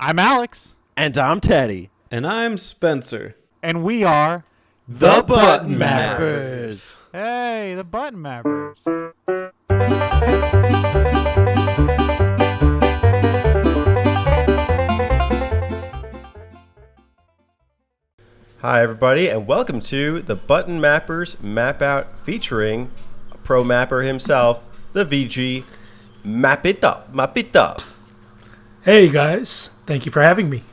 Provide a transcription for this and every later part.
I'm Alex. And I'm Teddy. And I'm Spencer. And we are The Button Mappers. Hey, the Button Mappers. Hi, everybody, and welcome to the Button Mappers Map Out featuring a pro mapper himself, the VG. Map it up, map it up. Hey guys, thank you for having me.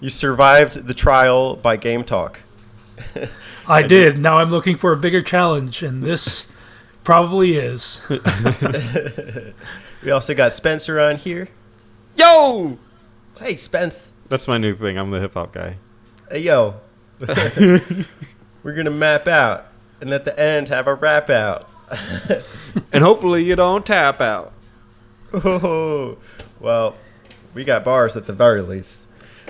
You survived the trial by Game Talk. I did. Now I'm looking for a bigger challenge, and this probably is. We also got Spencer on here. Yo! Hey, Spence. That's my new thing. I'm the hip hop guy. Hey, yo. We're going to map out, and at the end have a rap out. And hopefully you don't tap out. Oh, well, we got bars at the very least.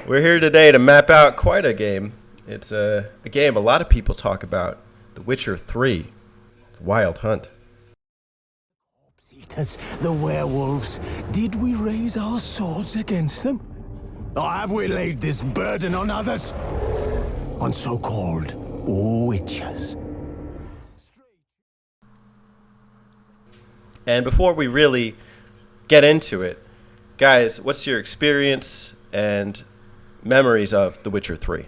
We're here today to map out quite a game. It's a game a lot of people talk about. The Witcher 3, The Wild Hunt. Eaters, the werewolves, did we raise our swords against them? Or have we laid this burden on others? On so-called witchers? And before we really get into it, guys, what's your experience and memories of The Witcher 3?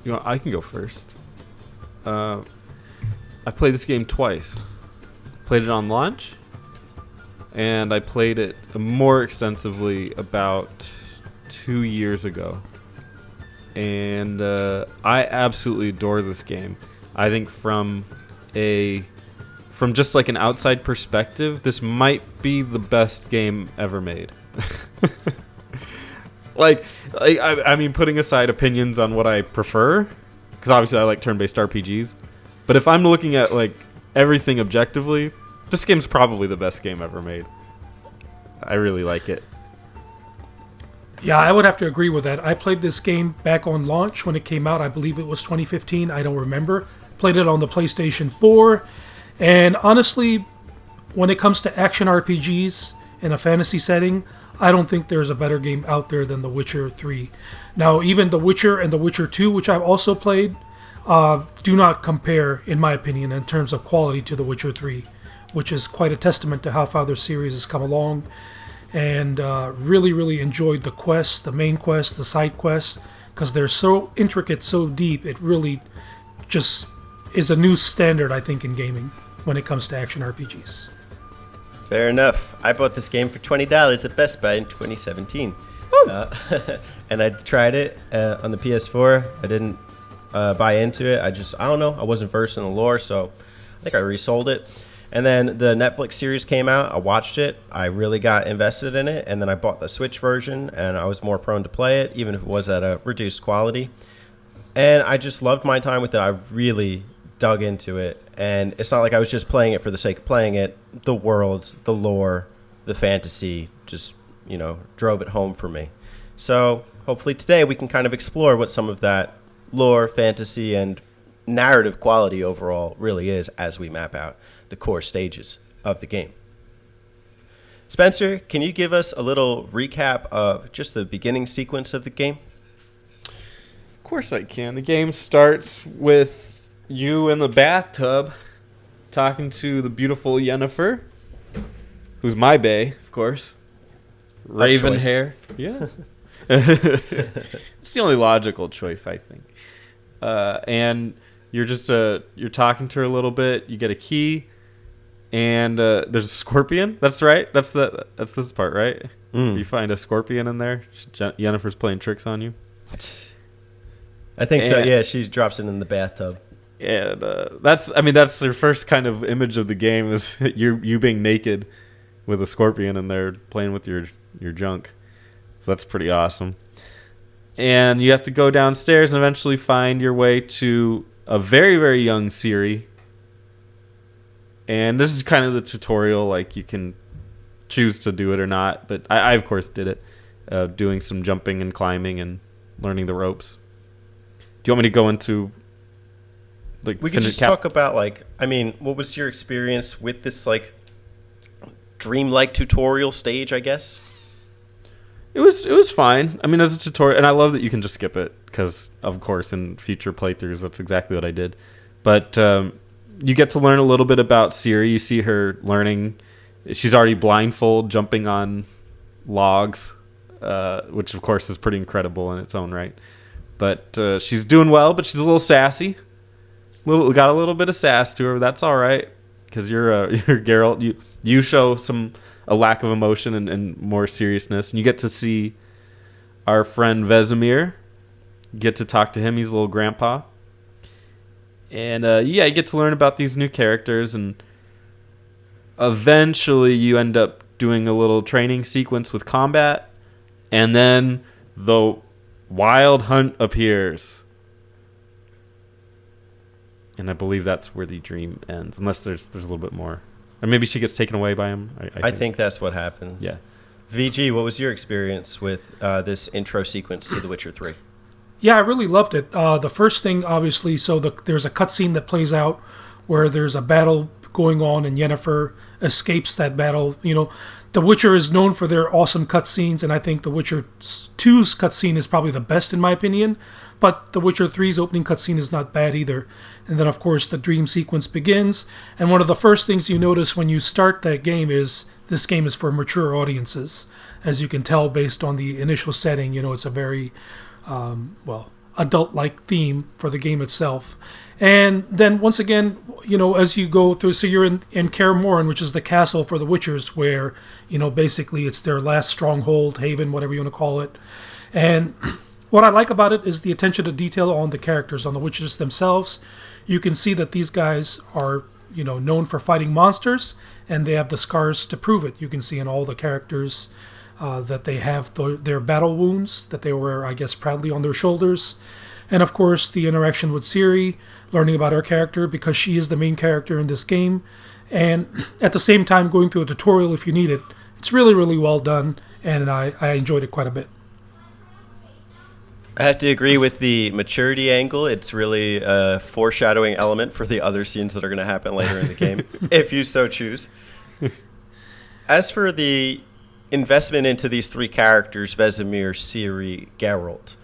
You know, I can go first. I played this game twice. Played it on launch, and I played it more extensively about 2 years ago. And I absolutely adore this game. I think from just like an outside perspective, this might be the best game ever made. I mean, putting aside opinions on what I prefer, because obviously I like turn-based RPGs, but if I'm looking at like everything objectively, this game's probably the best game ever made. I really like it. Yeah, I would have to agree with that. I played this game back on launch when it came out. I believe it was 2015. I don't remember. Played it on the PlayStation 4. And honestly, when it comes to action RPGs in a fantasy setting, I don't think there's a better game out there than The Witcher 3. Now, even The Witcher and The Witcher 2, which I've also played, do not compare, in my opinion, in terms of quality to The Witcher 3, which is quite a testament to how far their series has come along. And really, really enjoyed the quests, the main quests, the side quests, because they're so intricate, so deep, it really just is a new standard, I think, in gaming when it comes to action RPGs. Fair enough. I bought this game for $20 at Best Buy in 2017. And I tried it on the PS4. I didn't buy into it. I don't know. I wasn't versed in the lore, so I think I resold it. And then the Netflix series came out. I watched it. I really got invested in it. And then I bought the Switch version, and I was more prone to play it, even if it was at a reduced quality. And I just loved my time with it. I really dug into it. And it's not like I was just playing it for the sake of playing it. The worlds, the lore, the fantasy just, drove it home for me. So hopefully today we can kind of explore what some of that lore, fantasy, and narrative quality overall really is as we map out the core stages of the game. Spencer, can you give us a little recap of just the beginning sequence of the game? Of course I can. The game starts with you in the bathtub talking to the beautiful Yennefer, who's my bae, of course. Raven hair. Yeah. It's the only logical choice, I think. And you're just you're talking to her a little bit. You get a key, and there's a scorpion. That's right. That's this part, right? You find a scorpion in there. Yennefer's playing tricks on you. I think so. Yeah, she drops it in the bathtub. Yeah, that's their first kind of image of the game is you being naked with a scorpion in there playing with your junk. So that's pretty awesome. And you have to go downstairs and eventually find your way to a very, very young Ciri. And this is kind of the tutorial, like you can choose to do it or not, but I of course did it, doing some jumping and climbing and learning the ropes. Do you want me to go into we could just talk about what was your experience with this dreamlike tutorial stage, I guess. It was fine. I mean, as a tutorial, and I love that you can just skip it because, of course, in future playthroughs, that's exactly what I did. But you get to learn a little bit about Ciri. You see her learning. She's already blindfold, jumping on logs, which, of course, is pretty incredible in its own right. But she's doing well, but she's a little sassy. Got a little bit of sass to her. That's all right because you're Geralt. You show a lack of emotion and more seriousness. And you get to see our friend Vesemir. Get to talk to him. He's a little grandpa. And you get to learn about these new characters. And eventually you end up doing a little training sequence with combat. And then the Wild Hunt appears. And I believe that's where the dream ends. Unless there's a little bit more. Or maybe she gets taken away by him. I think that's what happens. Yeah. VG, what was your experience with this intro sequence to The Witcher 3? Yeah, I really loved it. The first thing, obviously, there's a cutscene that plays out where there's a battle going on and Yennefer escapes that battle. You know, The Witcher is known for their awesome cutscenes, and I think The Witcher 2's cutscene is probably the best in my opinion. But The Witcher 3's opening cutscene is not bad either. And then, of course, the dream sequence begins. And one of the first things you notice when you start that game is this game is for mature audiences. As you can tell based on the initial setting, you know, it's a very, adult-like theme for the game itself. And then, once again, you know, as you go through, so you're in Kaer Morhen, which is the castle for the Witchers, where, you know, basically it's their last stronghold, haven, whatever you want to call it. And what I like about it is the attention to detail on the characters, on the Witchers themselves. You can see that these guys are, you know, known for fighting monsters, and they have the scars to prove it. You can see in all the characters that they have their battle wounds that they wear, I guess, proudly on their shoulders. And, of course, the interaction with Ciri, learning about her character, because she is the main character in this game. And at the same time, going through a tutorial if you need it. It's really, really well done, and I enjoyed it quite a bit. I have to agree with the maturity angle. It's really a foreshadowing element for the other scenes that are going to happen later in the game, if you so choose. As for the investment into these three characters, Vesemir, Ciri, Geralt,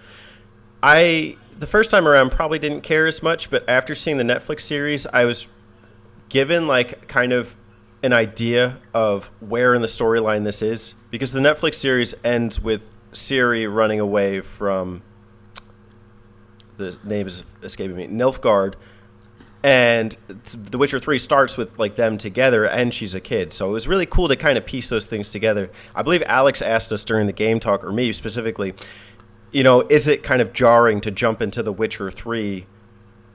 the first time around probably didn't care as much, but after seeing the Netflix series, I was given like kind of an idea of where in the storyline this is, because the Netflix series ends with Ciri running away from, the name is escaping me, Nilfgaard, and The Witcher 3 starts with like them together, and she's a kid. So it was really cool to kind of piece those things together. I believe Alex asked us during the game talk, or me specifically, you know, is it kind of jarring to jump into The Witcher 3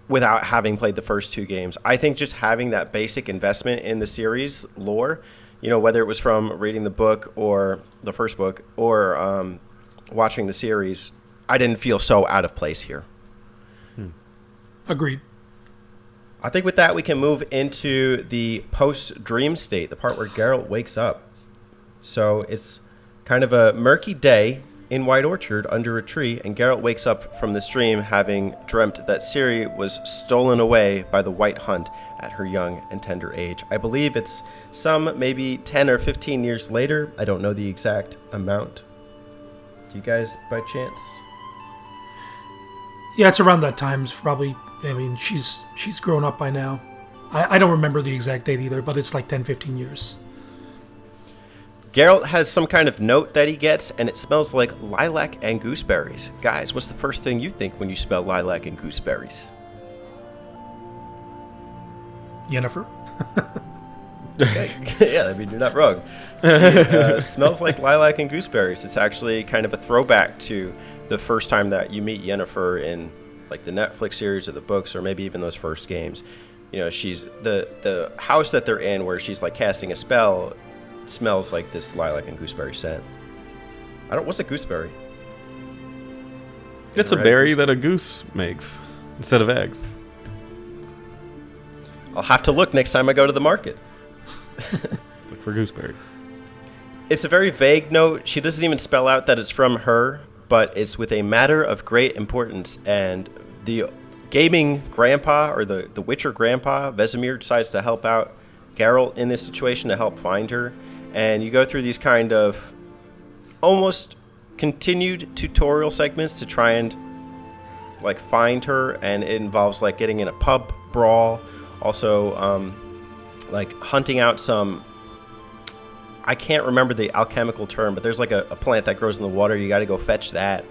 without having played the first two games? I think just having that basic investment in the series lore, you know, whether it was from reading the book or the first book or watching the series, I didn't feel so out of place here. Agreed. I think with that, we can move into the post-dream state, the part where Geralt wakes up. So it's kind of a murky day in White Orchard under a tree, and Geralt wakes up from this dream having dreamt that Ciri was stolen away by the White Hunt at her young and tender age. I believe it's some maybe 10 or 15 years later. I don't know the exact amount. Do you guys by chance? Yeah, it's around that time. It's probably, I mean, she's grown up by now. I don't remember the exact date either, but it's like 10, 15 years. Geralt has some kind of note that he gets, and it smells like lilac and gooseberries. Guys, what's the first thing you think when you smell lilac and gooseberries? Yennefer? Yeah, I mean, you're not wrong. It smells like lilac and gooseberries. It's actually kind of a throwback to the first time that you meet Yennefer in like the Netflix series or the books, or maybe even those first games. You know, she's the house that they're in where she's like casting a spell smells like this lilac and gooseberry scent. What's a gooseberry? It's a berry that a goose makes instead of eggs. I'll have to look next time I go to the market. Look for gooseberry. It's a very vague note. She doesn't even spell out that it's from her, but it's with a matter of great importance. And the gaming grandpa, or the Witcher grandpa, Vesemir, decides to help out Geralt in this situation to help find her. and you go through these kind of almost continued tutorial segments to try and like find her, and it involves like getting in a pub brawl, also like hunting out some, I can't remember the alchemical term, but there's like a plant that grows in the water. You got to go fetch that,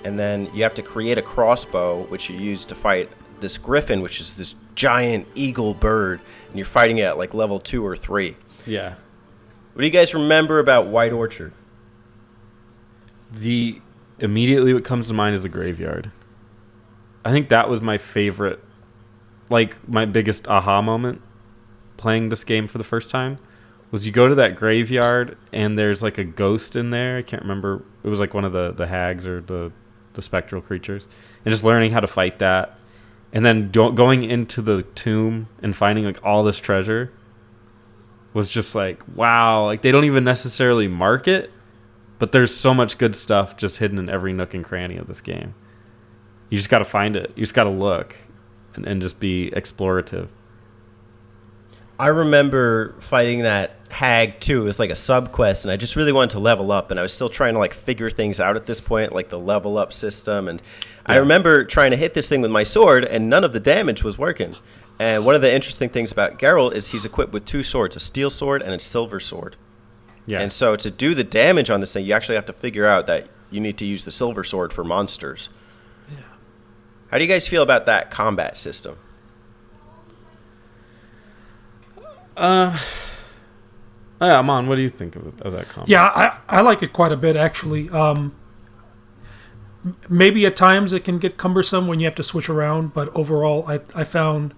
and then you have to create a crossbow which you use to fight this griffin, which is this giant eagle bird, and you're fighting it at like level 2 or 3. Yeah. What do you guys remember about White Orchard? Immediately what comes to mind is the graveyard. I think that was my favorite, like my biggest aha moment playing this game for the first time, was you go to that graveyard and there's like a ghost in there. I can't remember. It was like one of the hags or the spectral creatures, and just learning how to fight that. And then going into the tomb and finding like all this treasure was just like, wow. Like they don't even necessarily mark it, but there's so much good stuff just hidden in every nook and cranny of this game. You just got to find it. You just got to look and just be explorative. I remember fighting that hag too. It was like a sub quest, and I just really wanted to level up, and I was still trying to like figure things out at this point, like the level up system. And I remember trying to hit this thing with my sword, and none of the damage was working. And one of the interesting things about Geralt is he's equipped with 2 swords, a steel sword and a silver sword. Yeah. And so to do the damage on this thing, you actually have to figure out that you need to use the silver sword for monsters. Yeah. How do you guys feel about that combat system? Amon, what do you think of that combat? Yeah, I like it quite a bit, actually. Maybe at times it can get cumbersome when you have to switch around, but overall I found,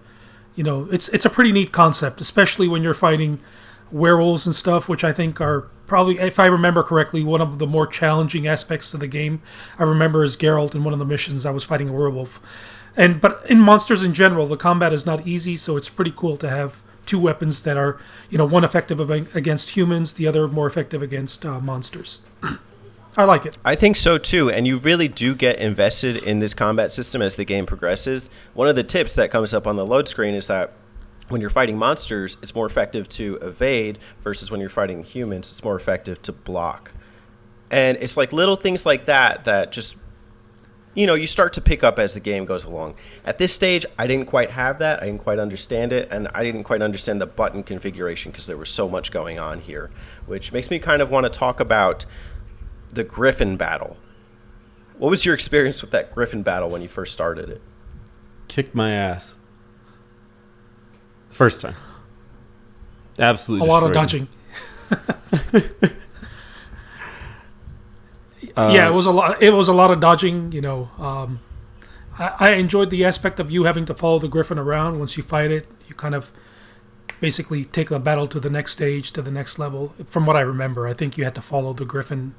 it's a pretty neat concept, especially when you're fighting werewolves and stuff, which I think are probably, if I remember correctly, one of the more challenging aspects of the game. I remember as Geralt in one of the missions I was fighting a werewolf. But in monsters in general, the combat is not easy, so it's pretty cool to have 2 weapons that are, one effective against humans, the other more effective against monsters. I like it. I think so too, and you really do get invested in this combat system as the game progresses. One of the tips that comes up on the load screen is that when you're fighting monsters, it's more effective to evade versus when you're fighting humans, it's more effective to block. And it's like little things like that just, you start to pick up as the game goes along. At this stage, I didn't quite have that. I didn't quite understand it, and I didn't quite understand the button configuration because there was so much going on here, which makes me kind of want to talk about the Griffin battle. What was your experience with that Griffin battle when you first started it? Kicked my ass. First time. Absolutely. A lot of destroyed dodging. Yeah, it was a lot. It was a lot of dodging. I enjoyed the aspect of you having to follow the Griffin around. Once you fight it, you kind of basically take the battle to the next stage, to the next level. From what I remember, I think you had to follow the Griffin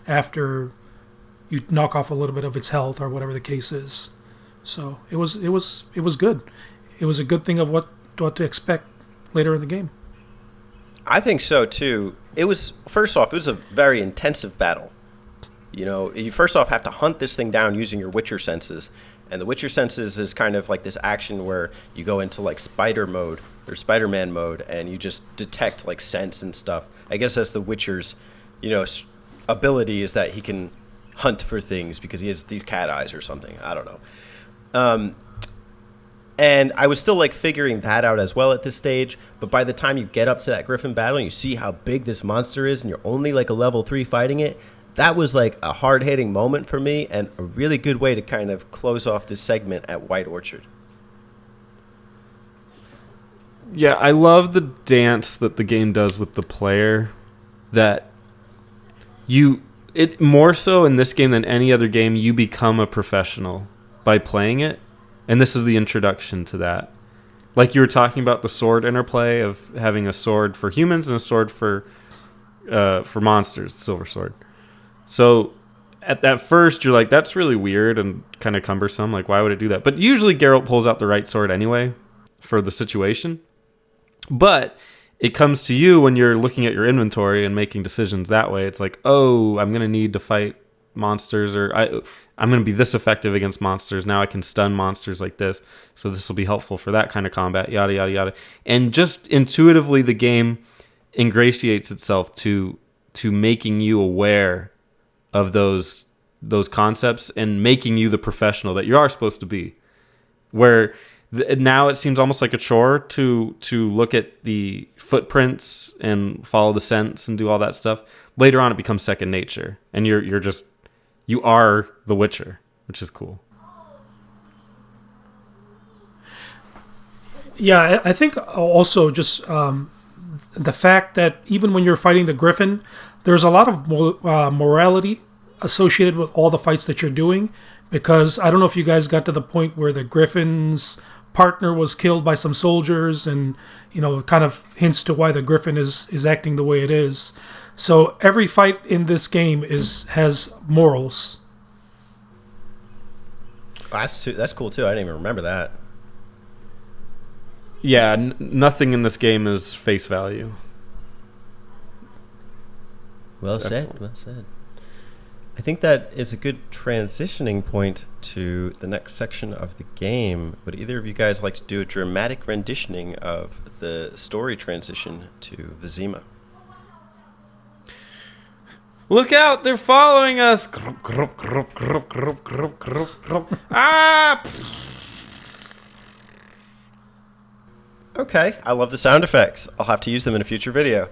after you knock off a little bit of its health or whatever the case is. So it was good. It was a good thing of what to expect later in the game. I think so too. It was, first off, it was a very intensive battle. You first off have to hunt this thing down using your Witcher senses. And the Witcher senses is kind of like this action where you go into like spider mode or Spider-Man mode, and you just detect like scents and stuff. I guess that's the Witcher's, ability, is that he can hunt for things because he has these cat eyes or something. I don't know. And I was still like figuring that out as well at this stage. But by the time you get up to that Griffin battle and you see how big this monster is and you're only like a level 3 fighting it, that was like a hard-hitting moment for me and a really good way to kind of close off this segment at White Orchard. Yeah, I love the dance that the game does with the player. That it more so in this game than any other game, you become a professional by playing it. And this is the introduction to that. Like you were talking about the sword interplay of having a sword for humans and a sword for monsters, silver sword. So at first you're like, that's really weird and kind of cumbersome. Like, why would it do that? But usually Geralt pulls out the right sword anyway for the situation. But it comes to you when you're looking at your inventory and making decisions that way. It's like, oh, I'm going to need to fight monsters, or I'm going to be this effective against monsters. Now I can stun monsters like this. So this will be helpful for that kind of combat, yada, yada, yada. And just intuitively, the game ingratiates itself to making you aware of those concepts and making you the professional that you are supposed to be. Where now it seems almost like a chore to look at the footprints and follow the scents and do all that stuff. Later on, it becomes second nature, and you are the Witcher, which is cool. Yeah, I think also just the fact that even when you're fighting the Griffin, there's a lot of morality associated with all the fights that you're doing, because I don't know if you guys got to the point where the Griffin's partner was killed by some soldiers, and kind of hints to why the Griffin is acting the way it is. So every fight in this game has morals. That's cool too. I didn't even remember that. Yeah, nothing in this game is face value. Well That's said. excellent. Well said. I think that is a good transitioning point to the next section of the game. Would either of you guys like to do a dramatic renditioning of the story transition to Vizima? Look out! They're following us! Ah! Okay, I love the sound effects. I'll have to use them in a future video.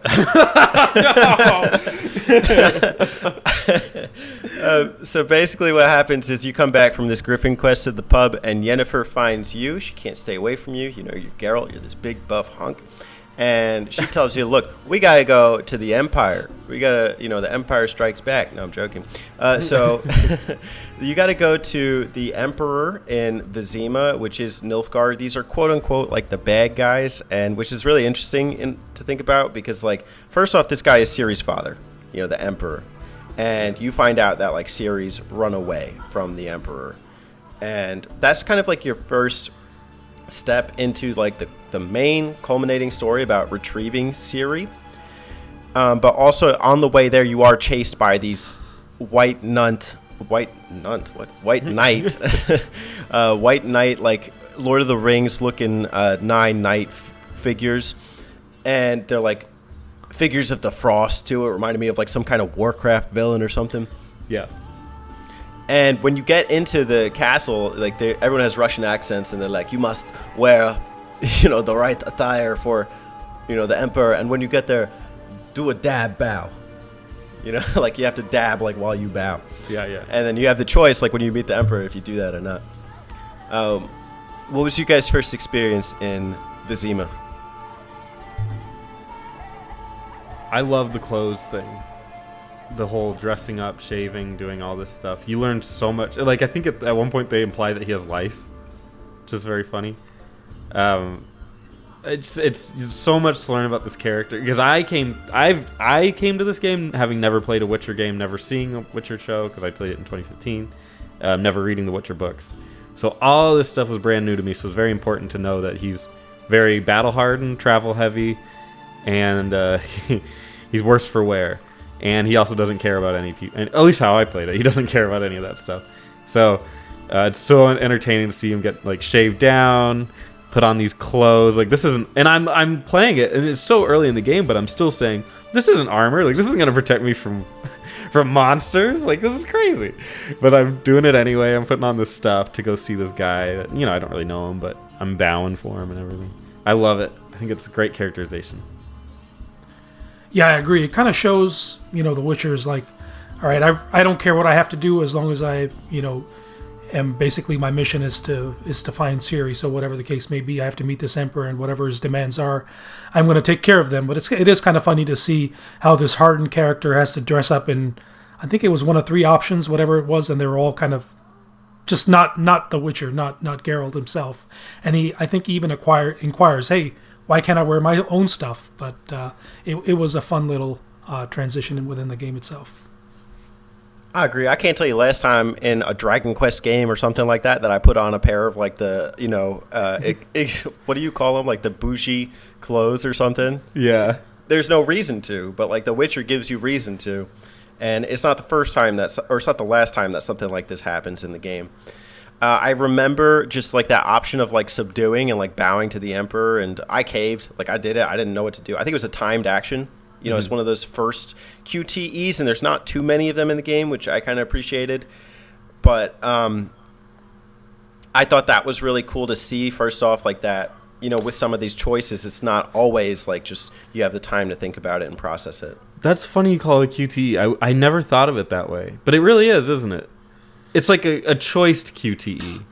So basically what happens is you come back from this Griffin quest to the pub, and Yennefer finds you. She can't stay away from you. You're Geralt. You're this big buff hunk. And she tells you, look, we got to go to the Empire. We got to, the Empire Strikes Back. No, I'm joking. So you got to go to the Emperor in Vizima, which is Nilfgaard. These are quote unquote like the bad guys, and which is really interesting to think about, because like, first off, this guy is Ciri's father, the Emperor. And you find out that like Ciri's run away from the Emperor. And that's kind of like your first step into like the main culminating story about retrieving Ciri. But also on the way there, you are chased by these white knight, like Lord of the Rings looking 9 knight figures, and they're like figures of the frost too. It reminded me of like some kind of Warcraft villain or something. Yeah. And when you get into the castle, like everyone has Russian accents, and they're like, you must wear, the right attire for, the Emperor. And when you get there, do a dab bow. Like you have to dab like while you bow. Yeah, yeah. And then you have the choice, like when you meet the Emperor, if you do that or not. What was you guys' first experience in Vizima? I love the clothes thing. The whole dressing up, shaving, doing all this stuff. You learn so much. Like, I think at one point they imply that he has lice, which is very funny. It's so much to learn about this character, because I came to this game having never played a Witcher game, never seeing a Witcher show, because I played it in 2015, never reading the Witcher books. So all this stuff was brand new to me. So it's very important to know that he's very battle hardened, travel heavy, and he's worse for wear. And he also doesn't care about any people. And at least how I played it, he doesn't care about any of that stuff. So it's so entertaining to see him get like shaved down, put on these clothes. Like this isn't. And I'm playing it, and it's so early in the game, but I'm still saying this isn't armor. Like this isn't gonna protect me from monsters. Like this is crazy. But I'm doing it anyway. I'm putting on this stuff to go see this guy. That, I don't really know him, but I'm bowing for him and everything. I love it. I think it's a great characterization. Yeah, I agree. It kind of shows, the Witcher is like, all right, I don't care what I have to do as long as I, am basically my mission is to find Ciri. So whatever the case may be, I have to meet this Emperor, and whatever his demands are, I'm going to take care of them. But it is kind of funny to see how this hardened character has to dress up in, I think it was one of 3 options, whatever it was, and they were all kind of just not the Witcher, not Geralt himself. And I think he even inquires, hey, why can't I wear my own stuff? But it was a fun little transition within the game itself. I agree. I can't tell you last time in a Dragon Quest game or something like that I put on a pair of like the, what do you call them? Like the bougie clothes or something? Yeah. There's no reason to, but like The Witcher gives you reason to. And it's not the first time or it's not the last time that something like this happens in the game. I remember just like that option of like subduing and like bowing to the emperor, and I caved. Like I did it. I didn't know what to do. I think it was a timed action. You know, it's one of those first QTEs, and there's not too many of them in the game, which I kind of appreciated. But I thought that was really cool to see. First off, like that, you know, with some of these choices, it's not always like just you have the time to think about it and process it. That's funny you call it a QTE. I never thought of it that way. But it really is, isn't it? It's like a choiced QTE.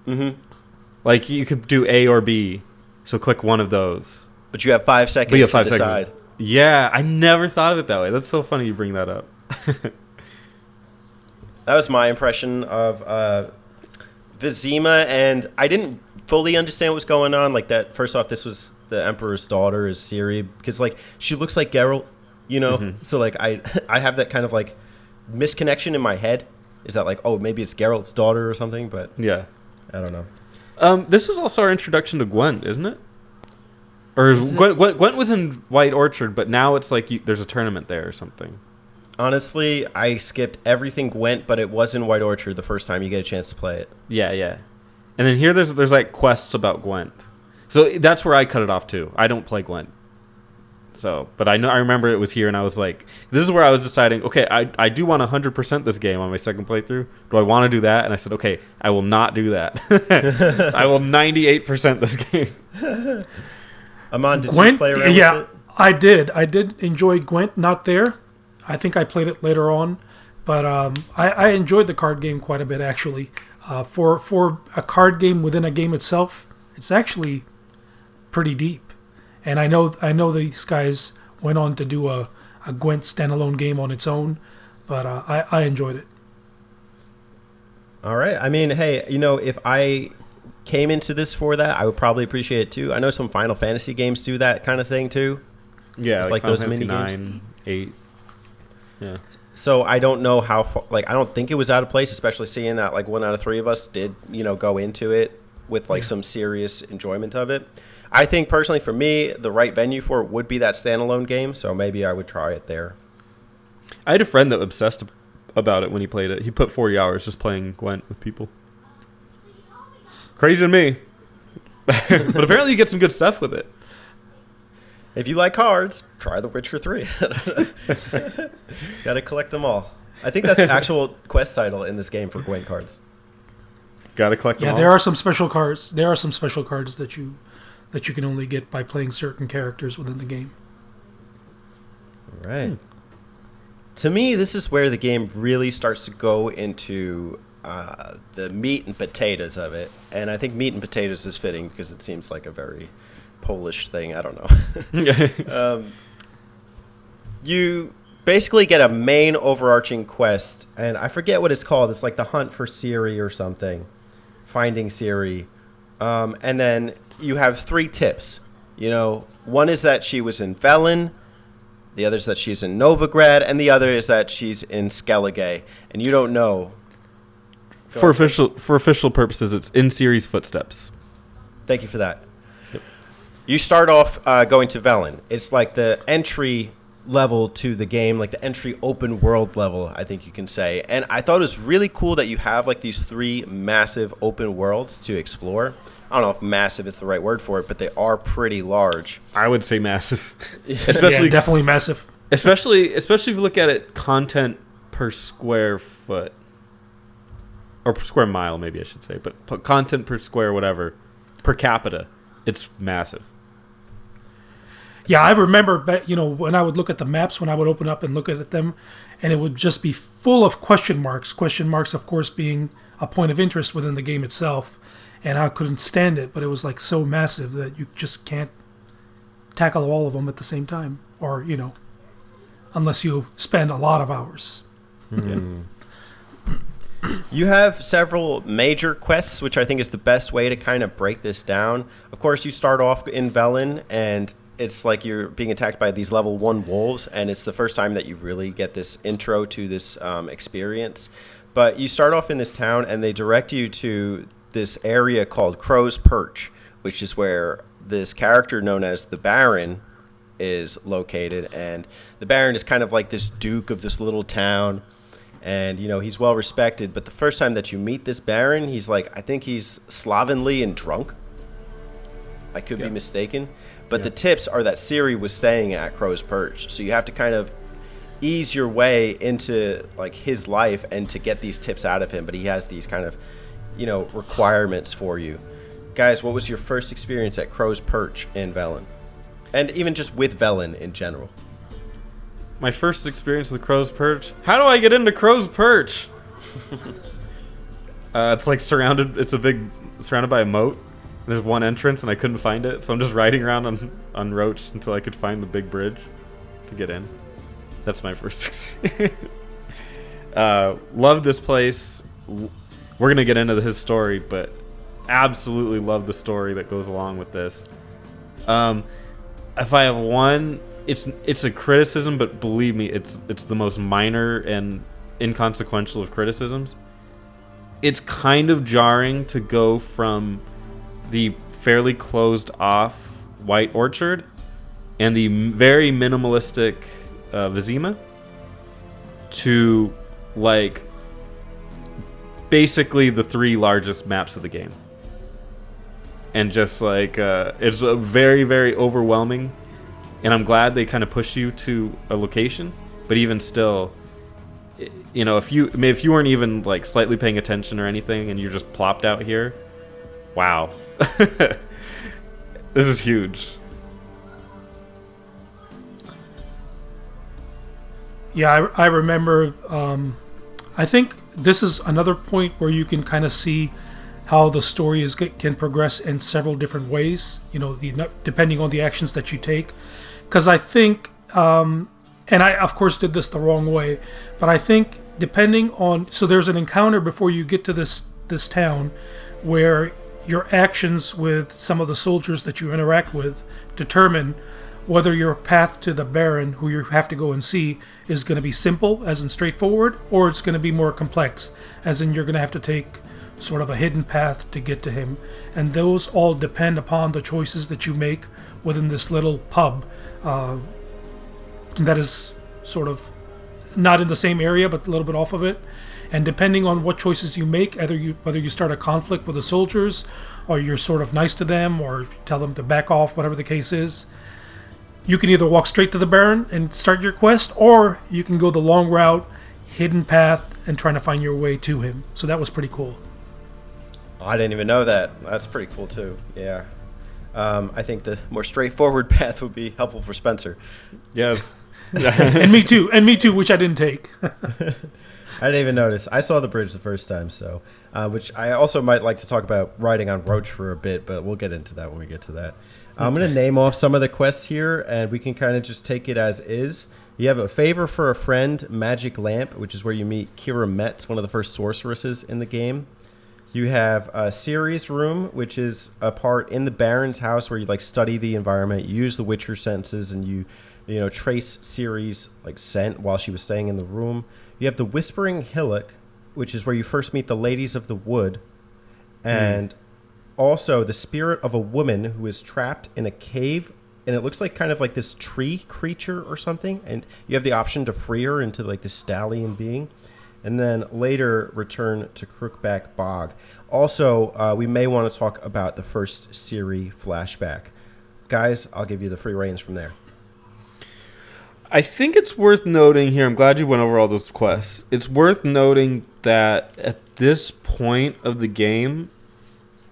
Mm-hmm. Like you could do A or B, so click one of those. But you have 5 seconds You have 5 to decide. seconds. Yeah, I never thought of it that way. That's so funny you bring that up. That was my impression of Vizima, and I didn't fully understand what was going on. Like that, first off, this was the Emperor's daughter, is Ciri, because like she looks like Geralt, you know. Mm-hmm. So like I have that kind of like misconnection in my head. Is that like, oh, maybe it's Geralt's daughter or something? But Yeah. I don't know. This was also our introduction to Gwent, isn't it? Or Gwent was in White Orchard, but now it's like there's a tournament there or something. Honestly, I skipped everything Gwent, but it was in White Orchard the first time you get a chance to play it. Yeah, yeah. And then here there's like quests about Gwent. So that's where I cut it off too. I don't play Gwent. So, but I remember it was here, and I was like, this is where I was deciding, okay, I do want 100% this game on my second playthrough. Do I want to do that? And I said, okay, I will not do that. I will 98% this game. Amon, did Gwent, you play around yeah, with it? I did. I did enjoy Gwent. Not there. I think I played it later on, but I enjoyed the card game quite a bit actually. For a card game within a game itself, it's actually pretty deep. And I know these guys went on to do a Gwent standalone game on its own, but I enjoyed it. All right. I mean, hey, you know, if I came into this for that, I would probably appreciate it too. I know some Final Fantasy games do that kind of thing too. Yeah, like Final those Fantasy mini 9, 8. Yeah. So I don't know how far, like I don't think it was out of place, especially seeing that like 1 out of 3 of us did, you know, go into it with like some serious enjoyment of it. I think personally for me, the right venue for it would be that standalone game, so maybe I would try it there. I had a friend that obsessed about it when he played it. He put 40 hours just playing Gwent with people. Crazy to me. But apparently you get some good stuff with it. If you like cards, try The Witcher 3. Gotta collect them all. I think that's the actual quest title in this game for Gwent cards. Gotta collect them Yeah, all. there are some special cards. There are some special cards that you can only get by playing certain characters within the game. All right. To me, this is where the game really starts to go into the meat and potatoes of it. And I think meat and potatoes is fitting because it seems like a very Polish thing. I don't know. You basically get a main overarching quest, and I forget what it's called. It's like the hunt for Ciri or something. Finding Ciri. And then you have 3 tips. You know, one is that she was in Velen, the other is that she's in Novigrad, and the other is that she's in Skellige, and you don't know. For official purposes, it's in Ciri's footsteps. Thank you for that. Yep. You start off going to Velen. It's like the entry level to the game, like the entry open world level, I think you can say. And I thought it was really cool that you have like these 3 massive open worlds to explore. I don't know if massive is the right word for it, but they are pretty large. I would say massive. Especially, yeah, definitely massive. Especially if you look at it content per square foot. Or per square mile, maybe I should say. But content per square whatever. Per capita. It's massive. Yeah, I remember, you know, when I would look at the maps, when I would open up and look at them, and it would just be full of question marks. Question marks, of course, being a point of interest within the game itself. And I couldn't stand it, but it was like so massive that you just can't tackle all of them at the same time. Or, you know, unless you spend a lot of hours. Mm. You have several major quests, which I think is the best way to kind of break this down. Of course, you start off in Velen, and it's like you're being attacked by these level 1 wolves, and it's the first time that you really get this intro to this experience. But you start off in this town, and they direct you to this area called Crow's Perch, which is where this character known as the Baron is located. And the Baron is kind of like this duke of this little town. and he's well respected. But the first time that you meet this Baron, he's like, I think he's slovenly and drunk. I could be mistaken, but the tips are that Ciri was staying at Crow's Perch, so you have to kind of ease your way into like his life and to get these tips out of him. But he has these kind of requirements for you. Guys, what was your first experience at Crow's Perch in Velen? And even just with Velen in general. My first experience with Crow's Perch. How do I get into Crow's Perch? It's like surrounded by a moat. There's one entrance and I couldn't find it, so I'm just riding around on Roach until I could find the big bridge to get in. That's my first experience. Love this place. We're gonna get into his story, but absolutely love the story that goes along with this. If I have one, it's a criticism, but believe me, it's the most minor and inconsequential of criticisms. It's kind of jarring to go from the fairly closed off White Orchard and the very minimalistic Vizima to like basically the 3 largest maps of the game, and just like it's very, very overwhelming. And I'm glad they kind of push you to a location, but even still, if you weren't even like slightly paying attention or anything, and you're just plopped out here, wow, this is huge. Yeah, I remember. I think this is another point where you can kind of see how the story can progress in several different ways. Depending on the actions that you take. Because I think, and I of course did this the wrong way, but I think depending on, so there's an encounter before you get to this town, where your actions with some of the soldiers that you interact with determine whether your path to the Baron, who you have to go and see, is going to be simple, as in straightforward, or it's going to be more complex, as in you're going to have to take sort of a hidden path to get to him. And those all depend upon the choices that you make within this little pub that is sort of not in the same area, but a little bit off of it. And depending on what choices you make, whether you start a conflict with the soldiers, or you're sort of nice to them, or tell them to back off, whatever the case is, you can either walk straight to the Baron and start your quest, or you can go the long route, hidden path, and trying to find your way to him. So that was pretty cool. I didn't even know that. That's pretty coul too. Yeah. I think the more straightforward path would be helpful for Spencer. Yes. And me too, which I didn't take. I didn't even notice. I saw the bridge the first time, so which I also might like to talk about riding on Roach for a bit, but we'll get into that when we get to that. I'm going to name off some of the quests here, and we can kind of just take it as is. You have a favor for a friend, Magic Lamp, which is where you meet Kira Metz, one of the first sorceresses in the game. You have a Ciri's room, which is a part in the Baron's house where you like study the environment, you use the Witcher senses, and you trace Ciri's like scent while she was staying in the room. You have the Whispering Hillock, which is where you first meet the Ladies of the Wood, and also the spirit of a woman who is trapped in a cave, and it looks like kind of like this tree creature or something, and you have the option to free her into like this stallion being. And then later return to Crookback Bog. Also, we may want to talk about the first Ciri flashback. Guys, I'll give you the free reins from there. I think it's worth noting here, I'm glad you went over all those quests. It's worth noting that at this point of the game,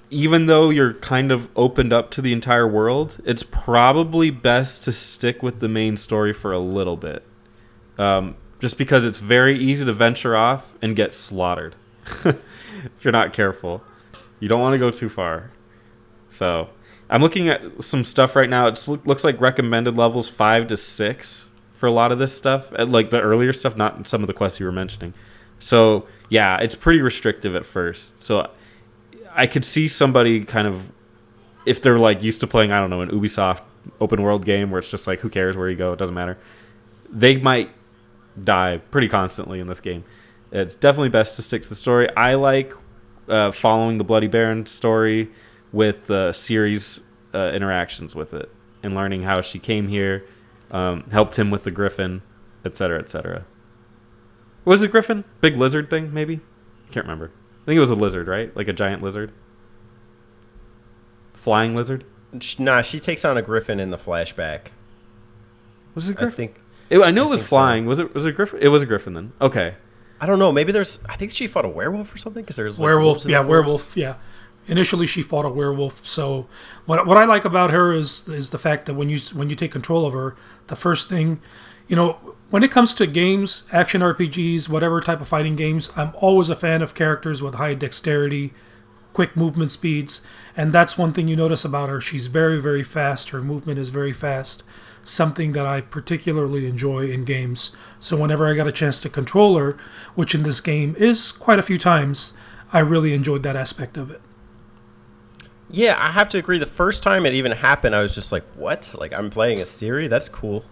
even though you're kind of opened up to the entire world, it's probably best to stick with the main story for a little bit. Just because it's very easy to venture off and get slaughtered if you're not careful. You don't want to go too far. So I'm looking at some stuff right now. It looks like recommended levels 5 to 6 for a lot of this stuff. Like the earlier stuff, not some of the quests you were mentioning. So yeah, it's pretty restrictive at first. So I could see somebody kind of, if they're like used to playing, I don't know, an Ubisoft open world game where it's just like, who cares where you go? It doesn't matter. They might die pretty constantly in this game. It's definitely best to stick to the story. I like following the Bloody Baron story with Ciri's interactions with it and learning how she came here, helped him with the Griffin, etc., etc. Was it Griffin? Big lizard thing, maybe? I can't remember. I think it was a lizard, right? Like a giant lizard. Flying lizard? Nah, she takes on a griffin in the flashback. Was it Griffin? I know it was flying. So. Was it Griffin? It was a Griffin then. Okay. I don't know. Maybe I think she fought a werewolf or something. Because there's werewolf. Yeah, werewolf. Yeah. Initially, she fought a werewolf. So, what I like about her is the fact that when you take control of her, the first thing, when it comes to games, action RPGs, whatever type of fighting games, I'm always a fan of characters with high dexterity, quick movement speeds, and that's one thing you notice about her. She's very, very fast. Her movement is very fast. Something that I particularly enjoy in games. So whenever I got a chance to control her, which in this game is quite a few times, I really enjoyed that aspect of it. Yeah, I have to agree. The first time it even happened, I was just like, what? Like, I'm playing a Siri? That's cool.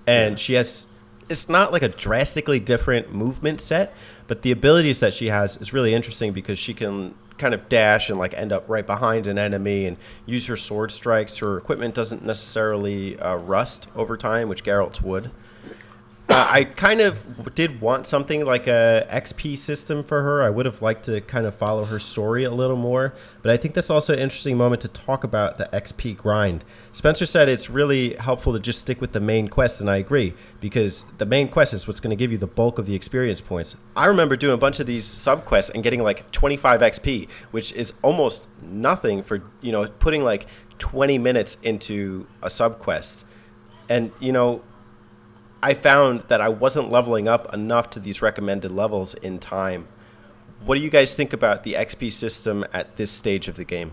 And she has... It's not like a drastically different movement set, but the abilities that she has is really interesting because she can kind of dash and like end up right behind an enemy and use her sword strikes. Her equipment doesn't necessarily rust over time, which Geralt's would. I kind of did want something like a XP system for her. I would have liked to kind of follow her story a little more, but I think that's also an interesting moment to talk about the XP grind. Spencer said it's really helpful to just stick with the main quest, and I agree, because the main quest is what's going to give you the bulk of the experience points. I remember doing a bunch of these sub-quests and getting like 25 XP, which is almost nothing for, putting like 20 minutes into a sub-quest. And, I found that I wasn't leveling up enough to these recommended levels in time. What do you guys think about the XP system at this stage of the game?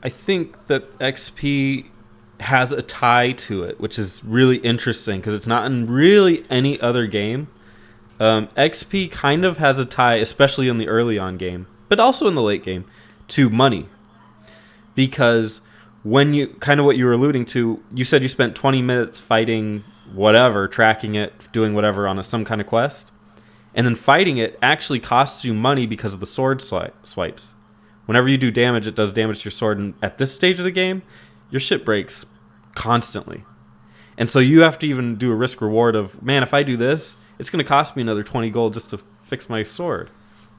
I think that XP has a tie to it, which is really interesting because it's not in really any other game. XP kind of has a tie, especially in the early on game, but also in the late game, to money. Because when you, kind of what you were alluding to, you said you spent 20 minutes fighting whatever, tracking it, doing whatever on some kind of quest. And then fighting it actually costs you money because of the sword swipes. Whenever you do damage, it does damage to your sword. And at this stage of the game, your shit breaks constantly. And so you have to even do a risk reward of, man, if I do this, it's going to cost me another 20 gold just to fix my sword.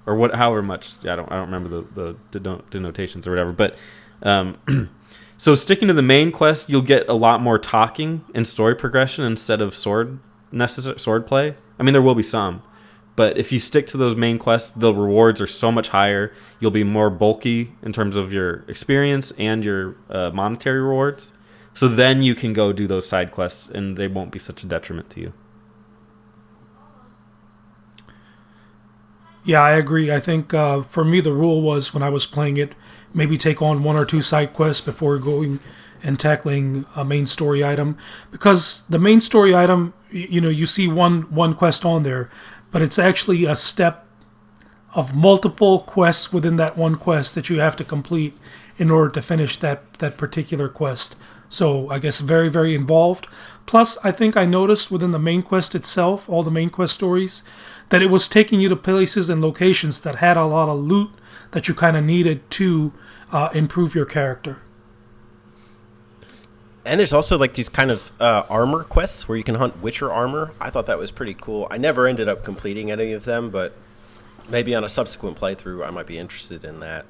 Or however much. I don't remember the denotations or whatever. But so sticking to the main quest, you'll get a lot more talking and story progression instead of sword play. I mean, there will be some, but if you stick to those main quests, the rewards are so much higher. You'll be more bulky in terms of your experience and your monetary rewards. So then you can go do those side quests, and they won't be such a detriment to you. Yeah, I agree. I think for me, the rule was when I was playing it, maybe take on one or two side quests before going and tackling a main story item. Because the main story item, you see one quest on there, but it's actually a step of multiple quests within that one quest that you have to complete in order to finish that particular quest. So I guess very, very involved. Plus, I think I noticed within the main quest itself, all the main quest stories, that it was taking you to places and locations that had a lot of loot that you kind of needed to improve your character. And there's also like these kind of armor quests where you can hunt Witcher armor. I thought that was pretty cool. I never ended up completing any of them, but maybe on a subsequent playthrough I might be interested in that.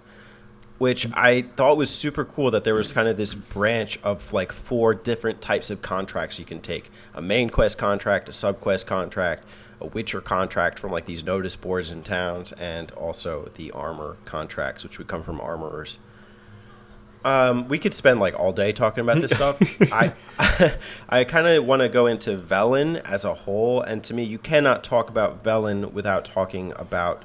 Which I thought was super cool that there was kind of this branch of like 4 different types of contracts you can take. A main quest contract, a sub-quest contract, a Witcher contract from like these notice boards in towns, and also the armor contracts, which would come from armorers. We could spend like all day talking about this stuff. I kind of want to go into Velen as a whole, and to me, you cannot talk about Velen without talking about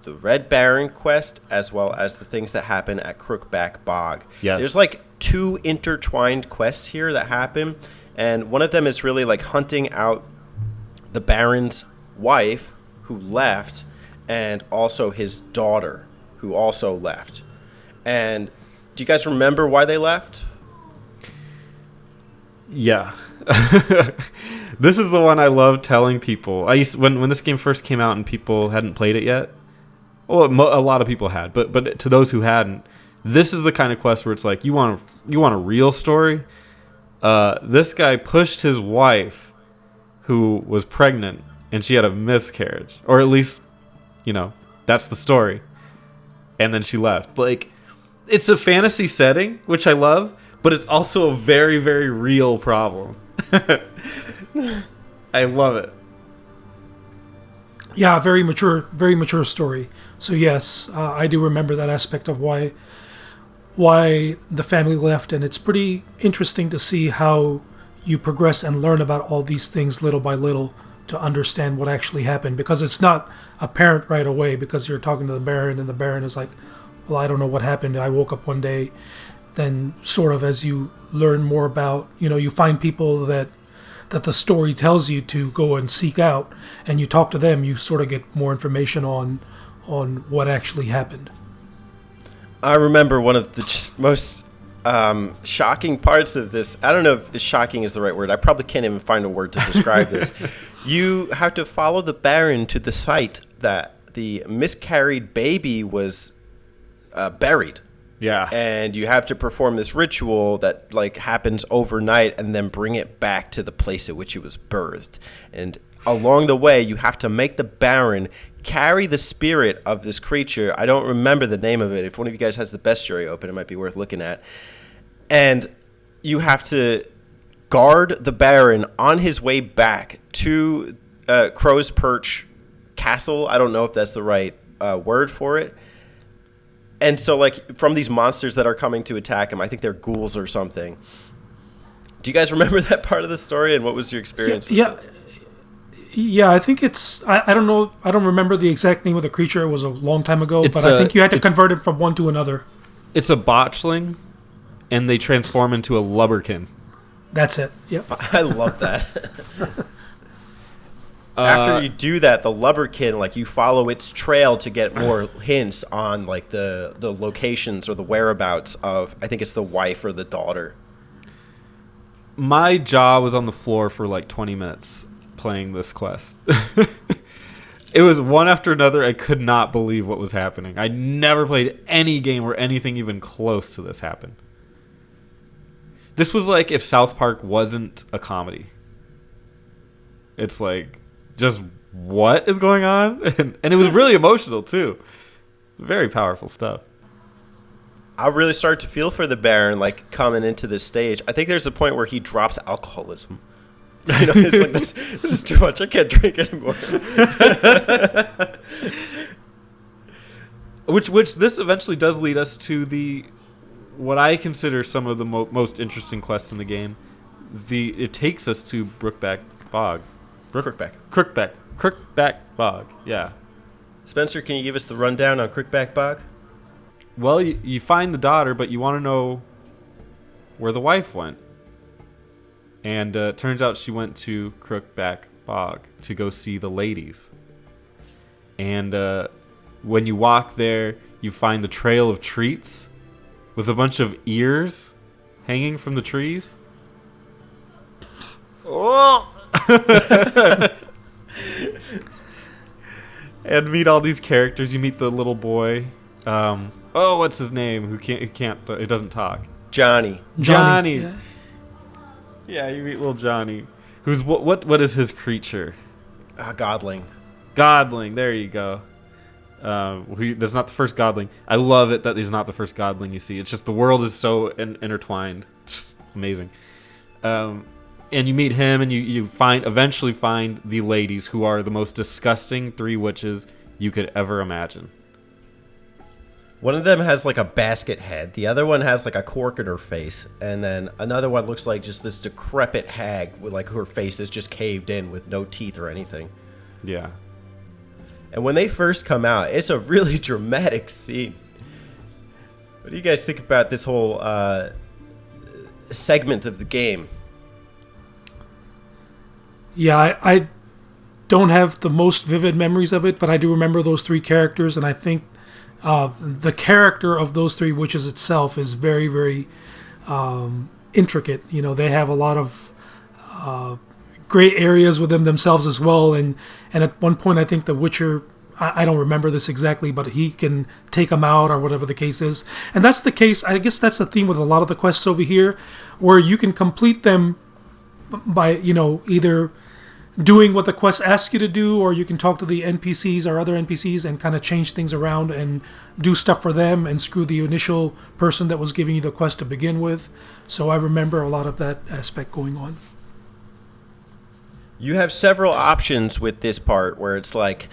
the Red Baron quest, as well as the things that happen at Crookback Bog. Yes. There's like 2 intertwined quests here that happen, and one of them is really like hunting out the Baron's wife, who left, and also his daughter, who also left. And do you guys remember why they left? Yeah. This is the one I love telling people. When this game first came out and people hadn't played it yet. Well, a lot of people had, but to those who hadn't, this is the kind of quest where it's like you want a real story. This guy pushed his wife, who was pregnant and she had a miscarriage, or at least, that's the story. And then she left. Like, it's a fantasy setting, which I love, but it's also a very, very real problem. I love it. Yeah, very mature story. So yes, I do remember that aspect of why the family left, and it's pretty interesting to see how you progress and learn about all these things little by little to understand what actually happened, because it's not apparent right away, because you're talking to the Baron and the Baron is like, well, I don't know what happened. I woke up one day. Then sort of as you learn more about, you find people that the story tells you to go and seek out, and you talk to them, you sort of get more information on what actually happened. I remember one of the most shocking parts of this. I don't know if shocking is the right word. I probably can't even find a word to describe this. You have to follow the Baron to the site that the miscarried baby was buried. Yeah. And you have to perform this ritual that happens overnight and then bring it back to the place at which it was birthed. And along the way, you have to make the Baron carry the spirit of this creature. I don't remember the name of it. If one of you guys has the bestiary open, it might be worth looking at. And you have to guard the Baron on his way back to Crow's Perch Castle. I don't know if that's the right word for it. And so, from these monsters that are coming to attack him, I think they're ghouls or something. Do you guys remember that part of the story, and what was your experience with it? Yeah, I think it's... I don't know. I don't remember the exact name of the creature. It was a long time ago, I think you had to convert it from one to another. It's a botchling, and they transform into a lubberkin. That's it. Yep. I love that. After you do that, the lubberkin, you follow its trail to get more hints on, the locations or the whereabouts of, I think it's the wife or the daughter. My jaw was on the floor for 20 minutes playing this quest. It was one after another. I could not believe what was happening. I never played any game where anything even close to this happened. This was like if South Park wasn't a comedy. It's just what is going on? And it was really emotional, too. Very powerful stuff. I really started to feel for the Baron, coming into this stage. I think there's a point where he drops alcoholism. It's this is too much. I can't drink anymore. Which this eventually does lead us to what I consider some of the most interesting quests in the game. It takes us to Brookback Bog. Crookback Bog, yeah. Spencer, can you give us the rundown on Crookback Bog? Well, you find the daughter, but you want to know where the wife went. And it turns out she went to Crookback Bog to go see the ladies. And when you walk there, you find the trail of treats with a bunch of ears hanging from the trees. Oh! And meet all these characters. You meet the little boy. What's his name? Who doesn't talk. Johnny. Yeah, you meet little Johnny. Who's what is his creature? Godling. There you go. That's not the first Godling. I love it that he's not the first Godling you see. It's just the world is so intertwined. It's just amazing. And you meet him, and you eventually find the ladies, who are the most disgusting 3 witches you could ever imagine. One of them has a basket head. The other one has a cork in her face. And then another one looks like just this decrepit hag with her face is just caved in with no teeth or anything. Yeah. And when they first come out, it's a really dramatic scene. What do you guys think about this whole segment of the game? Yeah, I don't have the most vivid memories of it, but I do remember those 3 characters, and I think the character of those 3 witches itself is very, very intricate. They have a lot of gray areas within themselves as well, and at one point I think the Witcher, I don't remember this exactly, but he can take them out or whatever the case is. And that's the case, I guess that's the theme with a lot of the quests over here, where you can complete them by, either doing what the quest asks you to do, or you can talk to the NPCs or other NPCs and kind of change things around and do stuff for them and screw the initial person that was giving you the quest to begin with. So I remember a lot of that aspect going on. You have several options with this part where it's like,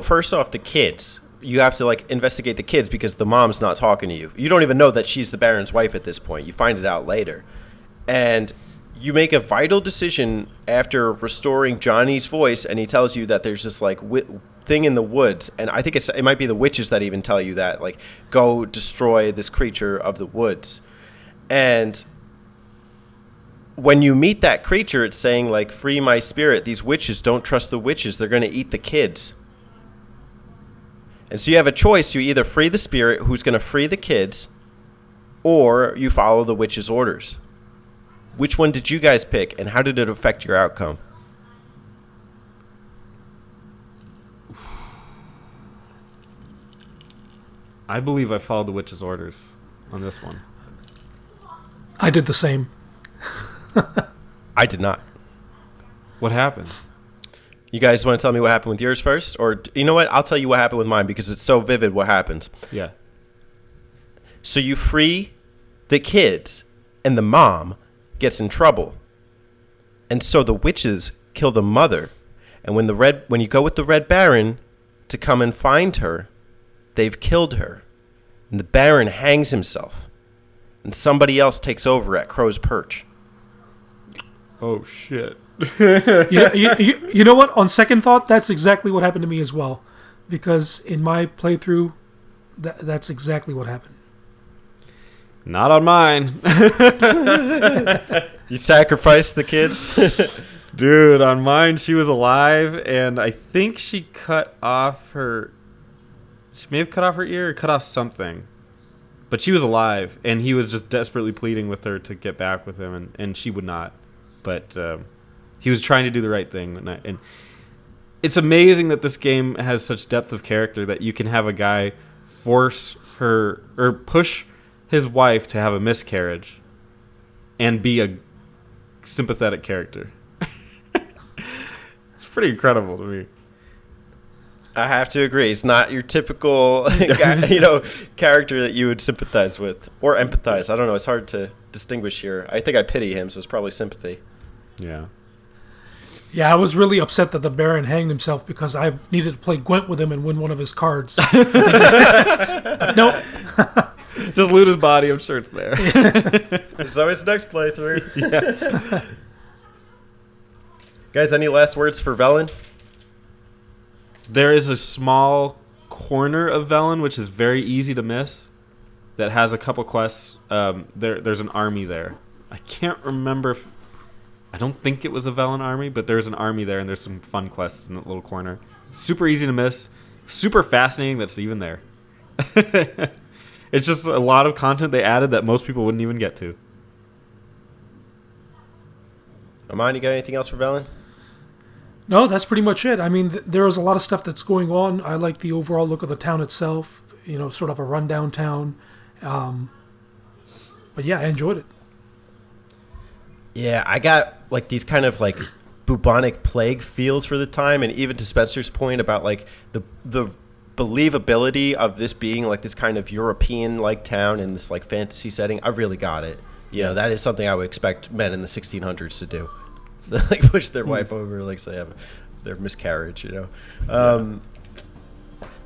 first off, the kids. You have to like investigate the kids because the mom's not talking to you. You don't even know that she's the Baron's wife at this point. You find it out later. And you make a vital decision after restoring Johnny's voice, and he tells you that there's this like thing in the woods, and I think it might be the witches that even tell you that, like, go destroy this creature of the woods. And when you meet that creature, it's saying like, free my spirit. These witches, don't trust the witches. They're going to eat the kids. And so you have a choice. You either free the spirit, who's going to free the kids, or you follow the witch's orders. Which one did you guys pick, and how did it affect your outcome? I believe I followed the witch's orders on this one. I did the same. I did not. What happened? You guys want to tell me what happened with yours first? Or, you know what? I'll tell you what happened with mine because it's so vivid what happens. Yeah. So you free the kids, and the mom gets in trouble. And so the witches kill the mother. And when you go with the Red Baron to come and find her, they've killed her. And the Baron hangs himself. And somebody else takes over at Crow's Perch. Oh, shit. You know what? On second thought, that's exactly what happened to me as well. Because in my playthrough, that's exactly what happened. Not on mine. You sacrificed the kids? Dude, on mine, she was alive, and I think she cut off her... She may have cut off her ear or cut off something. But she was alive, and he was just desperately pleading with her to get back with him, and she would not. But he was trying to do the right thing. And it's amazing that this game has such depth of character that you can have a guy force her or push his wife to have a miscarriage and be a sympathetic character. It's pretty incredible to me. I have to agree. It's not your typical character that you would sympathize with or empathize. I don't know. It's hard to distinguish here. I think I pity him, so it's probably sympathy. Yeah. Yeah, I was really upset that the Baron hanged himself because I needed to play Gwent with him and win one of his cards. Nope. Just loot his body. I'm sure it's there. There's always next playthrough. Yeah. Guys, any last words for Velen? There is a small corner of Velen, which is very easy to miss, that has a couple quests. There's an army there. I can't remember if... I don't think it was a Velen army, but there's an army there, and there's some fun quests in that little corner. Super easy to miss. Super fascinating that's even there. It's just a lot of content they added that most people wouldn't even get to. Aman, you got anything else for Velen? No, that's pretty much it. I mean, there is a lot of stuff that's going on. I like the overall look of the town itself, sort of a rundown town. But yeah, I enjoyed it. Yeah, I got like these kind of like bubonic plague feels for the time, and even to Spencer's point about like the believability of this being like this kind of European like town in this like fantasy setting. I really got it. That is something I would expect men in the 1600s to do. So, like push their wife over, like say have their miscarriage,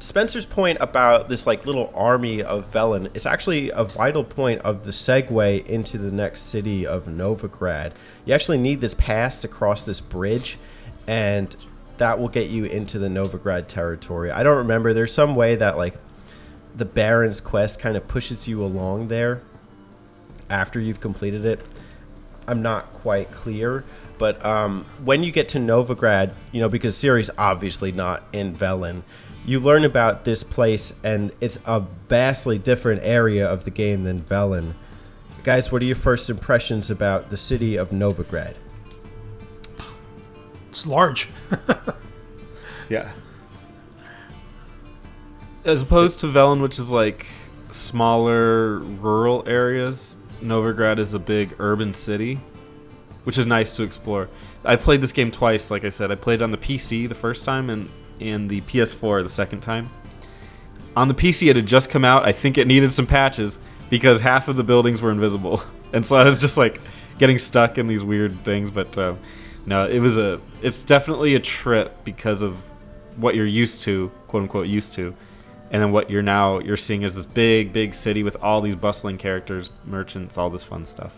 Spencer's point about this like little army of Velen is actually a vital point of the segue into the next city of Novigrad. You actually need this pass to cross this bridge, and that will get you into the Novigrad territory. I don't remember. There's some way that like the Baron's quest kind of pushes you along there after you've completed it. I'm not quite clear. But when you get to Novigrad, because Ciri's obviously not in Velen, you learn about this place, and it's a vastly different area of the game than Velen. Guys, what are your first impressions about the city of Novigrad? It's large. Yeah. As opposed to Velen, which is like smaller rural areas, Novigrad is a big urban city, which is nice to explore. I played this game twice. Like I said, I played it on the PC the first time and the PS4 the second time. On the PC, it had just come out. I think it needed some patches because half of the buildings were invisible, and so I was just like getting stuck in these weird things. But no, it's definitely a trip because of what you're used to, quote unquote, used to, and then what you're seeing is this big city with all these bustling characters, merchants, all this fun stuff.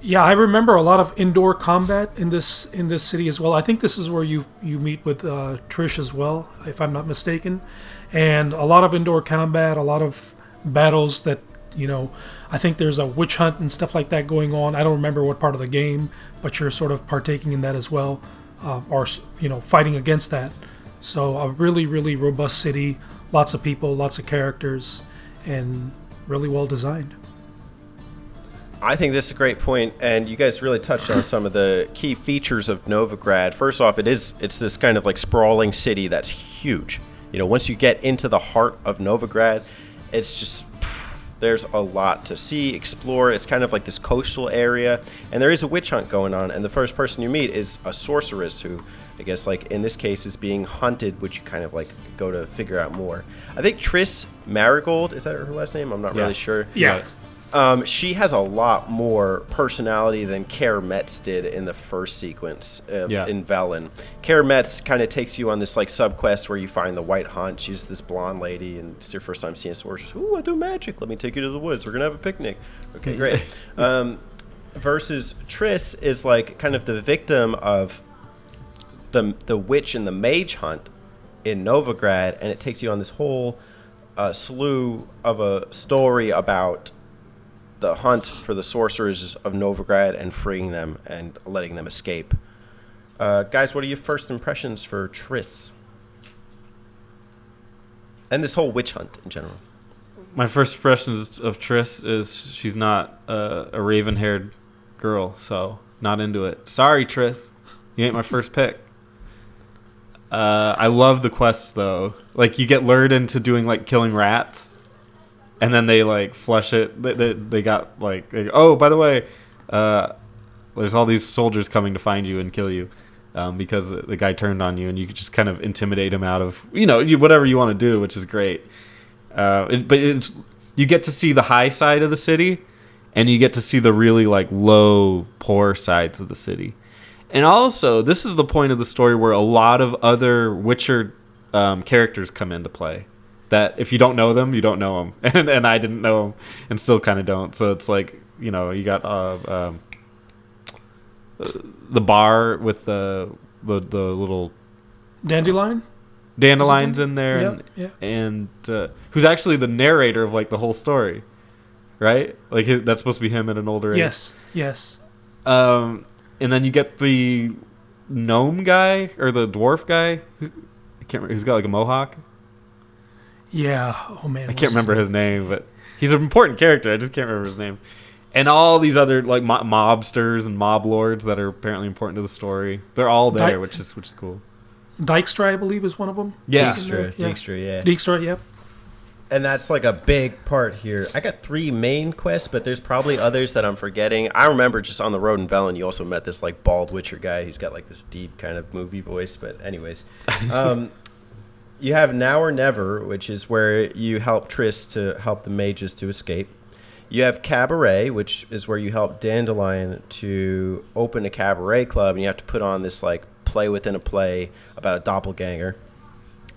Yeah, I remember a lot of indoor combat in this city as well. I think this is where you meet with Trish as well, if I'm not mistaken. And a lot of indoor combat, a lot of battles that, I think there's a witch hunt and stuff like that going on. I don't remember what part of the game, but you're sort of partaking in that as well, or fighting against that. So a really, really robust city, lots of people, lots of characters, and really well designed. I think this is a great point, and you guys really touched on some of the key features of Novigrad. First off, it's this kind of like sprawling city that's huge. Once you get into the heart of Novigrad, it's just there's a lot to see, explore. It's kind of like this coastal area, and there is a witch hunt going on, and the first person you meet is a sorceress who, I guess, like in this case, is being hunted, which you kind of like go to figure out more. I think Triss Marigold, is that her last name? I'm not really sure. Yeah. She has a lot more personality than Kaer Metz did in the first sequence in Velen. Kaer Metz kind of takes you on this like sub-quest where you find the White Hunt. She's this blonde lady, and it's your first time seeing a sorceress. Ooh, I do magic. Let me take you to the woods. We're going to have a picnic. Okay, great. Versus Triss is like kind of the victim of the witch and the mage hunt in Novigrad, and it takes you on this whole slew of a story about the hunt for the sorcerers of Novigrad and freeing them and letting them escape. Guys, what are your first impressions for Triss? And this whole witch hunt in general. My first impressions of Triss is she's not a raven-haired girl, so not into it. Sorry, Triss. You ain't my first pick. I love the quests, though. Like, you get lured into doing, like, killing rats. And then they like flush it. They got like, oh, by the way, there's all these soldiers coming to find you and kill you because the guy turned on you, and you could just kind of intimidate him out of whatever you want to do, which is great. But you get to see the high side of the city, and you get to see the really like low, poor sides of the city. And also, this is the point of the story where a lot of other Witcher characters come into play. That if you don't know them, you don't know them, and I didn't know them, and still kind of don't. So it's like you got the bar with the little dandelions in there, and who's actually the narrator of like the whole story, right? Like that's supposed to be him at an older age. Yes. And then you get the gnome guy or the dwarf guy. I can't remember. Who's got like a mohawk. Yeah. Oh man. I can't remember his name, but he's an important character. I just can't remember his name. And all these other like mobsters and mob lords that are apparently important to the story. They're all there, which is cool. Dijkstra, I believe, is one of them. Yeah. Dijkstra, yep. And that's like a big part here. I got 3 main quests, but there's probably others that I'm forgetting. I remember just on the road in Velen, you also met this like bald Witcher guy who's got like this deep kind of movie voice. But anyways, you have Now or Never, which is where you help Triss to help the mages to escape. You have Cabaret, which is where you help Dandelion to open a cabaret club, and you have to put on this like play within a play about a doppelganger.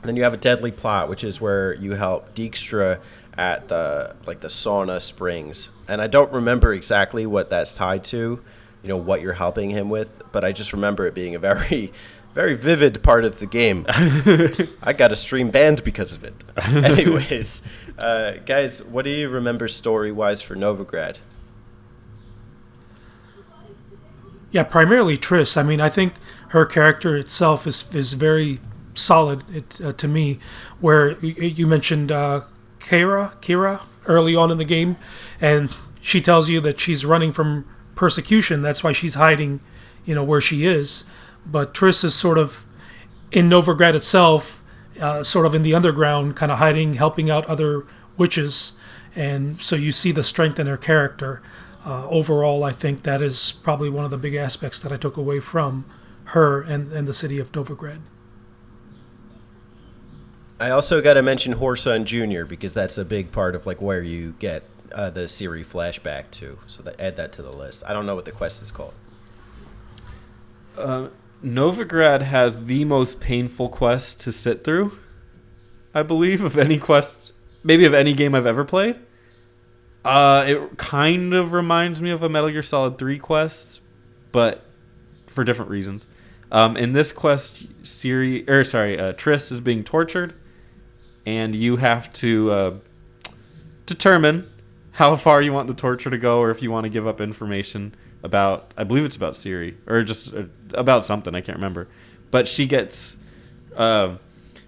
And then you have a Deadly Plot, which is where you help Dijkstra at the sauna springs. And I don't remember exactly what that's tied to, what you're helping him with, but I just remember it being a very, very vivid part of the game. I got a stream banned because of it. Anyways, guys, what do you remember story-wise for Novigrad? Yeah, primarily Triss. I mean, I think her character itself is very solid to me. Where you mentioned Kira early on in the game, and she tells you that she's running from persecution. That's why she's hiding, where she is. But Triss is sort of in Novigrad itself, sort of in the underground, kind of hiding, helping out other witches. And so you see the strength in her character. overall, I think that is probably one of the big aspects that I took away from her and the city of Novigrad. I also got to mention Horson Jr. because that's a big part of like where you get the Ciri flashback to. So add that to the list. I don't know what the quest is called. Novigrad has the most painful quest to sit through, I believe, of any quest, maybe of any game I've ever played. It kind of reminds me of a Metal Gear Solid 3 quest, but for different reasons. In this quest, Triss is being tortured, and you have to determine how far you want the torture to go, or if you want to give up information about, I believe it's about Ciri, or just about something, I can't remember. But she gets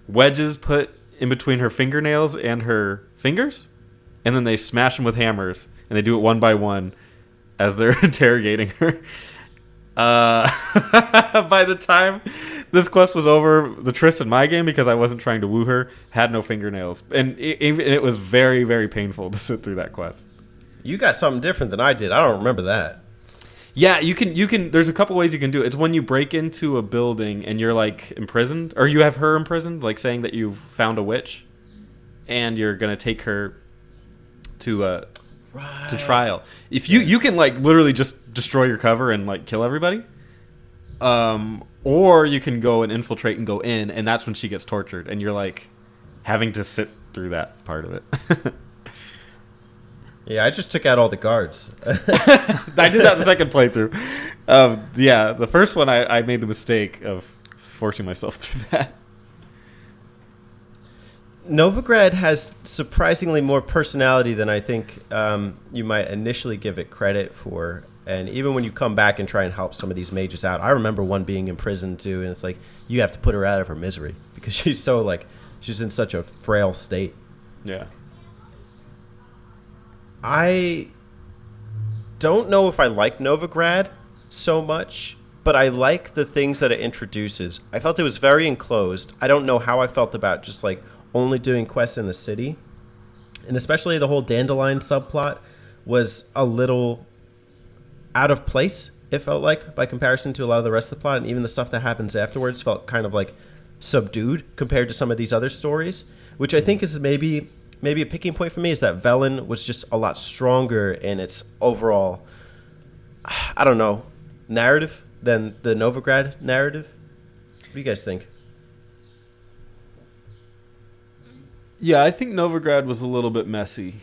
wedges put in between her fingernails and her fingers, and then they smash them with hammers, and they do it one by one as they're interrogating her. By the time this quest was over, the Triss in my game, because I wasn't trying to woo her, had no fingernails, and it was very, very painful to sit through that quest. You got something different than I did. I don't remember that. Yeah, you can. There's a couple ways you can do it. It's when you break into a building and you're like imprisoned, or you have her imprisoned, like saying that you've found a witch, and you're gonna take her to trial. If you can like literally just destroy your cover and like kill everybody, or you can go and infiltrate and go in, and that's when she gets tortured, and you're like having to sit through that part of it. Yeah, I just took out all the guards. I did that the second playthrough. Yeah, the first one I made the mistake of forcing myself through that. Novigrad has surprisingly more personality than I think you might initially give it credit for. And even when you come back and try and help some of these mages out, I remember one being imprisoned too, and it's like you have to put her out of her misery because she's in such a frail state. Yeah. I don't know if I like Novigrad so much, but I like the things that it introduces. I felt it was very enclosed. I don't know how I felt about just like only doing quests in the city. And especially the whole Dandelion subplot was a little out of place, it felt like, by comparison to a lot of the rest of the plot. And even the stuff that happens afterwards felt kind of like subdued compared to some of these other stories, which I think is maybe a picking point for me, is that Velen was just a lot stronger in its overall, I don't know, narrative than the Novigrad narrative. What do you guys think? Yeah, I think Novigrad was a little bit messy.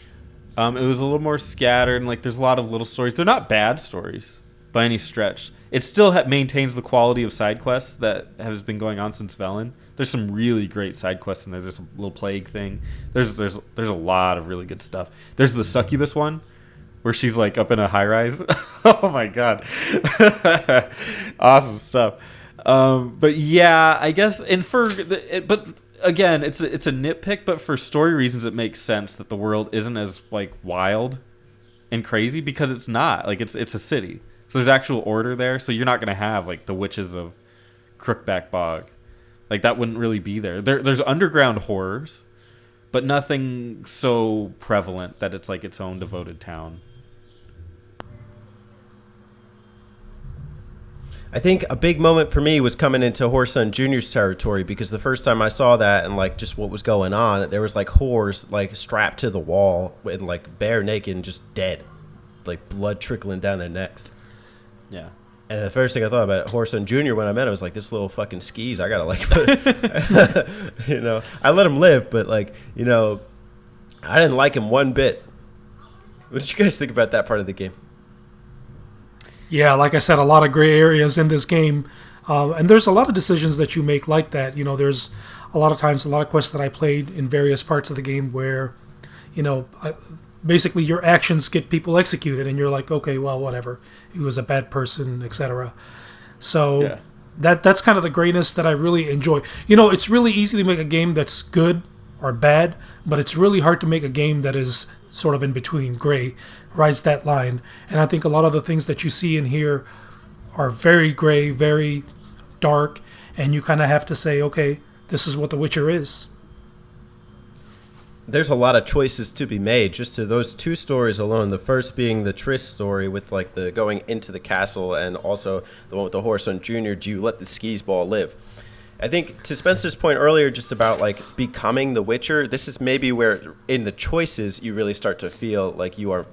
It was a little more scattered, and like there's a lot of little stories. They're not bad stories by any stretch. It still maintains the quality of side quests that has been going on since Velen. There's some really great side quests in there. There's a little plague thing. There's a lot of really good stuff. There's the succubus one where she's like up in a high rise. Oh my god. Awesome stuff. But yeah, I guess, and but again, it's a nitpick, but for story reasons it makes sense that the world isn't as like wild and crazy, because it's not. Like it's a city. So there's actual order there, so you're not going to have like the witches of Crookback Bog. Like that wouldn't really be there. There's underground horrors, but nothing so prevalent that it's like its own devoted town. I think a big moment for me was coming into Horson Jr.'s territory, because the first time I saw that and like just what was going on, there was like whores like strapped to the wall and like bare naked and just dead, like blood trickling down their necks. Yeah. And the first thing I thought about Horson Jr. when I met him was like, this little fucking skis, I gotta like, you know, I let him live, but like, you know, I didn't like him one bit. What did you guys think about that part of the game? Yeah, like I said, a lot of gray areas in this game. And there's a lot of decisions that you make like that. You know, there's a lot of times, a lot of quests that I played in various parts of the game where, you know, basically your actions get people executed, and you're like, okay, well, whatever. He was a bad person, etc. So Yeah. that's kind of the grayness that I really enjoy. You know, it's really easy to make a game that's good or bad, but it's really hard to make a game that is sort of in between, gray, rides that line. And I think a lot of the things that you see in here are very gray, very dark, and you kind of have to say, okay, this is what The Witcher is. there's a lot of choices to be made just to those two stories alone. The first being the Triss story with like the going into the castle, and also the one with the horse on Junior. Do you let the skis ball live? I think to Spencer's point earlier, just about like becoming the Witcher, this is maybe where in the choices you really start to feel like you are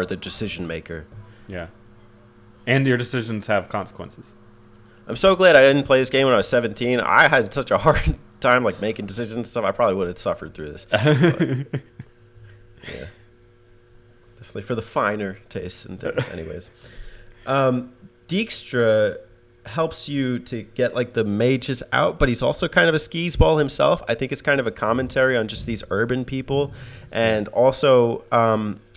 the decision maker. Yeah. And your decisions have consequences. I'm so glad I didn't play this game when I was 17. I had such a hard time like making decisions and stuff. I probably would have suffered through this. But, yeah. Definitely for the finer tastes and things. Anyways. Dijkstra helps you to get like the mages out, but he's also kind of a skis ball himself. I think it's kind of a commentary on just these urban people. And also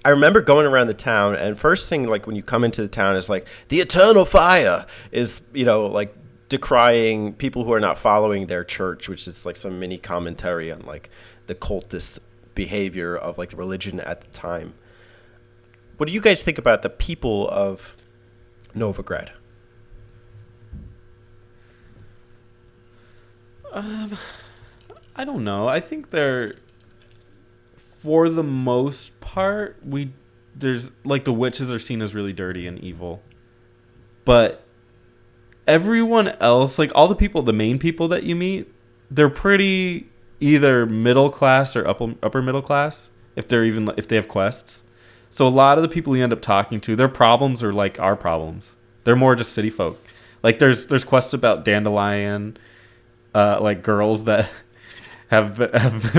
I remember going around the town, and first thing like when you come into the town is like the eternal fire is, you know, like decrying people who are not following their church, which is like some mini commentary on like the cultist behavior of like the religion at the time. What do you guys think about the people of Novigrad? I don't know. I think they're, for the most part, there's like the witches are seen as really dirty and evil, but everyone else, like all the people, the main people that you meet, they're pretty either middle class or upper middle class if they have quests. So a lot of the people you end up talking to, their problems are like our problems. They're more just city folk. Like there's quests about Dandelion. Like girls that have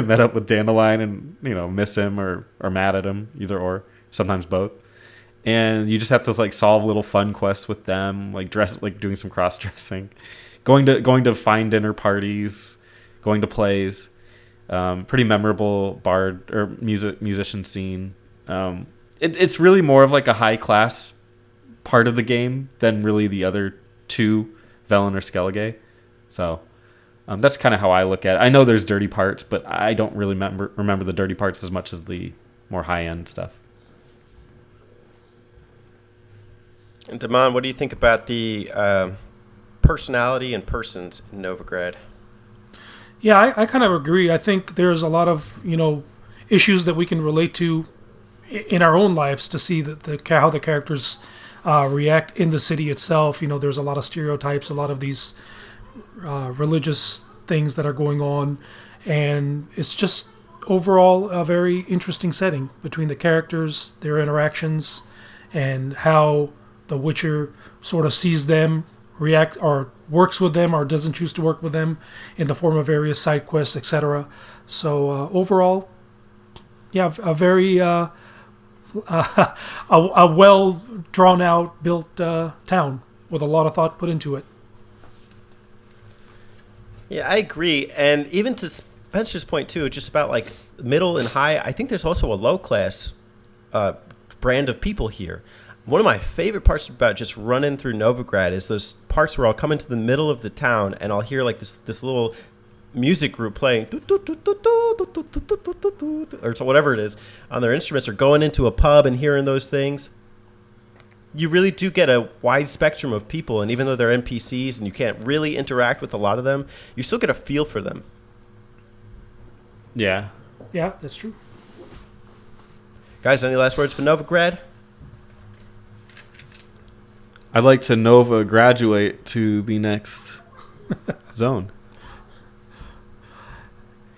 met up with Dandelion and, you know, miss him or are mad at him, either or, sometimes both. And you just have to like solve little fun quests with them, like doing some cross dressing, going to fine dinner parties, going to plays. Pretty memorable bard or musician scene. It's really more of like a high class part of the game than really the other two, Velen or Skellige. So. That's kind of how I look at it. I know there's dirty parts, but I don't really remember the dirty parts as much as the more high-end stuff. And Damon, what do you think about the personality and persons in Novigrad? Yeah, I kind of agree. I think there's a lot of, you know, issues that we can relate to in our own lives to see how the characters react in the city itself. You know, there's a lot of stereotypes, a lot of these religious things that are going on, and it's just overall a very interesting setting between the characters, their interactions, and how the Witcher sort of sees them, react, or works with them, or doesn't choose to work with them in the form of various side quests, etc. So overall, yeah, a very a well drawn out built town with a lot of thought put into it. Yeah, I agree. And even to Spencer's point, too, just about like middle and high, I think there's also a low-class brand of people here. One of my favorite parts about just running through Novigrad is those parts where I'll come into the middle of the town and I'll hear like this little music group playing or so whatever it is on their instruments, or going into a pub and hearing those things. You really do get a wide spectrum of people, and even though they're NPCs and you can't really interact with a lot of them, you still get a feel for them. Yeah. Yeah, that's true. Guys, any last words for Novigrad? I'd like to Nova graduate to the next zone.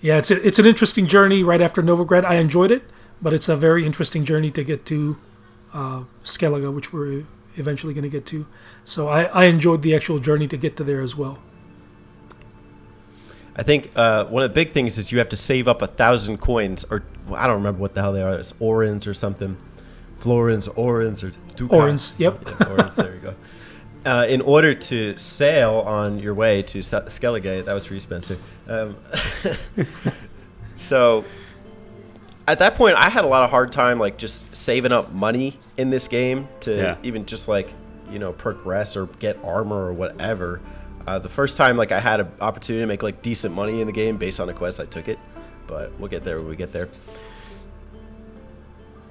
Yeah, it's an interesting journey right after Novigrad. I enjoyed it, but it's a very interesting journey to get to Skellige, which we're eventually going to get to. So I enjoyed the actual journey to get to there as well. I think one of the big things is you have to save up 1,000 coins, or well, I don't remember what the hell they are. It's orens or something. Florins, orens, or ducats. Orens, yep. Yeah, orens, there you go. In order to sail on your way to Skellige, that was for you, Spencer. So at that point, I had a lot of hard time like just saving up money in this game to even just like, you know, progress or get armor or whatever. The first time like I had an opportunity to make like decent money in the game based on a quest, I took it. But we'll get there when we get there.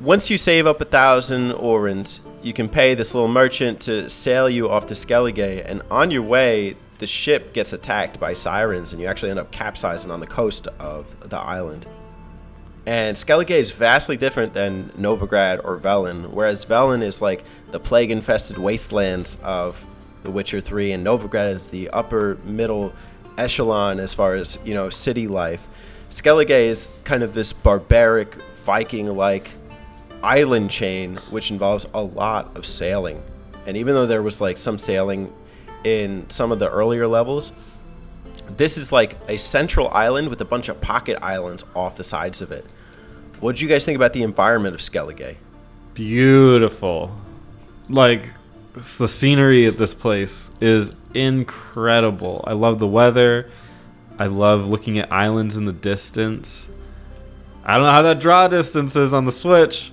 Once you save up 1,000 orens, you can pay this little merchant to sail you off to Skellige, and on your way, the ship gets attacked by sirens, and you actually end up capsizing on the coast of the island. And Skellige is vastly different than Novigrad or Velen, whereas Velen is like the plague-infested wastelands of The Witcher 3, and Novigrad is the upper middle echelon as far as, city life. Skellige is kind of this barbaric, Viking-like island chain, which involves a lot of sailing. And even though there was like some sailing in some of the earlier levels, this is like a central island with a bunch of pocket islands off the sides of it. What did you guys think about the environment of Skellige? Beautiful. Like, the scenery at this place is incredible. I love the weather. I love looking at islands in the distance. I don't know how that draw distance is on the Switch,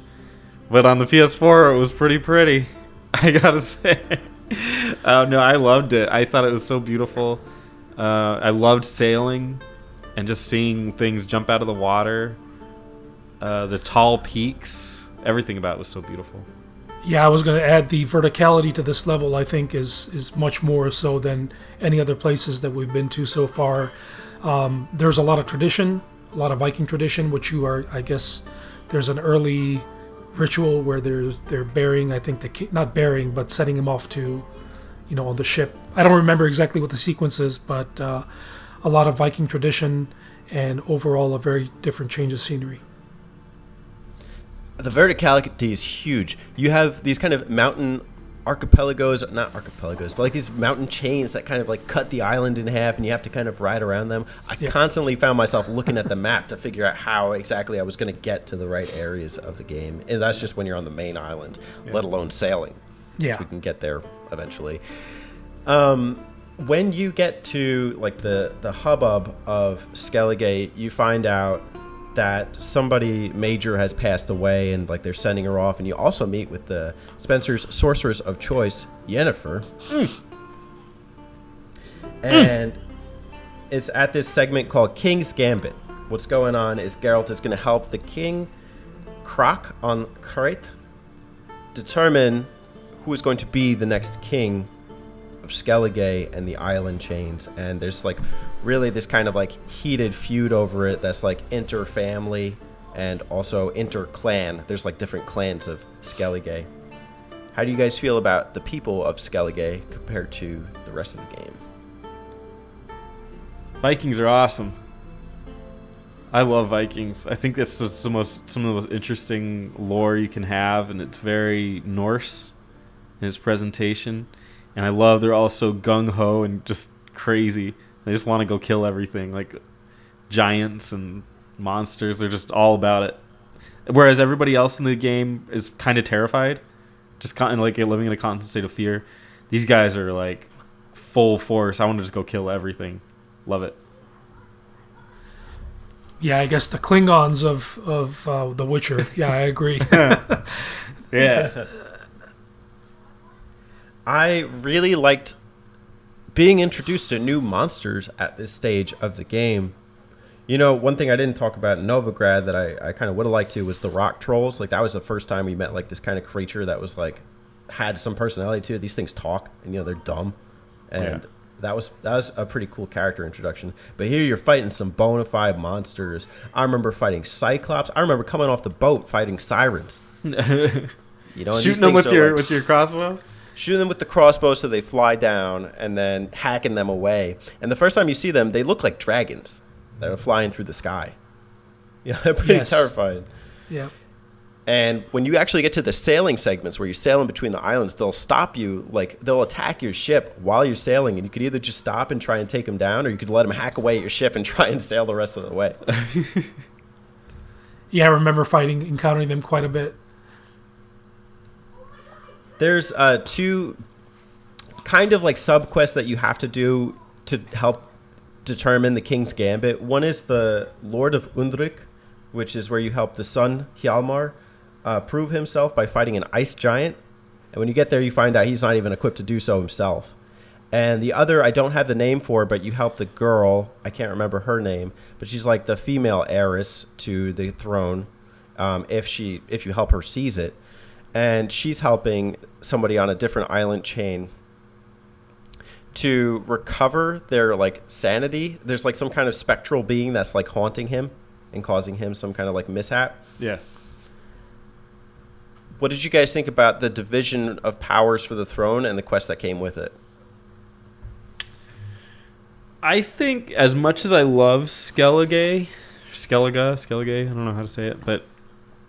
but on the PS4 it was pretty pretty. I gotta say. No, I loved it. I thought it was so beautiful. I loved sailing and just seeing things jump out of the water. The tall peaks. Everything about it was so beautiful. Yeah, I was going to add the verticality to this level, I think, is much more so than any other places that we've been to so far. There's a lot of tradition, a lot of Viking tradition, which you are, I guess, there's an early ritual where they're burying, I think, the king, not burying, but setting him off to, on the ship. I don't remember exactly what the sequence is, but a lot of Viking tradition and overall a very different change of scenery. The verticality is huge. You have these kind of mountain archipelagos, not archipelagos, but like these mountain chains that kind of like cut the island in half, and you have to kind of ride around them. I constantly found myself looking at the map to figure out how exactly I was going to get to the right areas of the game. And that's just when you're on the main island, let alone sailing. Yeah. We can get there eventually. When you get to like the hubbub of Skellige, you find out that somebody major has passed away, and like they're sending her off, and you also meet with the Spencer's sorceress of choice, Yennefer. And it's at this segment called King's Gambit. What's going on is Geralt is going to help the king, Croc on Crete, determine who is going to be the next king of Skellige and the island chains. And there's like really this kind of like heated feud over it that's like inter-family and also inter-clan. There's like different clans of Skellige. How do you guys feel about the people of Skellige compared to the rest of the game? Vikings are awesome. I love Vikings. I think that's just some of the most interesting lore you can have, and it's very Norse in its presentation. And I love they're all so gung-ho and just crazy. They just want to go kill everything, like giants and monsters. They're just all about it. Whereas everybody else in the game is kind of terrified, just kind of like living in a constant state of fear. These guys are like full force. I want to just go kill everything. Love it. Yeah, I guess the Klingons of The Witcher. Yeah, I agree. Yeah. I really liked being introduced to new monsters at this stage of the game. One thing I didn't talk about in Novigrad that I kind of would have liked to was the rock trolls. Like, that was the first time we met like this kind of creature that was like had some personality to it. These things talk, and they're dumb, and that was a pretty cool character introduction. But here you're fighting some bona fide monsters. I remember fighting Cyclops. I remember coming off the boat fighting sirens. Shooting them with your crossbow. Shooting them with the crossbow so they fly down, and then hacking them away. And the first time you see them, they look like dragons that are flying through the sky. They're pretty terrifying. Yeah. And when you actually get to the sailing segments where you're sailing between the islands, they'll stop you, like they'll attack your ship while you're sailing, and you could either just stop and try and take them down, or you could let them hack away at your ship and try and sail the rest of the way. Yeah, I remember encountering them quite a bit. There's two kind of like sub-quests that you have to do to help determine the King's Gambit. One is the Lord of Undrik, which is where you help the son Hjalmar prove himself by fighting an ice giant. And when you get there, you find out he's not even equipped to do so himself. And the other, I don't have the name for, but you help the girl. I can't remember her name, but she's like the female heiress to the throne if you help her seize it. And she's helping somebody on a different island chain to recover their like sanity. There's like some kind of spectral being that's like haunting him, and causing him some kind of like mishap. Yeah. What did you guys think about the division of powers for the throne and the quest that came with it? I think as much as I love Skellige, I don't know how to say it, but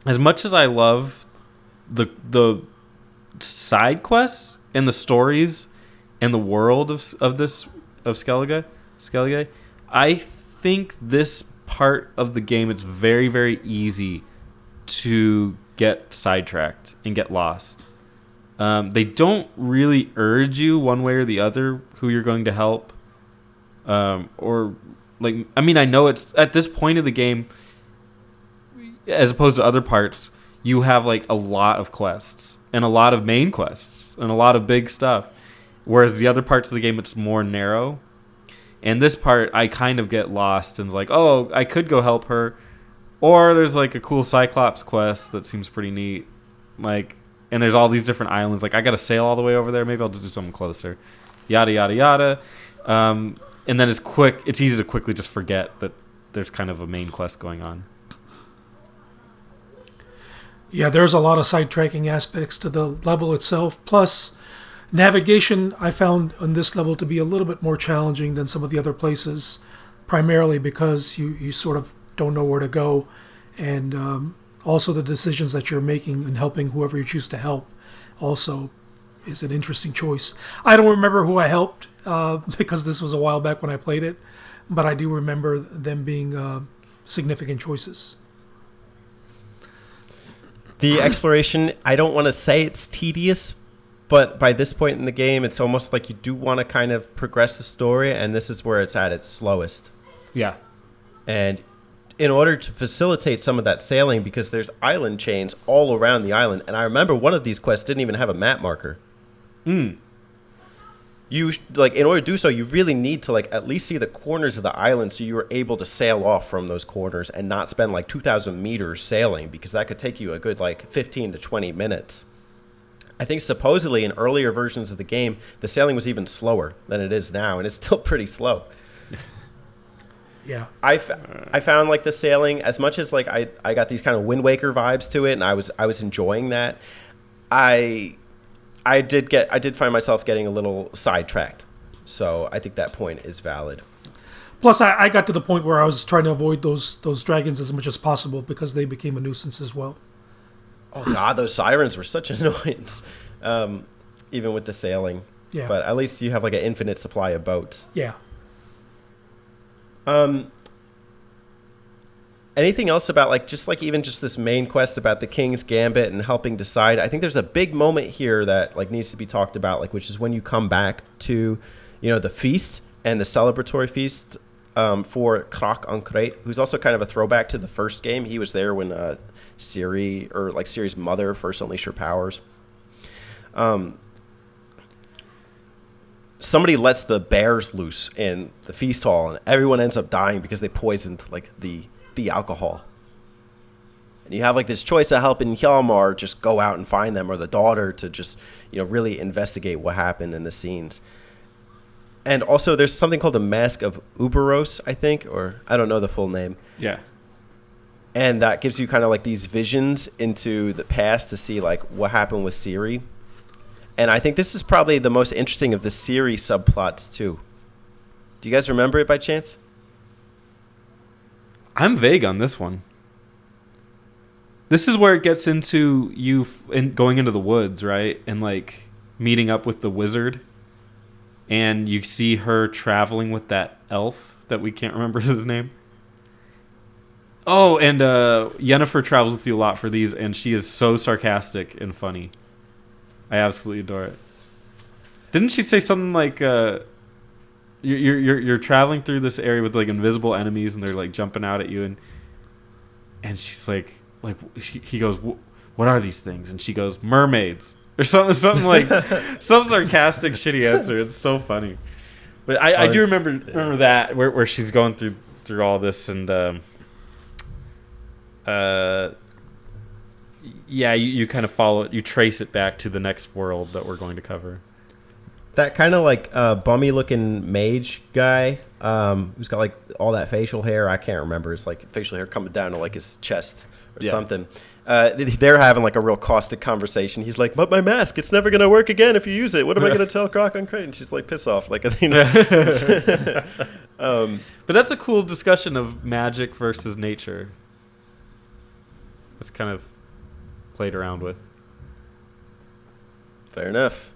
as much as I love the side quests and the stories and the world of Skellige, I think this part of the game, it's very, very easy to get sidetracked and get lost. They don't really urge you one way or the other who you're going to help. Or like, I mean, I know it's at this point of the game, as opposed to other parts, you have like a lot of quests and a lot of main quests and a lot of big stuff. Whereas the other parts of the game, it's more narrow. And this part, I kind of get lost and like, oh, I could go help her. Or there's like a cool Cyclops quest that seems pretty neat. Like, and there's all these different islands. Like, I got to sail all the way over there. Maybe I'll just do something closer. Yada, yada, yada. And then it's easy to quickly just forget that there's kind of a main quest going on. Yeah, there's a lot of sidetracking aspects to the level itself. Plus, navigation I found on this level to be a little bit more challenging than some of the other places, primarily because you sort of don't know where to go. And also the decisions that you're making and helping whoever you choose to help also is an interesting choice. I don't remember who I helped because this was a while back when I played it, but I do remember them being significant choices. The exploration, I don't want to say it's tedious, but by this point in the game, it's almost like you do want to kind of progress the story, and this is where it's at its slowest. Yeah. And in order to facilitate some of that sailing, because there's island chains all around the island, and I remember one of these quests didn't even have a map marker. You like, in order to do so, you really need to like at least see the corners of the island so you were able to sail off from those corners and not spend like 2,000 meters sailing, because that could take you a good like 15 to 20 minutes. I think supposedly in earlier versions of the game, the sailing was even slower than it is now, and it's still pretty slow. Yeah. I found like the sailing, as much as like I got these kind of Wind Waker vibes to it, and I was enjoying that. I did find myself getting a little sidetracked. So I think that point is valid. Plus, I got to the point where I was trying to avoid those dragons as much as possible because they became a nuisance as well. Oh God, those sirens were such an annoyance, even with the sailing. Yeah. But at least you have like an infinite supply of boats. Yeah. Anything else about like even just this main quest about the King's Gambit and helping decide? I think there's a big moment here that like needs to be talked about, like, which is when you come back to, the feast and the celebratory feast for Krok Ankret, who's also kind of a throwback to the first game. He was there when Ciri's mother first unleashed her powers. Somebody lets the bears loose in the feast hall, and everyone ends up dying because they poisoned like the alcohol. And you have like this choice of helping Hjalmar just go out and find them, or the daughter to just really investigate what happened in the scenes. And also there's something called the Mask of Uberos, I think, or I don't know the full name. Yeah. And that gives you kind of like these visions into the past to see like what happened with Ciri. And I think this is probably the most interesting of the Ciri subplots too. Do you guys remember it by chance? I'm vague on this one. This is where it gets into you going into the woods, right? And like meeting up with the wizard. And you see her traveling with that elf that we can't remember his name. Oh, and Yennefer travels with you a lot for these, and she is so sarcastic and funny. I absolutely adore it. Didn't she say something like, you're traveling through this area with like invisible enemies, and they're like jumping out at you, and she's like he goes, what are these things? And she goes, mermaids, or something like some sarcastic shitty answer. It's so funny. But I do remember that where she's going through all this, and yeah, you kind of follow it. You trace it back to the next world that we're going to cover. That kind of like bummy looking mage guy who's got like all that facial hair. I can't remember. It's like facial hair coming down to like his chest or something. They're having like a real caustic conversation. He's like, but my mask, it's never going to work again if you use it. What am I going to tell Croc on Crate? And she's like, piss off. Like, you know. But that's a cool discussion of magic versus nature. That's kind of played around with. Fair enough.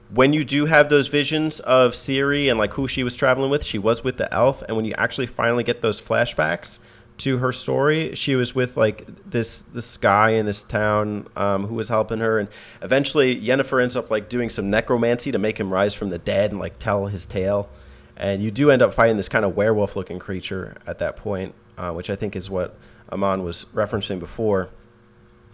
When you do have those visions of Ciri and like who she was traveling with, she was with the elf. And when you actually finally get those flashbacks to her story, she was with like this guy in this town who was helping her. And eventually Yennefer ends up like doing some necromancy to make him rise from the dead and like tell his tale. And you do end up fighting this kind of werewolf looking creature at that point, which I think is what Aman was referencing before.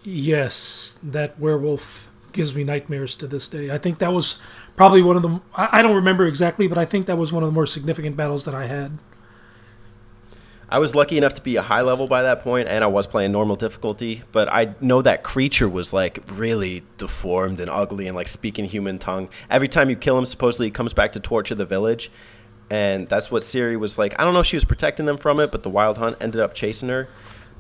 Yes, that werewolf gives me nightmares to this day. I think that was probably one of the... I don't remember exactly, but I think that was one of the more significant battles that I had. I was lucky enough to be a high level by that point, and I was playing normal difficulty, but I know that creature was like really deformed and ugly and like speaking human tongue. Every time you kill him, supposedly he comes back to torture the village, and that's what Ciri was like. I don't know if she was protecting them from it, but the Wild Hunt ended up chasing her,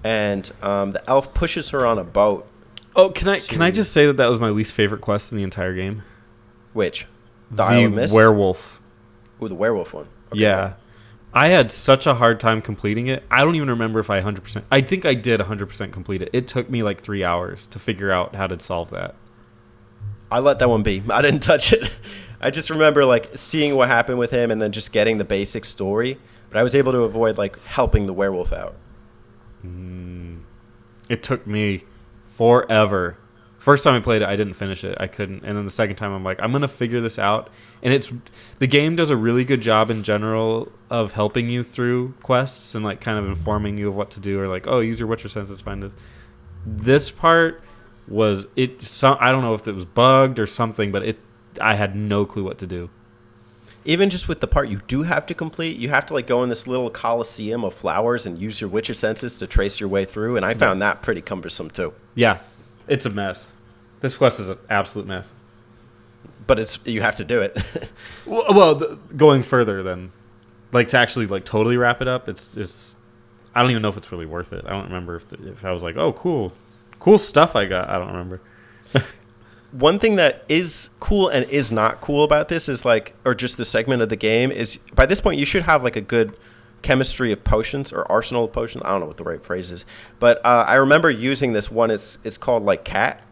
and the elf pushes her on a boat. Oh, can I just say that was my least favorite quest in the entire game? Which? The Isle of Mist? Werewolf. Ooh, the werewolf one. Okay. Yeah. I had such a hard time completing it. I don't even remember if I 100%... I think I did 100% complete it. It took me like 3 hours to figure out how to solve that. I let that one be. I didn't touch it. I just remember like seeing what happened with him and then just getting the basic story. But I was able to avoid like helping the werewolf out. It took me forever. First time I played it, I didn't finish it. I couldn't. And then the second time, I'm like, I'm going to figure this out. And the game does a really good job in general of helping you through quests and like kind of informing you of what to do, or like, oh, use your Witcher senses to find this. This part was I don't know if it was bugged or something, but I had no clue what to do. Even just with the part you do have to complete, you have to like go in this little coliseum of flowers and use your Witcher senses to trace your way through. And I found that pretty cumbersome too. Yeah, it's a mess. This quest is an absolute mess. But you have to do it. Well, going further than like to actually like totally wrap it up, it's I don't even know if it's really worth it. I don't remember if I was like, oh, cool stuff I got. I don't remember. One thing that is cool and is not cool about this is like, or just the segment of the game is, by this point you should have like a good chemistry of potions or arsenal of potions. I don't know what the right phrase is, but I remember using this one. It's called like Cat,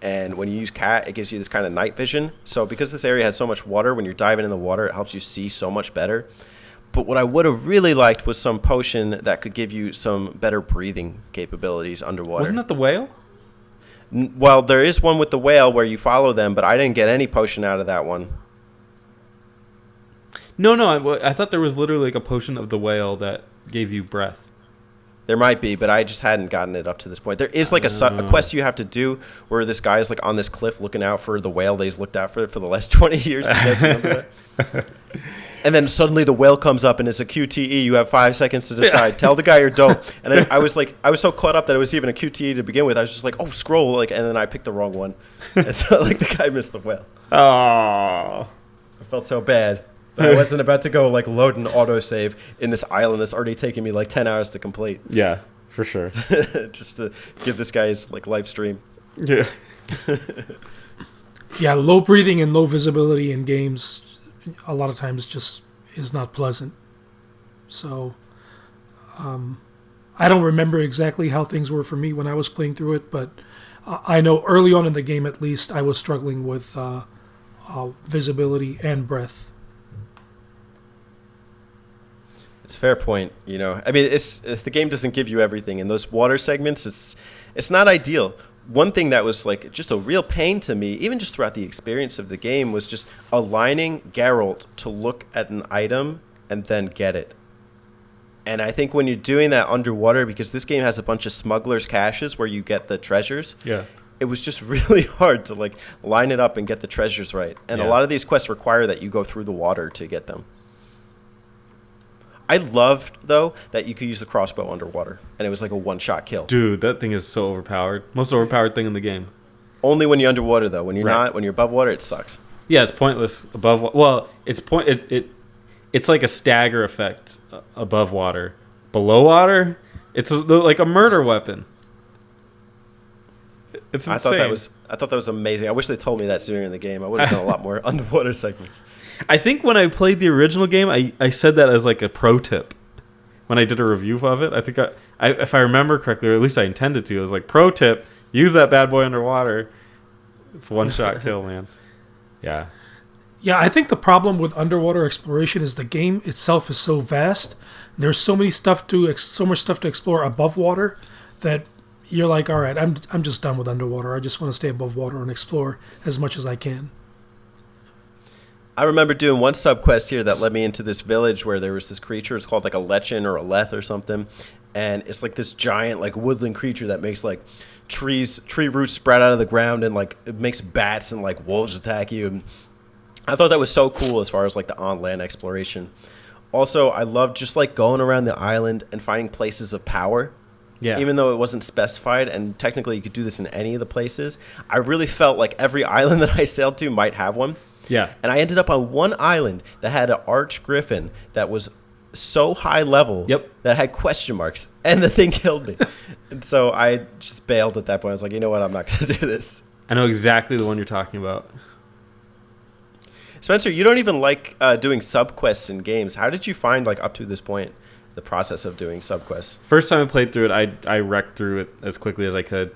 and when you use Cat, it gives you this kind of night vision. So because this area has so much water, when you're diving in the water, it helps you see so much better. But what I would have really liked was some potion that could give you some better breathing capabilities underwater. Wasn't that the whale? Well, there is one with the whale where you follow them, but I didn't get any potion out of that one. No, I thought there was literally like a potion of the whale that gave you breath. There might be, but I just hadn't gotten it up to this point. There is like a quest you have to do where this guy is like on this cliff looking out for the whale that he's looked out for the last 20 years. You guys remember that? And then suddenly the whale comes up and it's a QTE. You have 5 seconds to decide. Tell the guy or don't. And I was so caught up that it was even a QTE to begin with. I was just like, oh, scroll. Like, and then I picked the wrong one. And so like the guy missed the whale. Oh. I felt so bad. But I wasn't about to go like load an autosave in this island that's already taking me like 10 hours to complete. Yeah, for sure. Just to give this guy his like live stream. Yeah. Yeah, low breathing and low visibility in games a lot of times just is not pleasant. So I don't remember exactly how things were for me when I was playing through it, but I know early on in the game at least I was struggling with visibility and breath. It's a fair point, you know. I mean, if the game doesn't give you everything in those water segments, it's not ideal. One thing that was like just a real pain to me, even just throughout the experience of the game, was just aligning Geralt to look at an item and then get it. And I think when you're doing that underwater, because this game has a bunch of smugglers' caches where you get the treasures, Yeah. it was just really hard to like line it up and get the treasures right. And a lot of these quests require that you go through the water to get them. I loved, though, that you could use the crossbow underwater, and it was like a one-shot kill. Dude, that thing is so overpowered. Most overpowered thing in the game. Only when you're underwater, though. When you're Right. not, when you're above water, it sucks. Yeah, it's pointless above. Well, it's like a stagger effect above water. Below water, it's like a murder weapon. It's insane. I thought that was amazing. I wish they told me that sooner in the game. I would have done a lot more underwater segments. I think when I played the original game, I said that as like a pro tip. When I did a review of it, I think if I remember correctly, or at least I intended to, it was like, pro tip, use that bad boy underwater. It's one-shot kill, man. Yeah. Yeah, I think the problem with underwater exploration is the game itself is so vast. There's so much stuff to explore above water that you're like, all right, I'm just done with underwater. I just want to stay above water and explore as much as I can. I remember doing one sub quest here that led me into this village where there was this creature. It's called like a lichen or a leth or something, and it's like this giant like woodland creature that makes like tree roots sprout out of the ground, and like it makes bats and like wolves attack you. And I thought that was so cool as far as like the on land exploration. Also, I loved just like going around the island and finding places of power. Yeah. Even though it wasn't specified, and technically you could do this in any of the places, I really felt like every island that I sailed to might have one. Yeah. And I ended up on one island that had an arch griffin that was so high level that had question marks, and the thing killed me. And so I just bailed at that point. I was like, you know what? I'm not going to do this. I know exactly the one you're talking about. Spencer, you don't even like doing subquests in games. How did you find, like, up to this point, the process of doing subquests? First time I played through it, I wrecked through it as quickly as I could.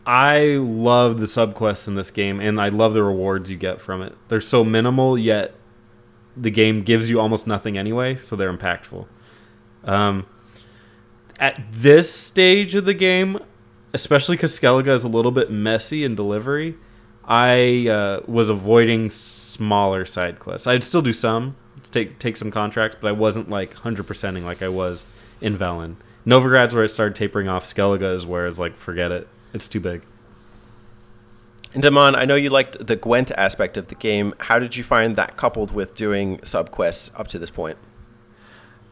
I love the subquests in this game, and I love the rewards you get from it. They're so minimal, yet the game gives you almost nothing anyway, so they're impactful. At this stage of the game, especially because Skellige is a little bit messy in delivery, I was avoiding smaller side quests. I'd still do some, take some contracts, but I wasn't like 100%ing like I was in Velen. Novigrad's where it started tapering off. Skellige is where it's like, forget it. It's too big. And Damon, I know you liked the Gwent aspect of the game. How did you find that coupled with doing subquests up to this point?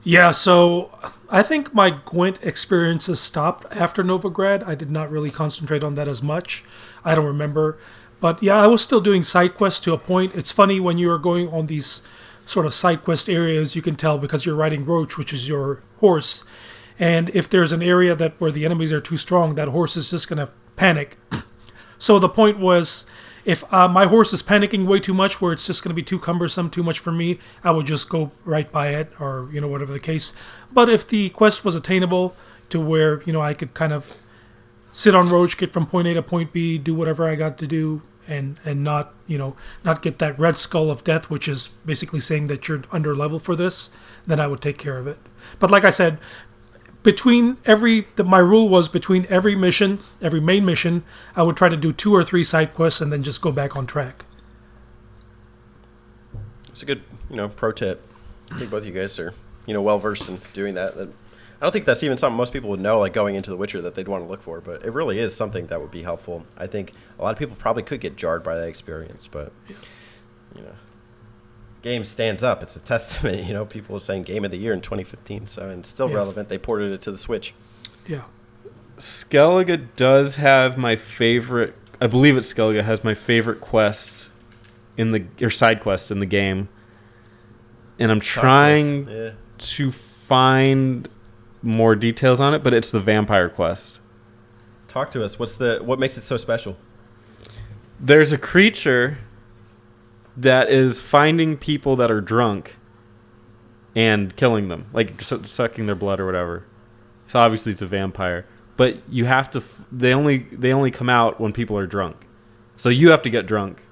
Yeah, so I think my Gwent experiences stopped after Novigrad. I did not really concentrate on that as much. I don't remember. But yeah, I was still doing side quests to a point. It's funny when you are going on these sort of side quest areas, you can tell because you're riding Roach, which is your horse. And if there's an area where the enemies are too strong, that horse is just going to panic. So the point was, if my horse is panicking way too much, where it's just going to be too cumbersome, too much for me, I would just go right by it, or whatever the case. But if the quest was attainable to where I could kind of sit on Roach, get from point A to point B, do whatever I got to do, and not get that red skull of death, which is basically saying that you're under level for this, then I would take care of it. But like I said, my rule was between every main mission, I would try to do 2 or 3 side quests and then just go back on track. It's a good, pro tip. I think both of you guys are, well versed in doing that. I don't think that's even something most people would know, like going into The Witcher, that they'd want to look for, but it really is something that would be helpful. I think a lot of people probably could get jarred by that experience, but game stands up. It's a testament. People are saying Game of the Year in 2015, and it's still relevant. They ported it to the Switch. Yeah. Skellige does have my favorite. I believe it's Skellige has my favorite quest side quest in the game, and I'm trying to find more details on it, but it's the vampire quest. Talk to us. What makes it so special? There's a creature that is finding people that are drunk and killing them, like sucking their blood or whatever. So obviously it's a vampire, but you have to. They only come out when people are drunk, so you have to get drunk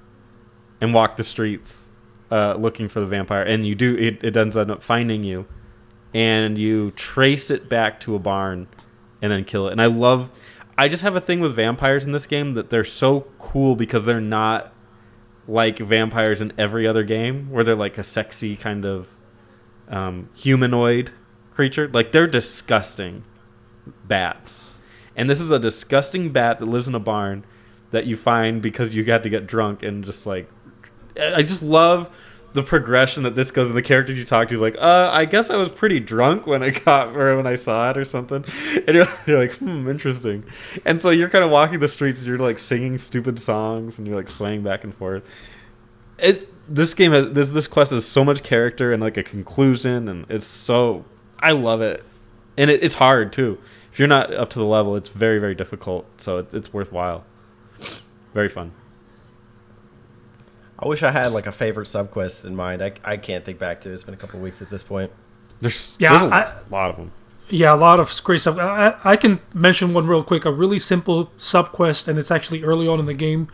and walk the streets looking for the vampire, and you do. It ends up finding you, and you trace it back to a barn, and then kill it. And I just have a thing with vampires in this game that they're so cool because they're not like vampires in every other game where they're like a sexy kind of humanoid creature. Like, they're disgusting bats. And this is a disgusting bat that lives in a barn that you find because you got to get drunk, and just like, I just love the progression that this goes, and the characters you talk to is like, I guess I was pretty drunk when I saw it or something. And you're like, interesting. And so you're kind of walking the streets and you're like singing stupid songs and you're like swaying back and forth. This game has this quest has so much character and like a conclusion, and I love it, and it's hard too. If you're not up to the level, it's very, very difficult. So it's worthwhile. Very fun. I wish I had like a favorite subquest in mind. I can't think back to it. It's been a couple of weeks at this point. There's a lot of them. Yeah, a lot of great stuff. I can mention one real quick, a really simple subquest, and it's actually early on in the game,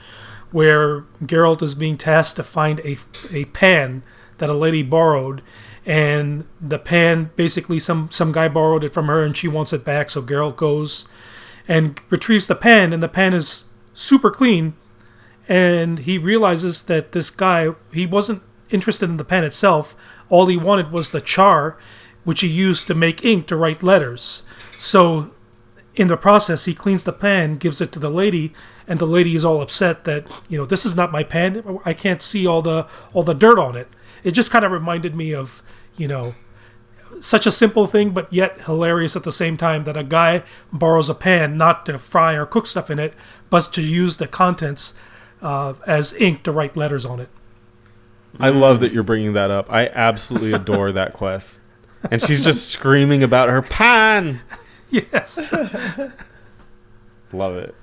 where Geralt is being tasked to find a pan that a lady borrowed, and the pan, basically some guy borrowed it from her and she wants it back, so Geralt goes and retrieves the pan, and the pan is super clean, and he realizes that this guy, he wasn't interested in the pan itself. All he wanted was the char, which he used to make ink to write letters. So in the process, he cleans the pan, gives it to the lady, and the lady is all upset that, this is not my pan. I can't see all the dirt on it. It just kind of reminded me of, such a simple thing, but yet hilarious at the same time, that a guy borrows a pan not to fry or cook stuff in it, but to use the contents as ink to write letters on it. I love that you're bringing that up. I absolutely adore that quest. And she's just screaming about her pan. Yes. Love it.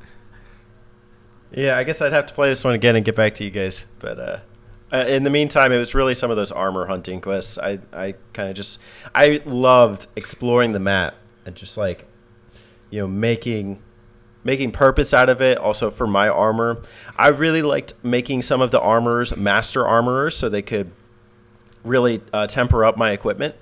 Yeah, I guess I'd have to play this one again and get back to you guys. But in the meantime, it was really some of those armor hunting quests. I loved exploring the map and just like, making purpose out of it. Also for my armor, I really liked making some of the armorers master armorers so they could really temper up my equipment.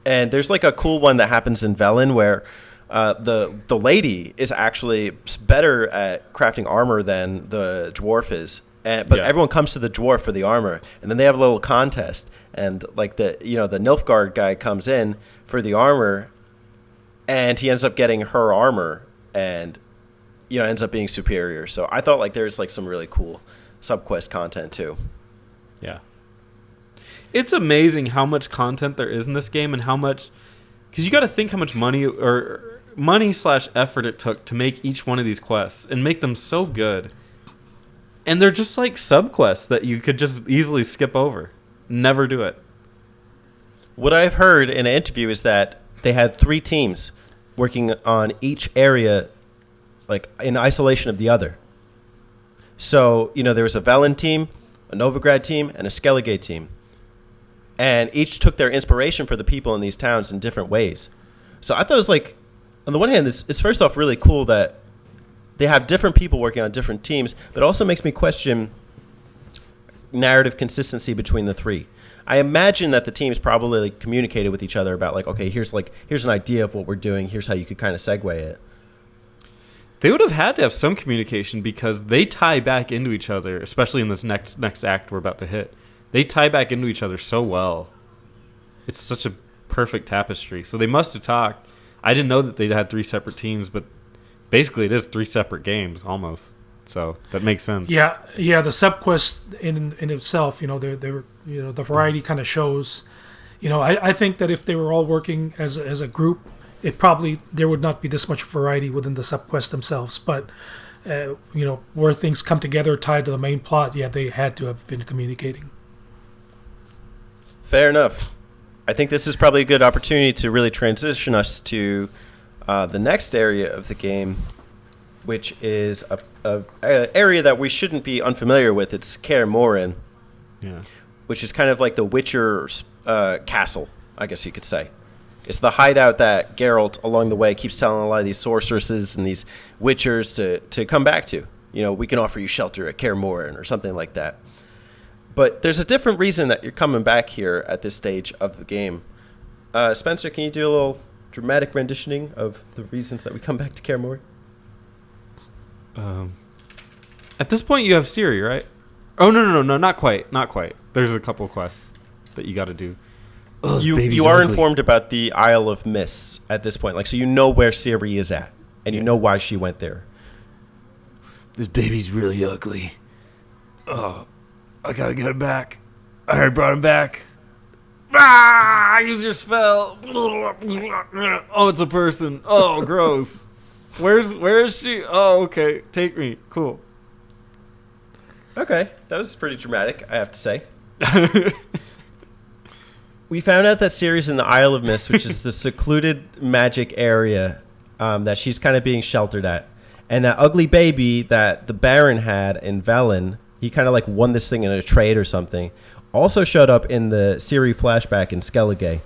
And there's like a cool one that happens in Velen where the lady is actually better at crafting armor than the dwarf is. But everyone comes to the dwarf for the armor, and then they have a little contest. And like the Nilfgaard guy comes in for the armor, and he ends up getting her armor, and ends up being superior. So I thought like there's like some really cool subquest content too. Yeah. It's amazing how much content there is in this game, and how much, because you got to think how much money/effort it took to make each one of these quests and make them so good. And they're just like subquests that you could just easily skip over. Never do it. What I've heard in an interview is that they had 3 teams working on each area, like in isolation of the other. So, there was a Velen team, a Novigrad team, and a Skellige team. And each took their inspiration for the people in these towns in different ways. So I thought it was like, on the one hand, it's first off really cool that they have different people working on different teams, but it also makes me question narrative consistency between the 3. I imagine that the teams probably like communicated with each other about like, okay, here's an idea of what we're doing. Here's how you could kind of segue it. They would have had to have some communication because they tie back into each other, especially in this next act we're about to hit. They tie back into each other so well. It's such a perfect tapestry. So they must have talked. I didn't know that they had 3 separate teams, but basically it is 3 separate games almost. So that makes sense. Yeah. The subquest in itself, they were, the variety kind of shows. I think that if they were all working as a group, there would not be this much variety within the subquests themselves. But where things come together tied to the main plot, they had to have been communicating. Fair enough. I think this is probably a good opportunity to really transition us to the next area of the game, which is a area that we shouldn't be unfamiliar with. It's Kaer Morhen, which is kind of like the Witcher's castle, I guess you could say. It's the hideout that Geralt, along the way, keeps telling a lot of these sorceresses and these Witchers to come back to. We can offer you shelter at Kaer Morhen or something like that. But there's a different reason that you're coming back here at this stage of the game. Spencer, can you do a little dramatic renditioning of the reasons that we come back to Kaer Morhen? At this point, you have Ciri, right? Oh, no, not quite. There's a couple quests that you got to do. Oh, you are informed about the Isle of Mists at this point. So you know where Ciri is at, and you know why she went there. This baby's really ugly. Oh, I gotta get him back. I already brought him back. Ah! Use your spell. Oh, it's a person. Oh, gross. Where is she? Oh, okay. Take me. Cool. Okay, that was pretty dramatic, I have to say. We found out that Ciri's in the Isle of Mist, which is the secluded magic area that she's kind of being sheltered at. And that ugly baby that the Baron had in Velen, he kind of like won this thing in a trade or something, also showed up in the Ciri flashback in Skellige.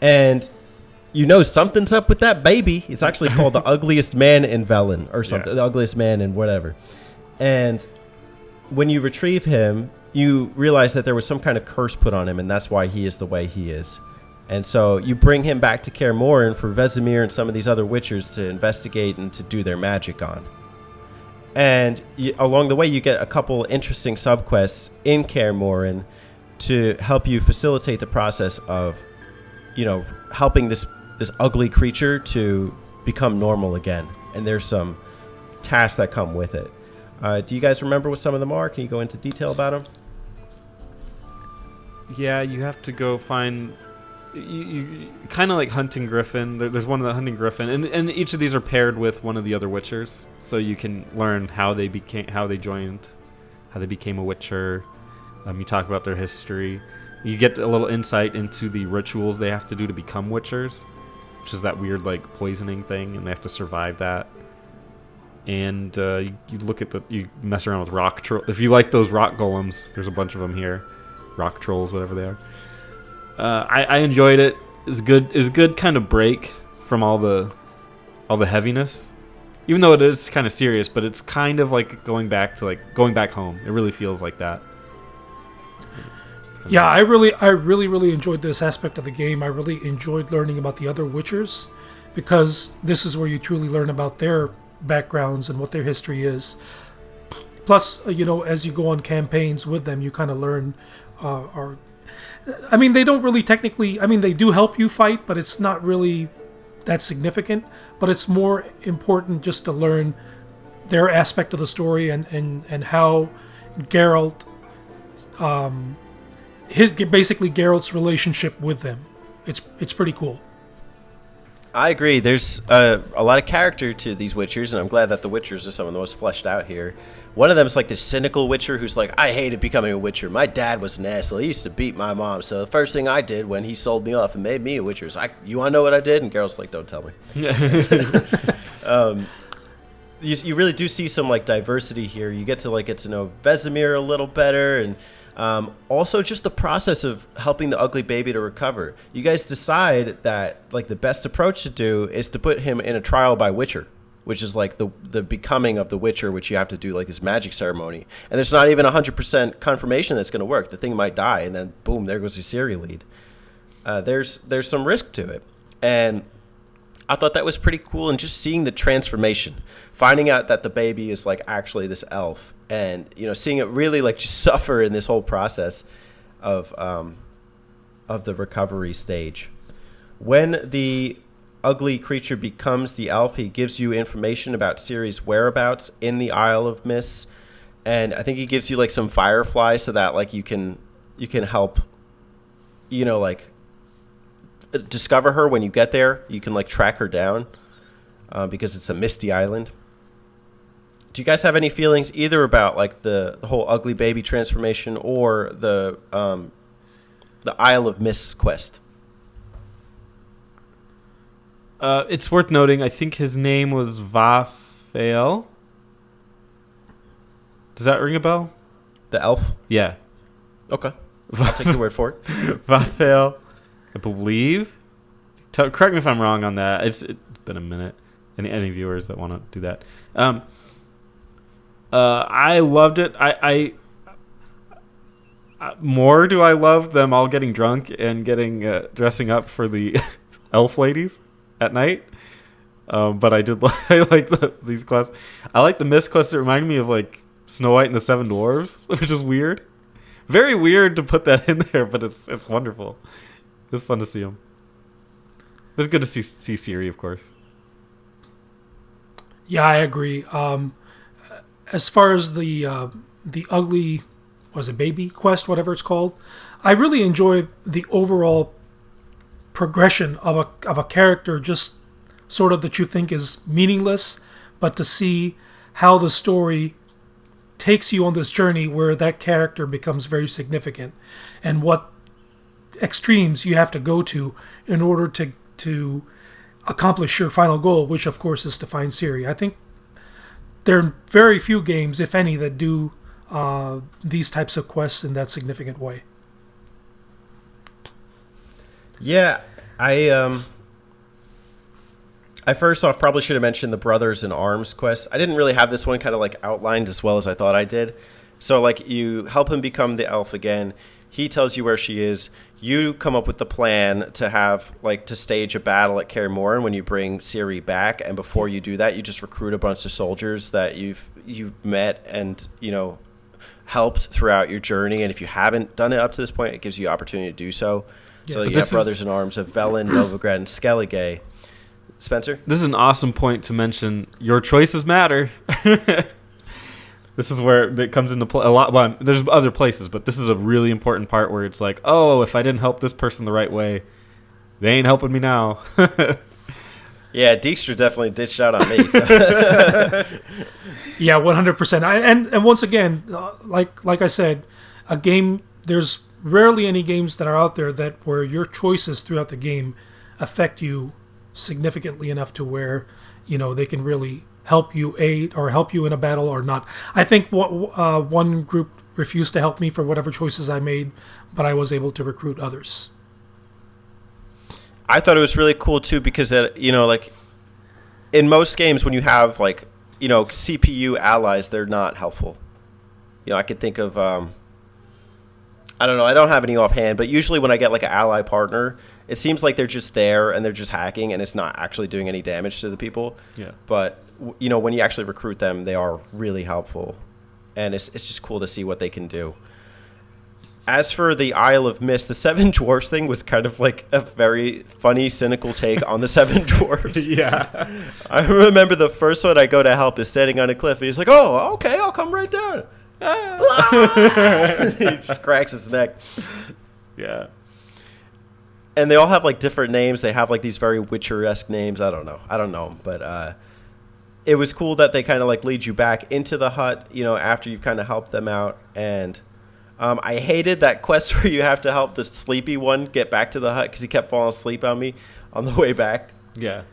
And you know something's up with that baby. It's actually called the ugliest man in Velen or something, the ugliest man in whatever. And when you retrieve him, you realize that there was some kind of curse put on him, and that's why he is the way he is. And so you bring him back to Kaer Morhen for Vizima and some of these other Witchers to investigate and to do their magic on. And along the way, you get a couple interesting subquests in Kaer Morhen to help you facilitate the process of, you know, helping this ugly creature to become normal again. And there's some tasks that come with it. Do you guys remember what some of them are? Can you go into detail about them? Yeah, you have to go find... You kind of like hunting griffin. There's one of the hunting griffin, and each of these are paired with one of the other witchers, so you can learn how they became a witcher. You talk about their history. You get a little insight into the rituals they have to do to become witchers, which is that weird like poisoning thing, and they have to survive that. And you look at you mess around with rock trolls. If you like those rock golems, there's a bunch of them here, rock trolls, whatever they are. I enjoyed it. It's good. It's a good kind of break from all the heaviness, even though it is kind of serious. But it's kind of like going back home. It really feels like that. Yeah, I really enjoyed this aspect of the game. I really enjoyed learning about the other Witchers, because this is where you truly learn about their backgrounds and what their history is. Plus, you know, as you go on campaigns with them, you kind of learn. I mean, they don't really technically... I mean, they do help you fight, but it's not really that significant. But it's more important just to learn their aspect of the story and how Geralt... basically Geralt's relationship with them. It's pretty cool. I agree. There's a lot of character to these Witchers, and I'm glad that the Witchers are some of the most fleshed out here. One of them is like this cynical Witcher who's like, I hated becoming a Witcher. My dad was an asshole. He used to beat my mom. So the first thing I did when he sold me off and made me a Witcher is, you want to know what I did? And Geralt's like, don't tell me. You really do see some like diversity here. You get to know Vesemir a little better, and also just the process of helping the ugly baby to recover. You guys decide that like the best approach to do is to put him in a trial by Witcher, which is like the becoming of the Witcher, which you have to do like this magic ceremony. And there's not even 100% confirmation that's going to work. The thing might die, and then boom, there goes your Ciri lead. There's some risk to it. And I thought that was pretty cool, and just seeing the transformation, finding out that the baby is like actually this elf, and you know, seeing it really like just suffer in this whole process of the recovery stage. When the ugly creature becomes the elf, he gives you information about Ciri's whereabouts in the Isle of Mist, and I think he gives you like some fireflies so that like you can help, you know, like discover her when you get there. You can like track her down because it's a misty island. Do you guys have any feelings either about like the whole ugly baby transformation or the Isle of Mist quest? It's worth noting, I think his name was Vafael. Does that ring a bell? The elf? Yeah. Okay. I'll take your word for it. Vafael, I believe. Correct me if I'm wrong on that. It's been a minute. Any viewers that want to do that. I loved it. I more do I love them all getting drunk and getting dressing up for the elf ladies at night. But I like these quests. I like the mist quests that remind me of like Snow White and the Seven Dwarves, which is weird. Very weird to put that in there, but it's wonderful. It's fun to see them. It's good to see Ciri, of course. Yeah, I agree. As far as the ugly, was it baby quest, whatever it's called, I really enjoy the overall progression of a character, just sort of that you think is meaningless, but to see how the story takes you on this journey where that character becomes very significant, and what extremes you have to go to in order to accomplish your final goal, which of course is to find Ciri. I think there are very few games, if any, that do these types of quests in that significant way. Yeah, I first off probably should have mentioned the Brothers in Arms quest. I didn't really have this one kind of like outlined as well as I thought I did. So like you help him become the elf again. He tells you where she is. You come up with the plan to have like to stage a battle at Kaer Morhen when you bring Ciri back, and before you do that, you just recruit a bunch of soldiers that you've met and helped throughout your journey. And if you haven't done it up to this point, it gives you the opportunity to do so. Yeah, so you have Brothers in Arms of Velen, Novigrad, and Skellige. Spencer? This is an awesome point to mention. Your choices matter. This is where it comes into play a lot. Well, there's other places, but this is a really important part where it's like, oh, if I didn't help this person the right way, they ain't helping me now. Yeah, Dijkstra definitely ditched out on me. So. Yeah, 100%. And once again, like I said, a game. There's rarely any games that are out there that where your choices throughout the game affect you significantly enough to where they can really help you aid or help you in a battle or not. I think one group refused to help me for whatever choices I made, but I was able to recruit others. I thought it was really cool too because like in most games when you have like CPU allies, they're not helpful. I could think of I don't know, I don't have any offhand, but usually when I get like an ally partner, it seems like they're just there and they're just hacking and it's not actually doing any damage to the people. Yeah. But when you actually recruit them, they are really helpful, and it's just cool to see what they can do. As for the Isle of Mist, the Seven Dwarfs thing was kind of like a very funny, cynical take on the Seven Dwarfs. Yeah. I remember the first one I go to help is standing on a cliff, and he's like, "Oh, okay, I'll come right down." He just cracks his neck. Yeah. And they all have like different names. They have like these very Witcher-esque names. I don't know, but it was cool that they kind of like lead you back into the hut, after you've kind of helped them out. And I hated that quest where you have to help the sleepy one get back to the hut because he kept falling asleep on me on the way back. Yeah.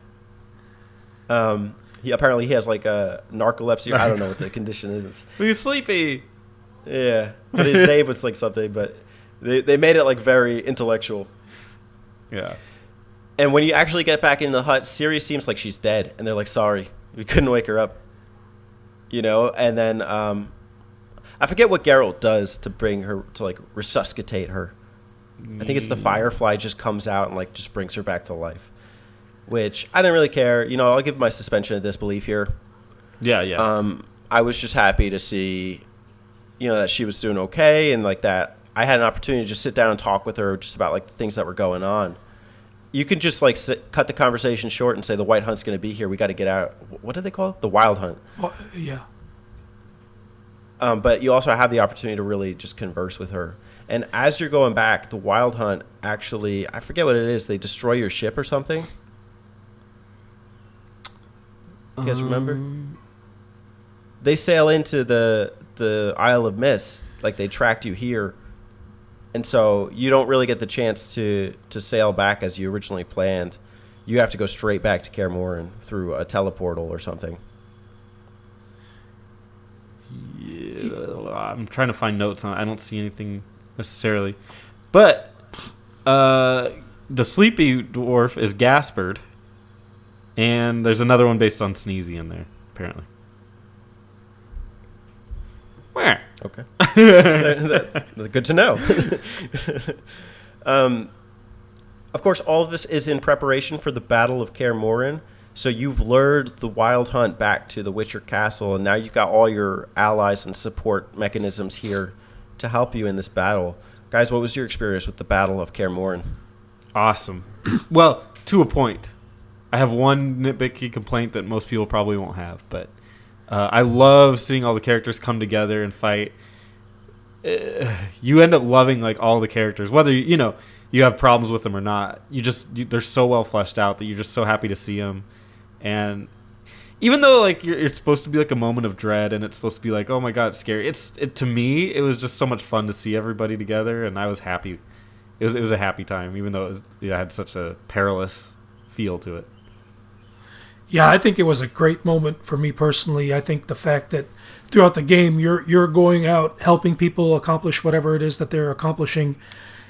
Apparently he has like a narcolepsy. I don't know what the condition is. He's sleepy. Yeah, but his name was like something. But they made it like very intellectual. Yeah. And when you actually get back in the hut, Ciri seems like she's dead, and they're like, "Sorry, we couldn't wake her up." And then I forget what Geralt does to bring her to like resuscitate her. I think it's the Firefly just comes out and like just brings her back to life. Which I didn't really care. I'll give my suspension of disbelief here. Yeah. I was just happy to see, that she was doing okay, and like that I had an opportunity to just sit down and talk with her just about like the things that were going on. You can just like cut the conversation short and say the White Hunt's going to be here. We got to get out. What do they call it? The Wild Hunt. Well, yeah. But you also have the opportunity to really just converse with her. And as you're going back, the Wild Hunt actually, I forget what it is. They destroy your ship or something. You guys remember? They sail into the Isle of Mist, like they tracked you here. And so you don't really get the chance to sail back as you originally planned. You have to go straight back to Kaer Morhen through a teleportal or something. Yeah, I'm trying to find notes on it. I don't see anything necessarily. But the sleepy dwarf is Gaspard. And there's another one based on Sneezy in there, apparently. Where? Okay. Good to know. Of course, all of this is in preparation for the Battle of Kaer Morhen. So you've lured the Wild Hunt back to the Witcher Castle, and now you've got all your allies and support mechanisms here to help you in this battle. Guys, what was your experience with the Battle of Kaer Morhen? Awesome. Well, to a point. I have one nitpicky complaint that most people probably won't have, but I love seeing all the characters come together and fight. You end up loving like all the characters, whether you have problems with them or not. They're so well fleshed out that you're just so happy to see them. And even though like it's supposed to be like a moment of dread and it's supposed to be like, oh my god, it's scary. To me, it was just so much fun to see everybody together, and I was happy. It was a happy time, even though it had such a perilous feel to it. Yeah, I think it was a great moment for me personally. I think the fact that throughout the game you're going out helping people accomplish whatever it is that they're accomplishing,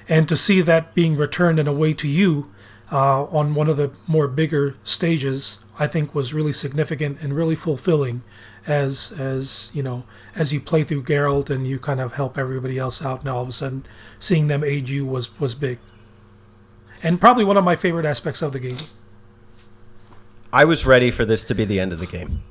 and to see that being returned in a way to you on one of the more bigger stages, I think was really significant and really fulfilling as you know, as you play through Geralt and you kind of help everybody else out, and all of a sudden seeing them aid you was big. And probably one of my favorite aspects of the game. I was ready for this to be the end of the game.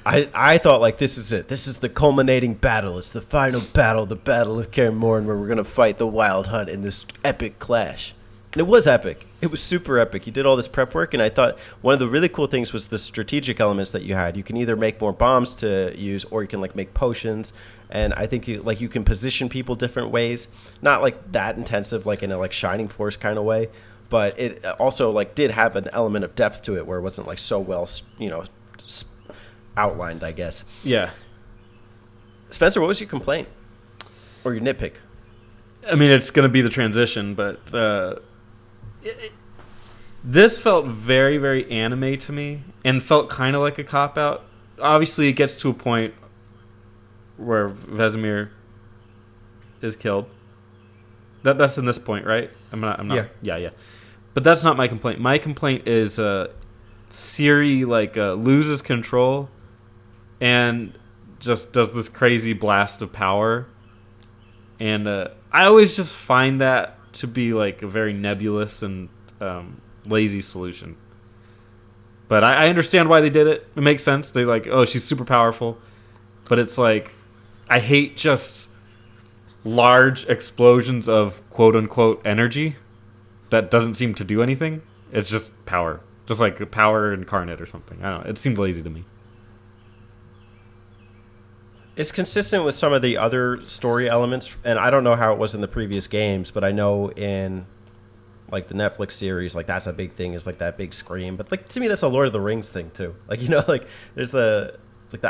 I thought, like, this is it. This is the culminating battle. It's the final battle, the Battle of Kaer Morhen, where we're going to fight the Wild Hunt in this epic clash. And it was epic. It was super epic. You did all this prep work, and I thought one of the really cool things was the strategic elements that you had. You can either make more bombs to use, or you can, like, make potions. And I think you can position people different ways. Not, like, that intensive, like, in a, like, Shining Force kind of way. But it also, like, did have an element of depth to it where it wasn't, like, so well, you know, outlined, I guess. Yeah. Spencer, what was your complaint? Or your nitpick? I mean, it's going to be the transition, but this felt very, very anime to me and felt kind of like a cop-out. Obviously, it gets to a point where Vesemir is killed. That's in this point, right? I'm not. Yeah. But that's not my complaint. My complaint is Ciri loses control and just does this crazy blast of power. And I always just find that to be like a very nebulous and lazy solution. But I understand why they did it. It makes sense. They like, oh, she's super powerful. But it's like, I hate just large explosions of quote-unquote energy that doesn't seem to do anything. It's just power. Just like power incarnate or something. I don't know. It seemed lazy to me. It's consistent with some of the other story elements, and I don't know how it was in the previous games, but I know in like the Netflix series, like that's a big thing, is like that big scream. But like to me, that's a Lord of the Rings thing too. Like, you know, like there's the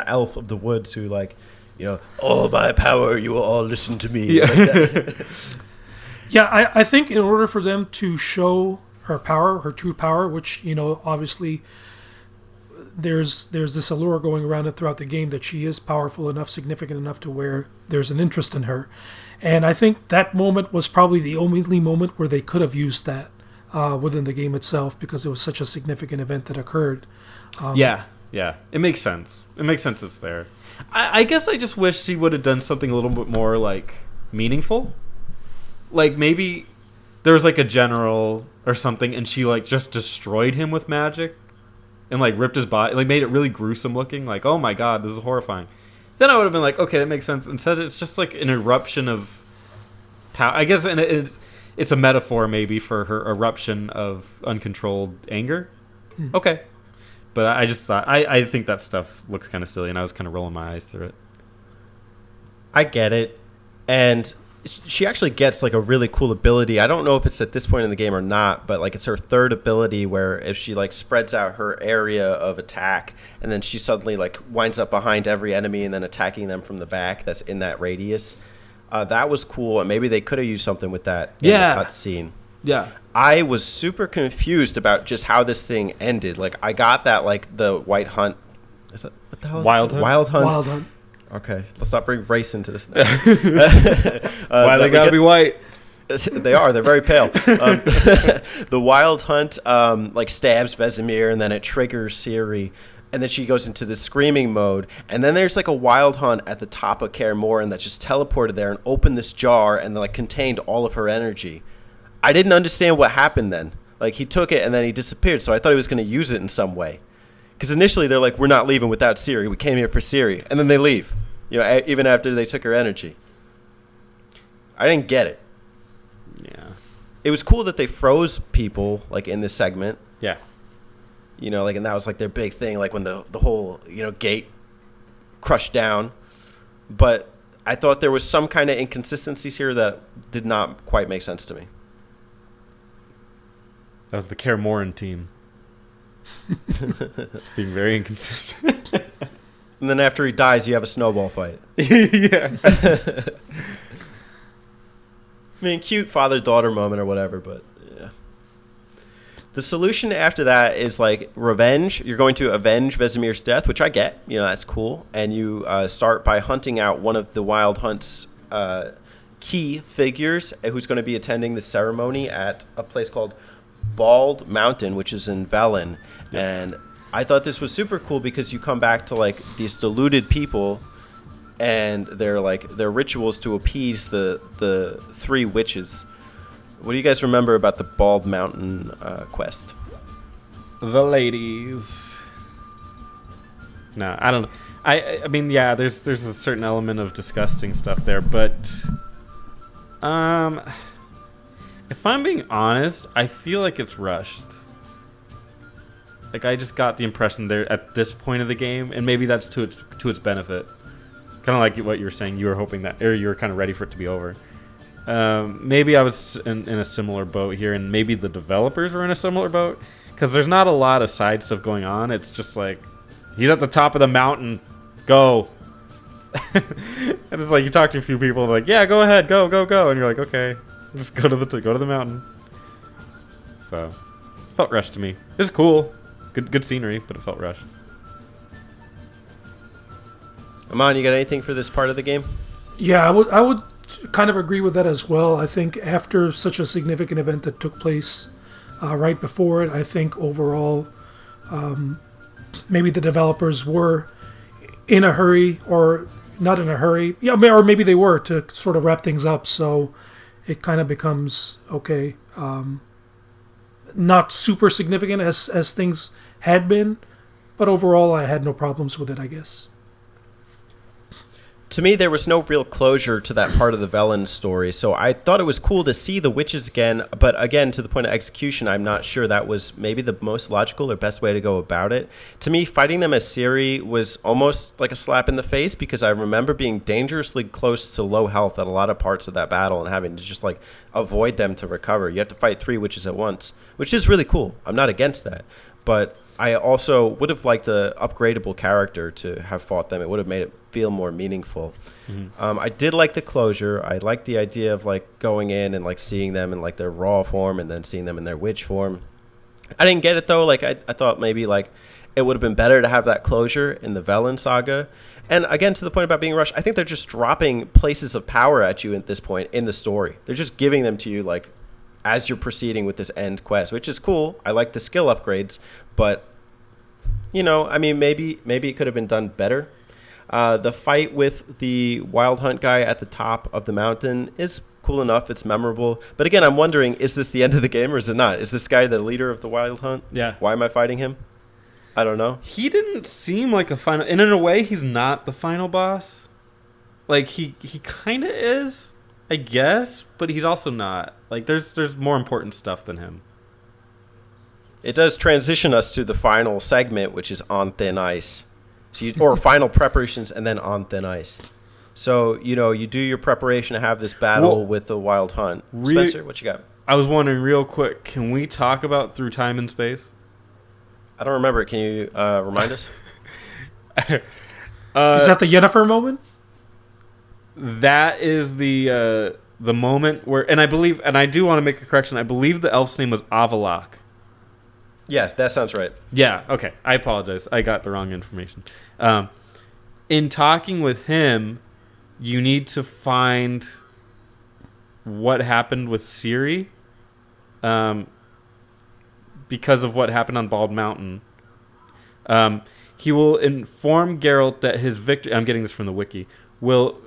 elf of the woods who, like, you know, all my power, you will all listen to me. Yeah. Like that. Yeah, I think in order for them to show her power, her true power, which, you know, obviously there's this allure going around it throughout the game that she is powerful enough, significant enough to where there's an interest in her. And I think that moment was probably the only moment where they could have used that within the game itself, because it was such a significant event that occurred. Yeah. It makes sense. It makes sense it's there. I guess I just wish she would have done something a little bit more, like, meaningful. Like, maybe there was, like, a general or something, and she, like, just destroyed him with magic and, like, ripped his body, like, made it really gruesome looking. Like, oh, my God, this is horrifying. Then I would have been like, okay, that makes sense. Instead, it's just, like, an eruption of power. I guess it's a metaphor, maybe, for her eruption of uncontrolled anger. Okay. But I just thought, I think that stuff looks kind of silly, and I was kind of rolling my eyes through it. I get it. And she actually gets like a really cool ability. I don't know if it's at this point in the game or not, but like it's her third ability where if she like spreads out her area of attack, and then she suddenly like winds up behind every enemy and then attacking them from the back that's in that radius. That was cool, and maybe they could have used something with that in the cutscene. Yeah. I was super confused about just how this thing ended. Like, I got that, like, the White Hunt... Is it, what the hell is Wild it? Hunt? Wild Hunt. Wild Hunt. Okay, let's not bring race into this now. Why they gotta be white? They are. They're very pale. The Wild Hunt, like, stabs Vesemir, and then it triggers Ciri. And then she goes into the screaming mode. And then there's, like, a Wild Hunt at the top of Kaer Morhen that just teleported there and opened this jar and, like, contained all of her energy. I didn't understand what happened then. Like, he took it and then he disappeared, so I thought he was going to use it in some way. Because initially they're like, we're not leaving without Ciri. We came here for Ciri. And then they leave, you know, even after they took her energy. I didn't get it. Yeah. It was cool that they froze people, like, in this segment. Yeah. You know, like, and that was, like, their big thing, like, when the whole, you know, gate crushed down. But I thought there was some kind of inconsistencies here that did not quite make sense to me. That was the Kaer Morhen team. Being very inconsistent. And then after he dies, you have a snowball fight. Yeah. I mean, cute father-daughter moment or whatever, but yeah. The solution after that is like revenge. You're going to avenge Vesemir's death, which I get. You know, that's cool. And you start by hunting out one of the Wild Hunt's key figures who's going to be attending the ceremony at a place called Bald Mountain, which is in Velen. And I thought this was super cool because you come back to like these deluded people and their rituals to appease the three witches. What do you guys remember about the Bald Mountain quest? The ladies. No, I don't know. I mean, yeah, there's a certain element of disgusting stuff there, but if I'm being honest, I feel like it's rushed. Like, I just got the impression there at this point of the game, and maybe that's to its benefit. Kind of like what you were saying, you were hoping that, or you were kind of ready for it to be over. Maybe I was in a similar boat here, and maybe the developers were in a similar boat, because there's not a lot of side stuff going on. It's just like, he's at the top of the mountain, go. And it's like you talk to a few people, like, yeah, go ahead, go, and you're like, okay, just go to the mountain. So, felt rushed to me. It's cool, good scenery, but it felt rushed. Aman, you got anything for this part of the game? Yeah, I would kind of agree with that as well. I think after such a significant event that took place right before it, I think overall maybe the developers were in a hurry, or not in a hurry. Yeah, or maybe they were to sort of wrap things up. So it kind of becomes, okay, not super significant as things had been, but overall I had no problems with it, I guess. To me, there was no real closure to that part of the Velen story, so I thought it was cool to see the witches again, but again, to the point of execution, I'm not sure that was maybe the most logical or best way to go about it. To me, fighting them as Ciri was almost like a slap in the face, because I remember being dangerously close to low health at a lot of parts of that battle and having to just like avoid them to recover. You have to fight 3 witches at once, which is really cool. I'm not against that, but I also would have liked an upgradable character to have fought them. It would have made it feel more meaningful. Mm-hmm. I did like the closure. I liked the idea of like going in and like seeing them in like their raw form and then seeing them in their witch form. I didn't get it though. Like I thought maybe like it would have been better to have that closure in the Velen saga. And again, to the point about being rushed, I think they're just dropping places of power at you at this point in the story. They're just giving them to you like as you're proceeding with this end quest, which is cool. I like the skill upgrades, but you know, I mean, maybe it could have been done better. The fight with the Wild Hunt guy at the top of the mountain is cool enough. It's memorable. But again, I'm wondering, is this the end of the game or is it not? Is this guy the leader of the Wild Hunt? Yeah. Why am I fighting him? I don't know. He didn't seem like a final... And in a way, he's not the final boss. Like, he kind of is, I guess, but he's also not. Like, there's more important stuff than him. It does transition us to the final segment, which is On Thin Ice. Or final preparations and then On Thin Ice. So, you know, you do your preparation to have this battle with the Wild Hunt. Spencer, what you got? I was wondering real quick, can we talk about Through Time and Space? I don't remember it. Can you remind us? Is that the Yennefer moment? That is the moment where... And I believe... And I do want to make a correction. I believe the elf's name was Avalok. Yes, that sounds right. Yeah, okay. I apologize. I got the wrong information. In talking with him, you need to find what happened with Ciri because of what happened on Bald Mountain. He will inform Geralt that his victory... I'm getting this from the wiki.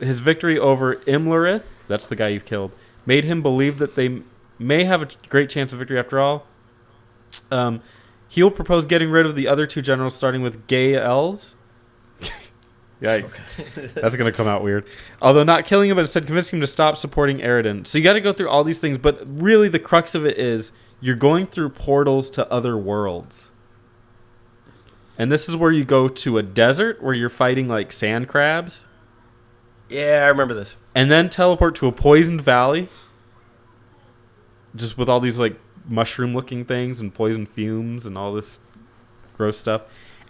His victory over Imlerith, that's the guy you killed, made him believe that they may have a great chance of victory after all. He'll propose getting rid of the other 2 generals, starting with Gay Els. Yikes. Okay. That's going to come out weird. Although not killing him, but instead convincing him to stop supporting Eredin. So you got to go through all these things, but really the crux of it is you're going through portals to other worlds. And this is where you go to a desert where you're fighting like sand crabs. Yeah, I remember this. And then teleport to a poisoned valley. Just with all these like mushroom looking things and poison fumes and all this gross stuff.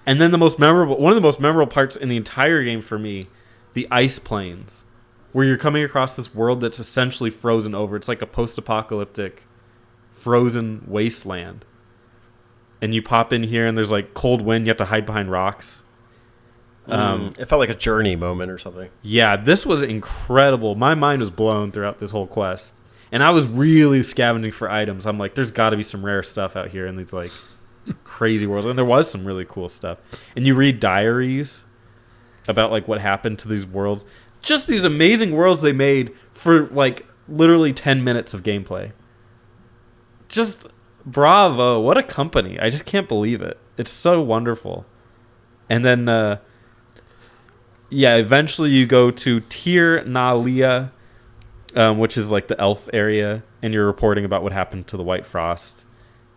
And then one of the most memorable parts in the entire game for me, the ice plains, where you're coming across this world that's essentially frozen over. It's like a post-apocalyptic frozen wasteland. And you pop in here and there's like cold wind. You have to hide behind rocks. It felt like a journey moment or something. Yeah, this was incredible. My mind was blown throughout this whole quest. And I was really scavenging for items. I'm like, there's got to be some rare stuff out here in these like crazy worlds. And there was some really cool stuff. And you read diaries about like what happened to these worlds. Just these amazing worlds they made for like literally 10 minutes of gameplay. Just bravo. What a company. I just can't believe it. It's so wonderful. And then eventually you go to Tir na Lia, which is like the elf area, and you're reporting about what happened to the White Frost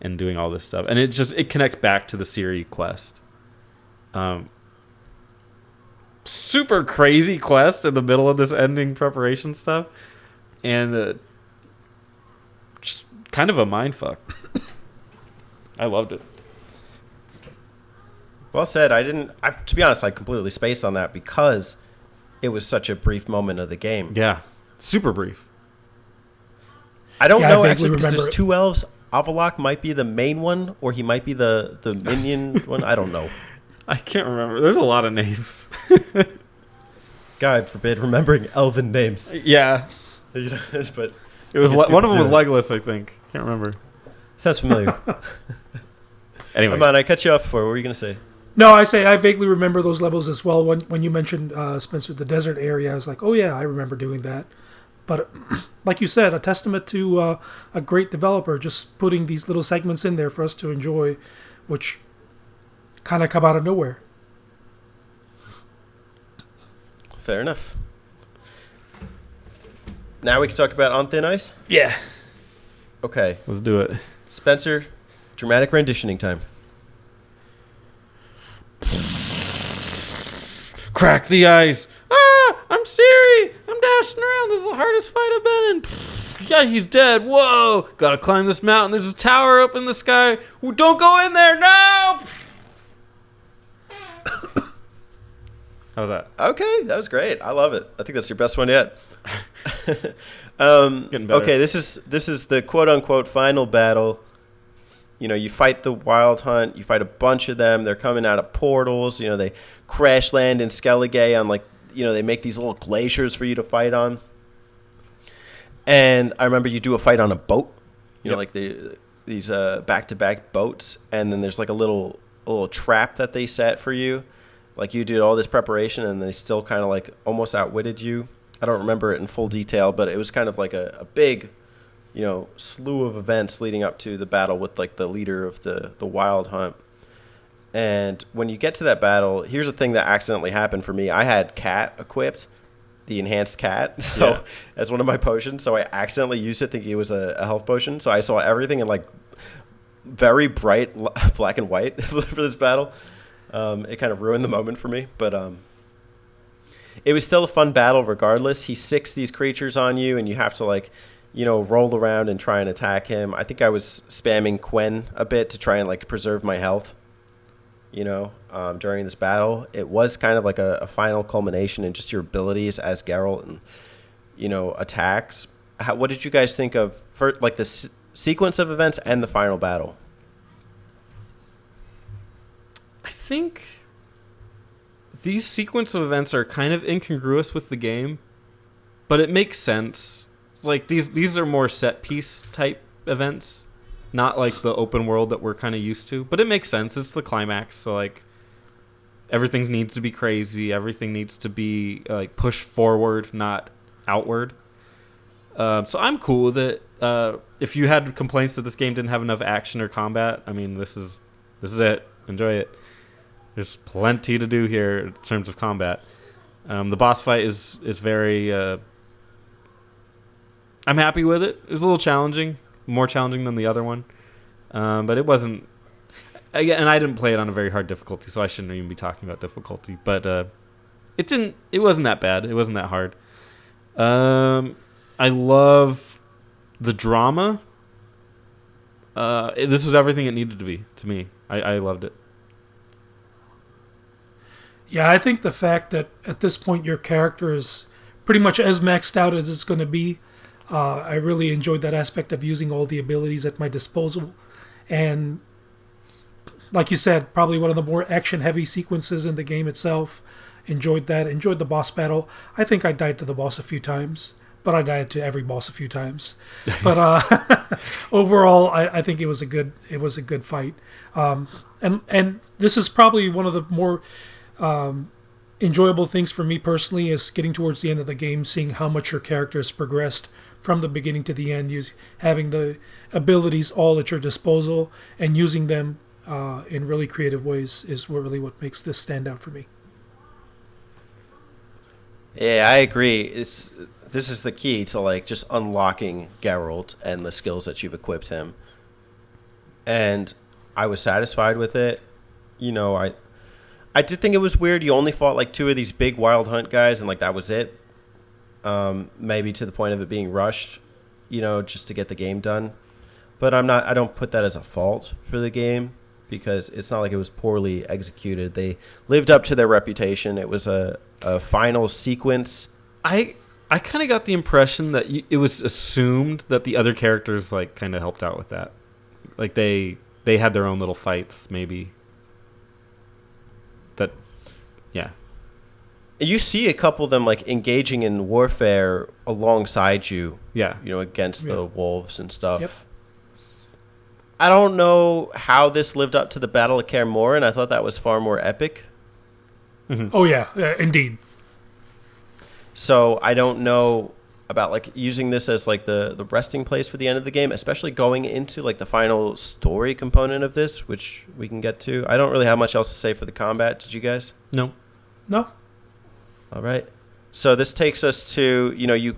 and doing all this stuff. And it connects back to the Ciri quest. Super crazy quest in the middle of this ending preparation stuff. And just kind of a mindfuck. I loved it. Well said. To be honest, I completely spaced on that because it was such a brief moment of the game. Yeah, super brief. I don't Yeah, know I vaguely actually because remember there's two elves. Avalok might be the main one, or he might be the minion one. I don't know. I can't remember. There's a lot of names. God forbid remembering elven names. Yeah. You know, but It was I guess one of them was people do Legolas, I think. Can't remember. sounds familiar. Anyway. Come on, I cut you off before. What were you going to say? No, I vaguely remember those levels as well. When you mentioned, Spencer, the desert area, I was like, oh yeah, I remember doing that. But like you said, a testament to a great developer just putting these little segments in there for us to enjoy, which kind of come out of nowhere. Fair enough. Now we can talk about On Thin Ice? Yeah. Okay. Let's do it. Spencer, dramatic renditioning time. Crack the ice. Ah, I'm Ciri. I'm dashing around. This is the hardest fight I've been in. Yeah, he's dead. Whoa. Gotta climb this mountain. There's a tower up in the sky. Ooh, don't go in there. No. How's that? Okay, that was great. I love it. I think that's your best one yet. Getting better. Okay, this is the quote unquote final battle. You know, you fight the Wild Hunt. You fight a bunch of them. They're coming out of portals. You know, they crash land in Skellige on they make these little glaciers for you to fight on. And I remember you do a fight on a boat. You know, like these back-to-back boats, and then there's like a little trap that they set for you. Like you did all this preparation, and they still kind of like almost outwitted you. I don't remember it in full detail, but it was kind of like a big, slew of events leading up to the battle with like the leader of the Wild Hunt. And when you get to that battle, here's a thing that accidentally happened for me. I had cat equipped, the enhanced cat, as one of my potions. So I accidentally used it thinking it was a health potion. So I saw everything in like very bright black and white for this battle. It kind of ruined the moment for me, but it was still a fun battle regardless. He sicks these creatures on you, and you have to roll around and try and attack him. I think I was spamming Quen a bit to try and preserve my health, during this battle. It was kind of like a final culmination in just your abilities as Geralt and, attacks. What did you guys think of the sequence of events and the final battle? I think these sequence of events are kind of incongruous with the game, but it makes sense. Like these are more set piece type events, not like the open world that we're kind of used to. But it makes sense. It's the climax, so everything needs to be crazy. Everything needs to be pushed forward, not outward. So I'm cool with it. If you had complaints that this game didn't have enough action or combat, I mean, this is it. Enjoy it. There's plenty to do here in terms of combat. The boss fight is very... I'm happy with it. It was a little challenging. More challenging than the other one. But it wasn't... Again, and I didn't play it on a very hard difficulty, so I shouldn't even be talking about difficulty. But it wasn't that bad. It wasn't that hard. I love the drama. This was everything it needed to be, to me. I loved it. Yeah, I think the fact that at this point your character is pretty much as maxed out as it's going to be, I really enjoyed that aspect of using all the abilities at my disposal. And like you said, probably one of the more action-heavy sequences in the game itself. Enjoyed that. Enjoyed the boss battle. I think I died to the boss a few times, but I died to every boss a few times. But overall, I think it was a good fight. And this is probably one of the more enjoyable things for me personally, is getting towards the end of the game, seeing how much your character has progressed from the beginning to the end, having the abilities all at your disposal and using them in really creative ways is really what makes this stand out for me. Yeah, I agree. This is the key to like just unlocking Geralt and the skills that you've equipped him. And I was satisfied with it. You know, I did think it was weird. You only fought like 2 of these big wild hunt guys, and like that was it. Maybe to the point of it being rushed, you know, just to get the game done. But I don't put that as a fault for the game, because it's not like it was poorly executed. They lived up to their reputation. It was a final sequence. I kind of got the impression that it was assumed that the other characters like kind of helped out with that. Like they had their own little fights, maybe. That, yeah. You see a couple of them like engaging in warfare alongside you. Yeah. You know, against the wolves and stuff. Yep. I don't know how this lived up to the Battle of Kaer Morhen. I thought that was far more epic. Mm-hmm. Oh yeah, indeed. So I don't know about like using this as like the resting place for the end of the game, especially going into like the final story component of this, which we can get to. I don't really have much else to say for the combat. Did you guys? No. All right. So this takes us to, you know,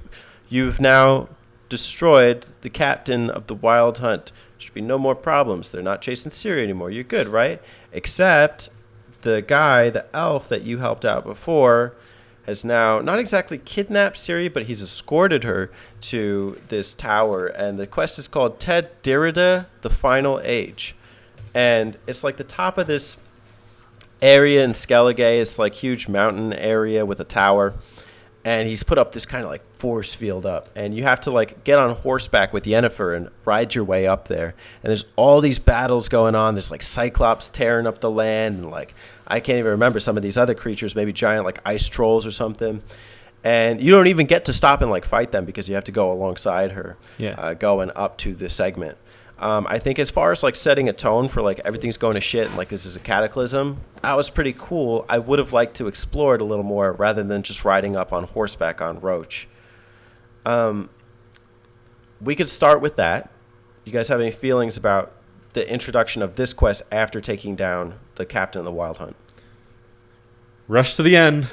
you've now destroyed the captain of the Wild Hunt. Should be no more problems. They're not chasing Ciri anymore. You're good, right? Except the guy, the elf that you helped out before, has now not exactly kidnapped Ciri, but he's escorted her to this tower. And the quest is called Ted Dirida, The Final Age. And it's like the top of this area in Skellige. It's like huge mountain area with a tower. And he's put up this kind of like force field up, and you have to like get on horseback with Yennefer and ride your way up there. And there's all these battles going on. There's like Cyclops tearing up the land, and like I can't even remember some of these other creatures, maybe giant like ice trolls or something. And you don't even get to stop and like fight them because you have to go alongside her, going up to this segment. I think as far as like setting a tone for like everything's going to shit and like this is a cataclysm, that was pretty cool. I would have liked to explore it a little more rather than just riding up on horseback on Roach. We could start with that. You guys have any feelings about the introduction of this quest after taking down the captain of the Wild Hunt? Rush to the end.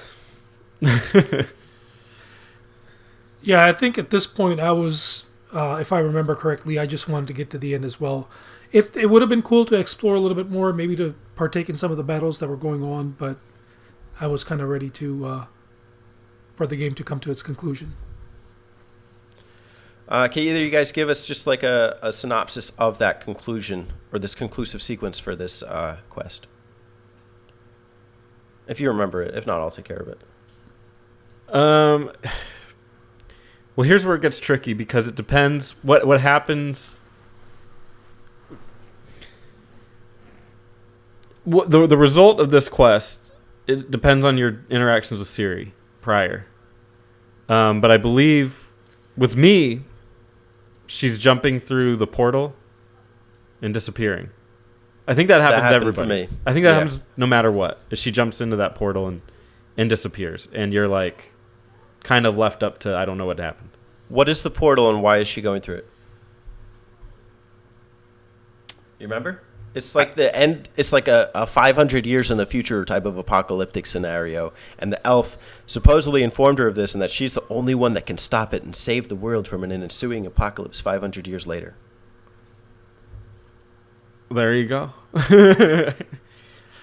Yeah, I think at this point I was, if I remember correctly, I just wanted to get to the end as well. If it would have been cool to explore a little bit more, maybe to partake in some of the battles that were going on, but I was kind of ready to for the game to come to its conclusion. Can either of you guys give us just like a synopsis of that conclusion or this conclusive sequence for this quest? If you remember it. If not, I'll take care of it. Well, here's where it gets tricky because it depends what happens. The result of this quest, it depends on your interactions with Ciri prior. But I believe with me, she's jumping through the portal and disappearing. I think that happens to everybody. For me. I think that happens no matter what. She jumps into that portal and disappears, and you're like kind of left up to I don't know what happened. What is the portal and why is she going through it? You remember? It's like the end. It's like a 500 years in the future type of apocalyptic scenario, and the elf supposedly informed her of this, and that she's the only one that can stop it and save the world from an ensuing apocalypse 500 years later. There you go.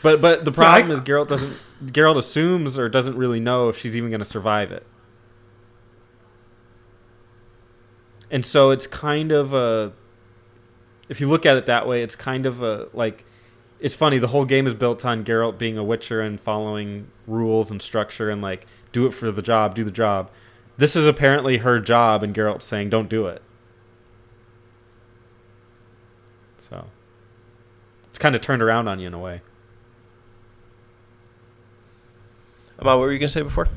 But the problem is Geralt assumes or doesn't really know if she's even going to survive it. And so it's kind of a, if you look at it that way, it's kind of a, like, it's funny. The whole game is built on Geralt being a Witcher and following rules and structure and like do it for the job, do the job. This is apparently her job, and Geralt's saying, "Don't do it." So it's kind of turned around on you in a way. What were you gonna say before?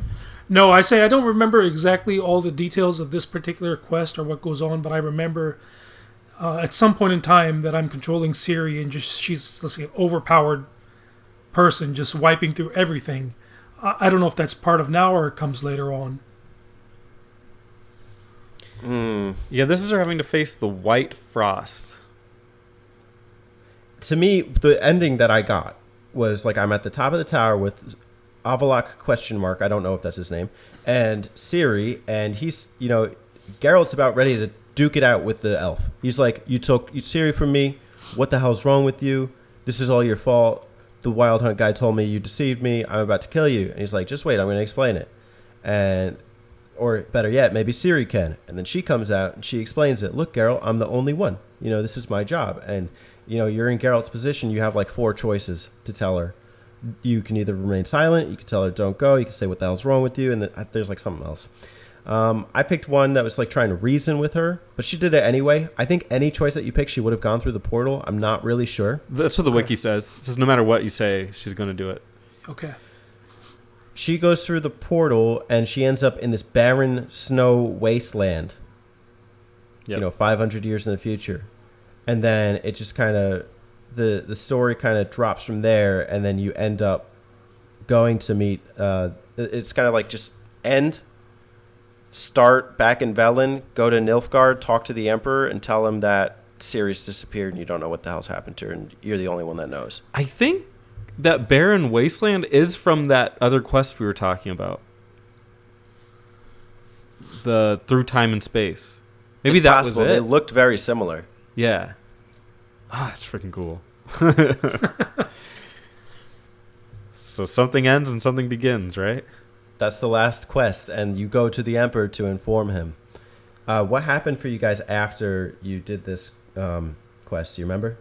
No, I say I don't remember exactly all the details of this particular quest or what goes on, but I remember at some point in time that I'm controlling Ciri and just she's, let's say, an overpowered person just wiping through everything. I don't know if that's part of now or it comes later on. Yeah, this is her having to face the White Frost. To me, the ending that I got was like I'm at the top of the tower with Avalok ? I don't know if that's his name, and Ciri, and he's, Geralt's about ready to duke it out with the elf. He's like, you took Ciri from me. What the hell's wrong with you? This is all your fault. The Wild Hunt guy told me you deceived me. I'm about to kill you. And he's like, just wait, I'm going to explain it. Or better yet, maybe Ciri can. And then she comes out and she explains it. Look, Geralt, I'm the only one. This is my job. And, you're in Geralt's position. You have like 4 choices to tell her. You can either remain silent. You can tell her don't go. You can say what the hell's wrong with you. And then there's like something else. I picked one that was like trying to reason with her, but she did it anyway. I think any choice that you pick, she would have gone through the portal. I'm not really sure. That's what the wiki says. It says no matter what you say, she's going to do it. Okay. She goes through the portal and she ends up in this barren snow wasteland. Yep. 500 years in the future. And then it just kind of, the story kind of drops from there, and then you end up going to meet, it's kind of like just start back in Velen, go to Nilfgaard, talk to the Emperor, and tell him that Ciri's disappeared and you don't know what the hell's happened to her, and you're the only one that knows. I think that barren wasteland is from that other quest we were talking about. The Through Time and Space. Maybe it's that possible. was it. They looked very similar. Yeah. That's freaking cool. So something ends and something begins, right? That's the last quest, and you go to the Emperor to inform him. What happened for you guys after you did this quest? Do you remember?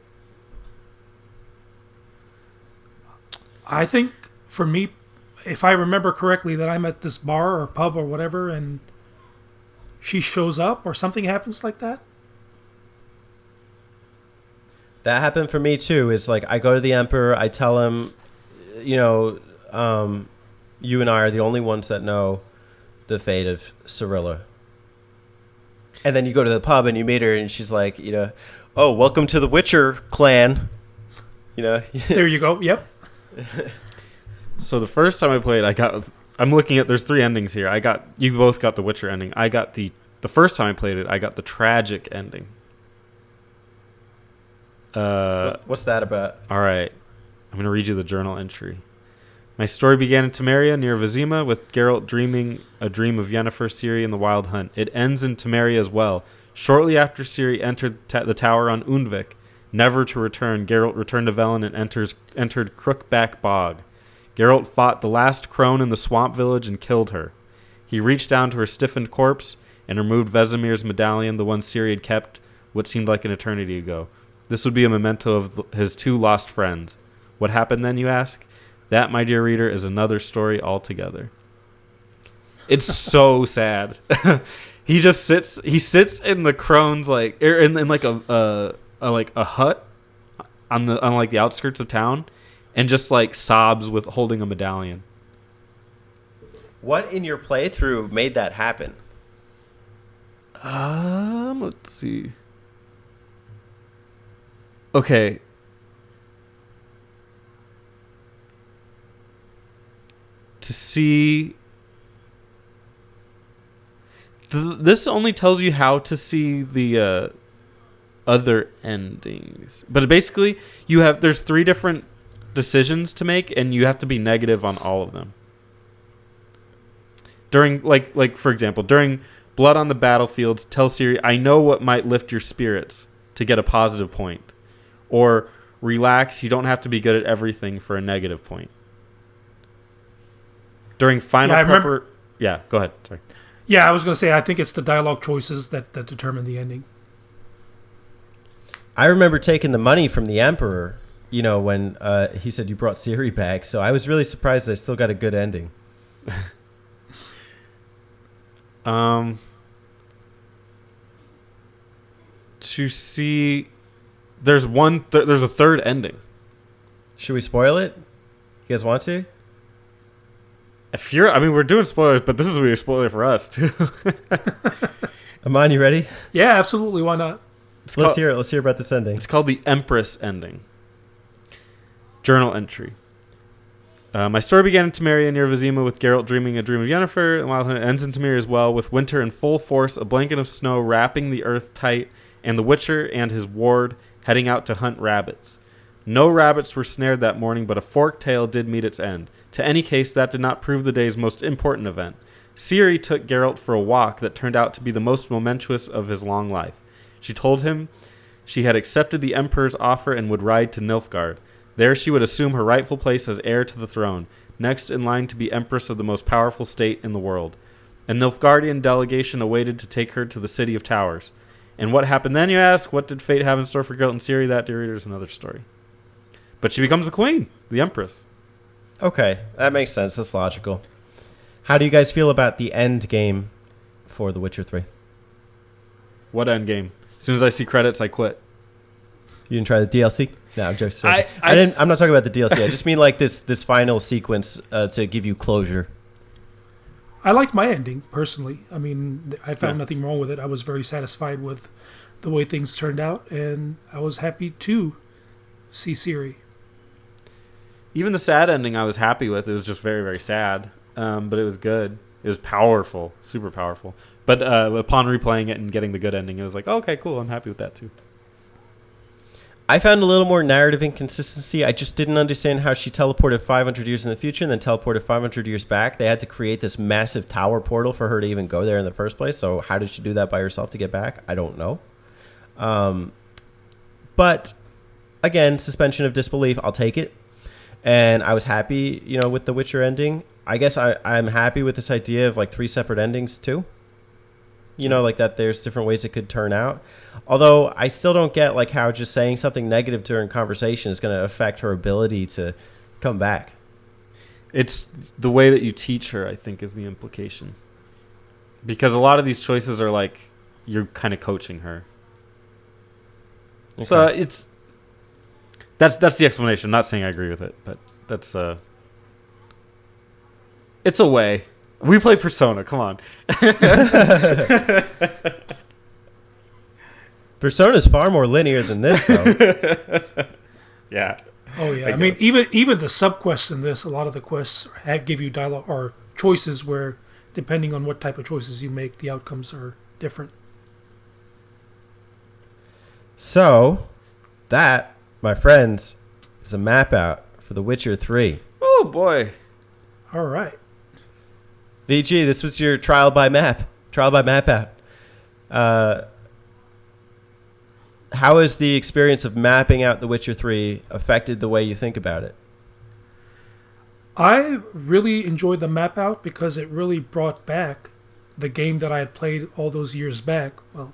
I think, for me, if I remember correctly, that I'm at this bar or pub or whatever, and she shows up or something happens like that. That happened for me too. It's like I go to the Emperor, I tell him, you and I are the only ones that know the fate of Cirilla. And then you go to the pub and you meet her, and she's like, oh, welcome to the Witcher clan. There you go. Yep. So the first time I played, I'm looking at, there's 3 endings here. You both got the Witcher ending. I got the first time I played it, I got the tragic ending. What's that about? All right. I'm going to read you the journal entry. My story began in Temeria near Vizima, with Geralt dreaming a dream of Yennefer, Ciri, and the Wild Hunt. It ends in Temeria as well. Shortly after Ciri entered the tower on Undvik, never to return, Geralt returned to Velen and entered Crookback Bog. Geralt fought the last crone in the swamp village and killed her. He reached down to her stiffened corpse and removed Vesemir's medallion, the one Ciri had kept what seemed like an eternity ago. This would be a memento of his 2 lost friends. What happened then, you ask? That, my dear reader, is another story altogether. It's so sad. He just sits in the crone's in like a hut on the outskirts of town, and just like sobs with holding a medallion. What in your playthrough made that happen? Let's see. Okay. To see... This only tells you how to see the other endings. But basically, there's 3 different decisions to make, and you have to be negative on all of them. During, for example, during Blood on the Battlefields, tell Ciri, I know what might lift your spirits to get a positive point. Or relax, you don't have to be good at everything for a negative point. During final Yeah, go ahead. Sorry. Yeah, I was going to say, I think it's the dialogue choices that determine the ending. I remember taking the money from the Emperor you know, when he said you brought Ciri back. So I was really surprised I still got a good ending. To see, there's a third ending. Should we spoil it? You guys want to? I mean, we're doing spoilers, but this is a spoiler for us too. Amon, you ready? Yeah, absolutely. Why not? Let's hear it. Let's hear about this ending. It's called the Empress ending. Journal entry. My story began in Temeria near Vizima with Geralt dreaming a dream of Yennefer, and while it ends in Temeria as well, with winter in full force, a blanket of snow wrapping the earth tight, and the Witcher and his ward heading out to hunt rabbits. No rabbits were snared that morning, but a forked tail did meet its end. To any case, that did not prove the day's most important event. Ciri took Geralt for a walk that turned out to be the most momentous of his long life. She told him she had accepted the Emperor's offer and would ride to Nilfgaard. There she would assume her rightful place as heir to the throne, next in line to be Empress of the most powerful state in the world. A Nilfgaardian delegation awaited to take her to the City of Towers. And what happened then, you ask? What did fate have in store for Geralt and Ciri? That, dear reader, is another story. But she becomes the queen, the Empress. Okay, that makes sense. That's logical. How do you guys feel about the end game for The Witcher 3? What end game? As soon as I see credits, I quit. You didn't try the DLC? No, I'm joking. I'm not talking about the DLC. I just mean like this final sequence to give you closure. I liked my ending, personally. I mean, I found nothing wrong with it. I was very satisfied with the way things turned out, and I was happy to see Ciri. Even the sad ending I was happy with. It was just very, very sad, but it was good. It was powerful, super powerful. But upon replaying it and getting the good ending, it was like, okay, cool, I'm happy with that too. I found a little more narrative inconsistency. I just didn't understand how she teleported 500 years in the future and then teleported 500 years back. They had to create this massive tower portal for her to even go there in the first place. So how did she do that by herself to get back? I don't know. But again, suspension of disbelief, I'll take it. And I was happy, you know, with the Witcher ending. I guess I'm happy with this idea of like 3 separate endings too. You know, like that there's different ways it could turn out. Although I still don't get like how just saying something negative during conversation is going to affect her ability to come back. It's the way that you teach her, I think, is the implication. Because a lot of these choices are like you're kind of coaching her. Okay. So that's the explanation. I'm not saying I agree with it, but that's it's a way. We play Persona. Come on. Persona's far more linear than this, though. Yeah. Oh yeah. I mean, even the subquests in this, a lot of the quests give you dialogue or choices where, depending on what type of choices you make, the outcomes are different. So, that, my friends, is a map out for The Witcher 3. Oh boy. All right. VG, this was your trial by map out. How has the experience of mapping out The Witcher 3 affected the way you think about it? I really enjoyed the map out because it really brought back the game that I had played all those years back, well,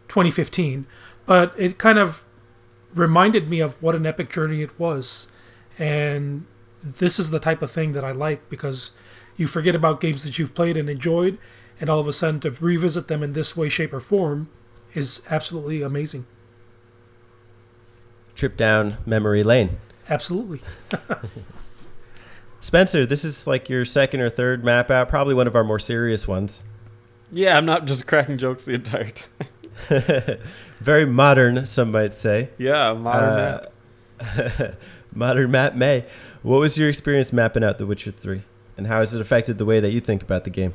2015, but it kind of reminded me of what an epic journey it was. And this is the type of thing that I like because you forget about games that you've played and enjoyed, and all of a sudden to revisit them in this way, shape, or form is absolutely amazing. Trip down memory lane. Absolutely. Spencer, this is like your second or third map out, probably one of our more serious ones. Yeah, I'm not just cracking jokes the entire time. Very modern, some might say. Yeah, modern map. Modern map May. What was your experience mapping out The Witcher 3? And how has it affected the way that you think about the game?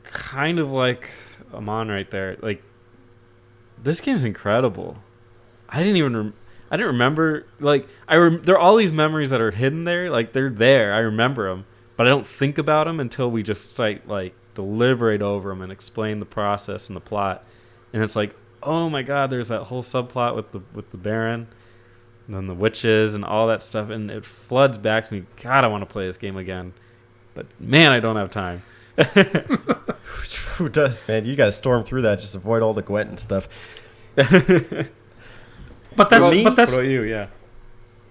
Kind of like Amen right there. Like, this game's incredible. I didn't remember. Like, there are all these memories that are hidden there. Like, they're there. I remember them, but I don't think about them until we just start like deliberate over them and explain the process and the plot. And it's like, oh my god, there's that whole subplot with the Baron, and then the witches and all that stuff, and it floods back to me. God, I want to play this game again. But man, I don't have time. Who does, man? You got to storm through that. Just avoid all the Gwent and stuff. But that's what about you? Yeah.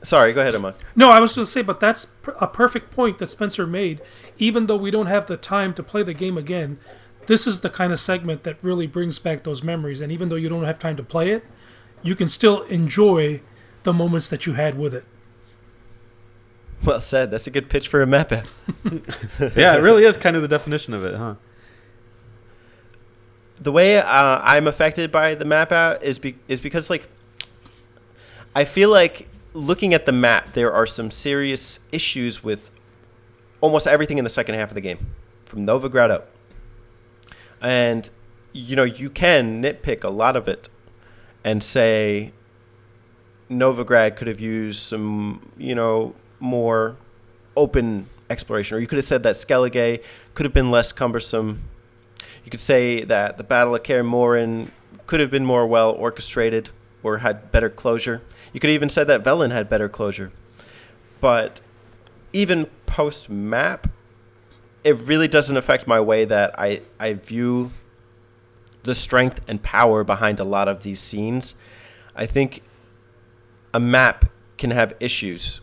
Sorry, go ahead, Amon. No, I was going to say, but that's a perfect point that Spencer made. Even though we don't have the time to play the game again, this is the kind of segment that really brings back those memories. And even though you don't have time to play it, you can still enjoy the moments that you had with it. Well said. That's a good pitch for a map app. Yeah, it really is kind of the definition of it, huh? The way I'm affected by the map out is because, like, I feel like looking at the map, there are some serious issues with almost everything in the second half of the game, from Novigrad up. And, you know, you can nitpick a lot of it and say Novigrad could have used some, you know, more open exploration. Or you could have said that Skellige could have been less cumbersome. You could say that the Battle of Kaer Morhen could have been more well orchestrated or had better closure. You could even said that Velen had better closure. But even post-map, it really doesn't affect my way that I view the strength and power behind a lot of these scenes. I think a map can have issues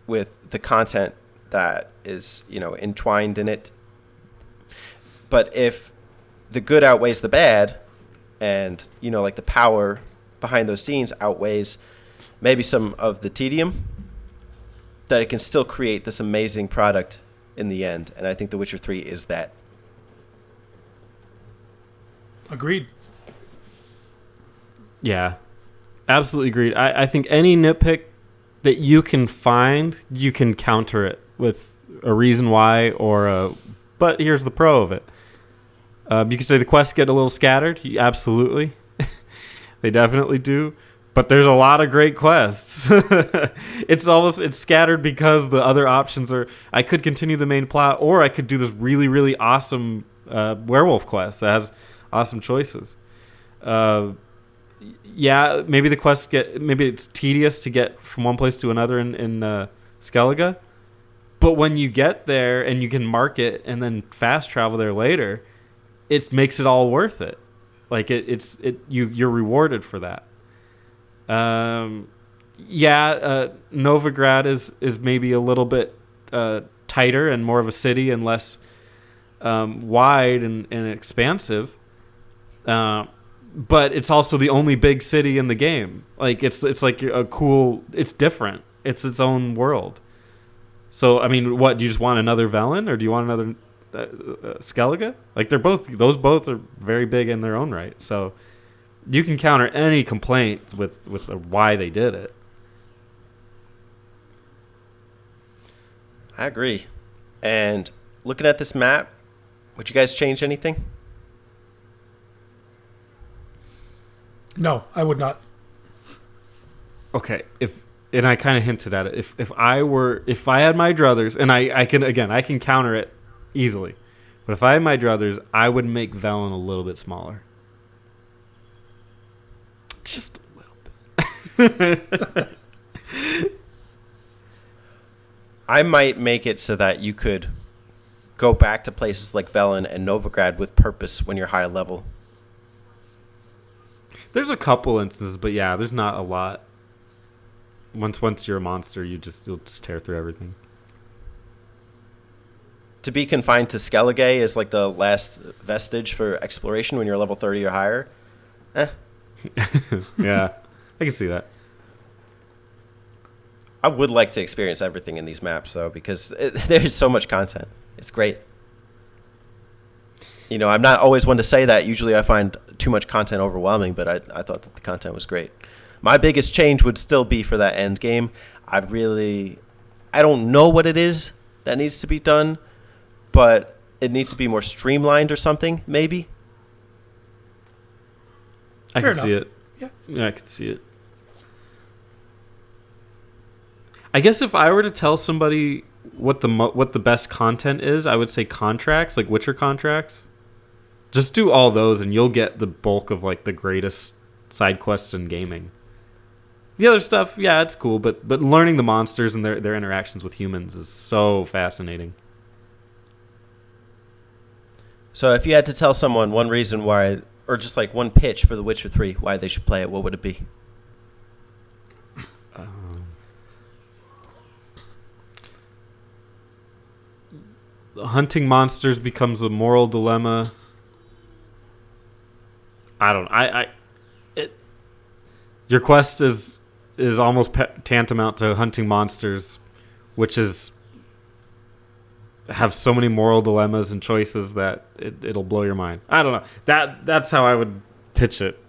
with the content that is, you know, entwined in it. But if the good outweighs the bad, and, you know, like the power behind those scenes outweighs maybe some of the tedium, that it can still create this amazing product in the end. And I think The Witcher 3 is that. Agreed. Yeah, absolutely agreed. I think any nitpick that you can find, you can counter it with a reason why or a, but here's the pro of it. You could say the quests get a little scattered. Absolutely. They definitely do. But there's a lot of great quests. It's scattered because the other options are, I could continue the main plot, or I could do this really, really awesome werewolf quest that has awesome choices. Yeah, maybe the quests maybe it's tedious to get from one place to another in Skellige. But when you get there and you can mark it and then fast travel there later, it makes it all worth it. Like you're rewarded for that. Novigrad is maybe a little bit tighter and more of a city and less wide and expansive. But it's also the only big city in the game. Like it's like it's different. It's its own world. So I mean, what do you just want another Velen or do you want another Skellige? Like those both are very big in their own right. So you can counter any complaint with why they did it. I agree. And looking at this map, would you guys change anything? No, I would not. Okay, and I kind of hinted at it. If I had my druthers, and I can counter it easily, but if I had my druthers, I would make Velen a little bit smaller. Just a little bit. I might make it so that you could go back to places like Velen and Novigrad with purpose when you're high level. There's a couple instances, but yeah, there's not a lot. Once you're a monster, you'll just tear through everything. To be confined to Skellige is like the last vestige for exploration when you're level 30 or higher. Yeah, I can see that. I would like to experience everything in these maps, though, because there's so much content. It's great. You know, I'm not always one to say that. Usually I find too much content overwhelming, but I thought that the content was great. My biggest change would still be for that end game. I don't know what it is that needs to be done, but it needs to be more streamlined or something, maybe. I Fair can see enough. it. Yeah, I can see it. I guess if I were to tell somebody what the best content is, I would say contracts, like Witcher contracts. Just do all those, and you'll get the bulk of like the greatest side quests in gaming. The other stuff, yeah, it's cool, but learning the monsters and their interactions with humans is so fascinating. So if you had to tell someone one reason why, or just like one pitch for The Witcher 3, why they should play it, what would it be? hunting monsters becomes a moral dilemma. I don't. Your quest is almost tantamount to hunting monsters, which is have so many moral dilemmas and choices that it'll blow your mind. I don't know. That's how I would pitch it.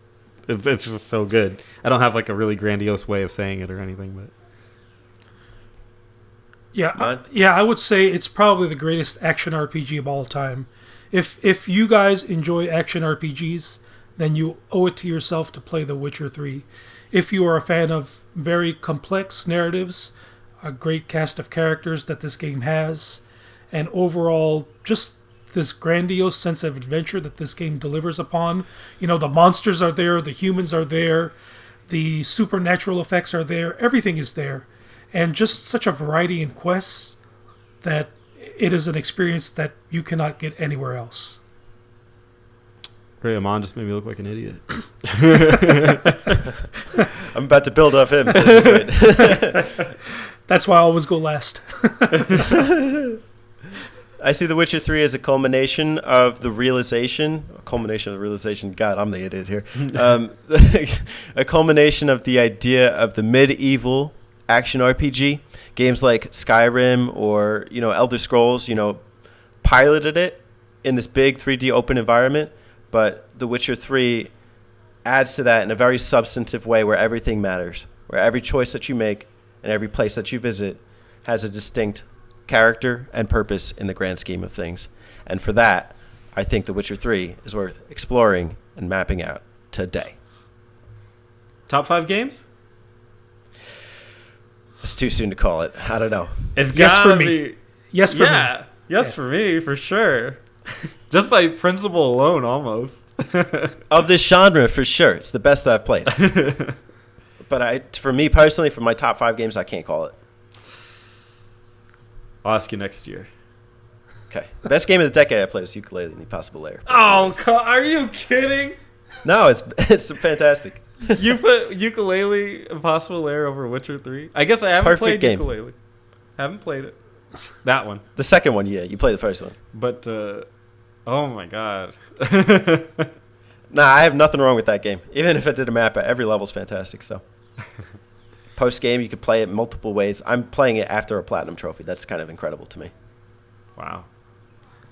It's just so good. I don't have like a really grandiose way of saying it or anything, but yeah, I would say it's probably the greatest action RPG of all time. If you guys enjoy action RPGs, then you owe it to yourself to play The Witcher 3. If you are a fan of very complex narratives, a great cast of characters that this game has, and overall just this grandiose sense of adventure that this game delivers upon. You know, the monsters are there, the humans are there, the supernatural effects are there, everything is there. And just such a variety in quests that it is an experience that you cannot get anywhere else. Great, Aman just made me look like an idiot. I'm about to build off him. So just wait. That's why I always go last. I see The Witcher 3 as a culmination of the realization. God, I'm the idiot here. A culmination of the idea of the medieval action RPG. Games like Skyrim or, Elder Scrolls, piloted it in this big 3D open environment. But The Witcher 3 adds to that in a very substantive way where everything matters, where every choice that you make and every place that you visit has a distinct character and purpose in the grand scheme of things. And for that, I think The Witcher 3 is worth exploring and mapping out today. Top 5 games? It's too soon to call it. I don't know. It's Yes gotta for me. be. Yes for me. Yes Yeah. for me, for sure. Just by principle alone, almost. Of this genre, for sure. It's the best that I've played. But for me personally, for my top 5 games, I can't call it. I'll ask you next year. Okay. The best game of the decade I played was Ukulele and the Impossible Lair. Oh, are you kidding? No, it's fantastic. You put Ukulele Impossible Lair over Witcher 3? I guess I haven't Perfect played game. Ukulele. Haven't played it. That one. The second one, yeah. You played the first one. But, oh my god. Nah, I have nothing wrong with that game. Even if I did a map, every level's fantastic, so. Post-game, you could play it multiple ways. I'm playing it after a platinum trophy. That's kind of incredible to me. Wow.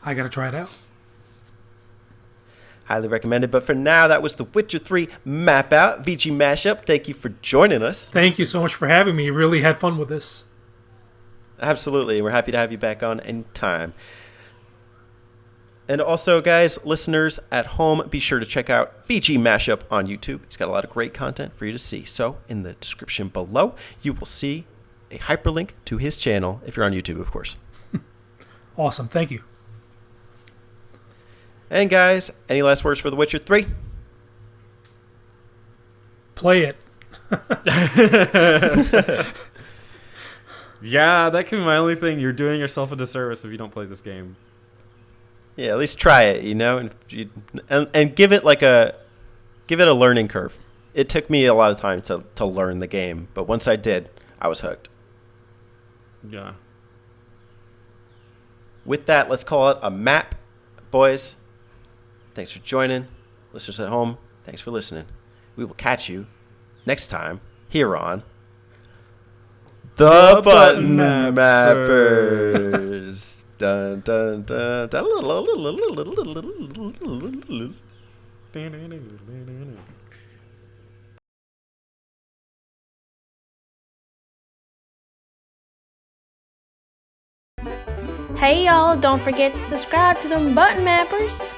I gotta try it out. Highly recommended. But for now, that was The Witcher 3 map out. VG Mashup, thank you for joining us. Thank you so much for having me. Really had fun with this. Absolutely. We're happy to have you back on anytime. And also, guys, listeners at home, be sure to check out VG Mashup on YouTube. He's got a lot of great content for you to see. So in the description below, you will see a hyperlink to his channel, if you're on YouTube, of course. Awesome. Thank you. And guys, any last words for The Witcher 3? Play it. Yeah, that can be my only thing. You're doing yourself a disservice if you don't play this game. Yeah, at least try it, and give it a learning curve. It took me a lot of time to learn the game, but once I did, I was hooked. Yeah. With that, let's call it a map, boys. Thanks for joining. Listeners at home, thanks for listening. We will catch you next time here on The Button Mappers. Dun, dun, dun, dun. Hey y'all, don't forget to subscribe to them Button Mappers.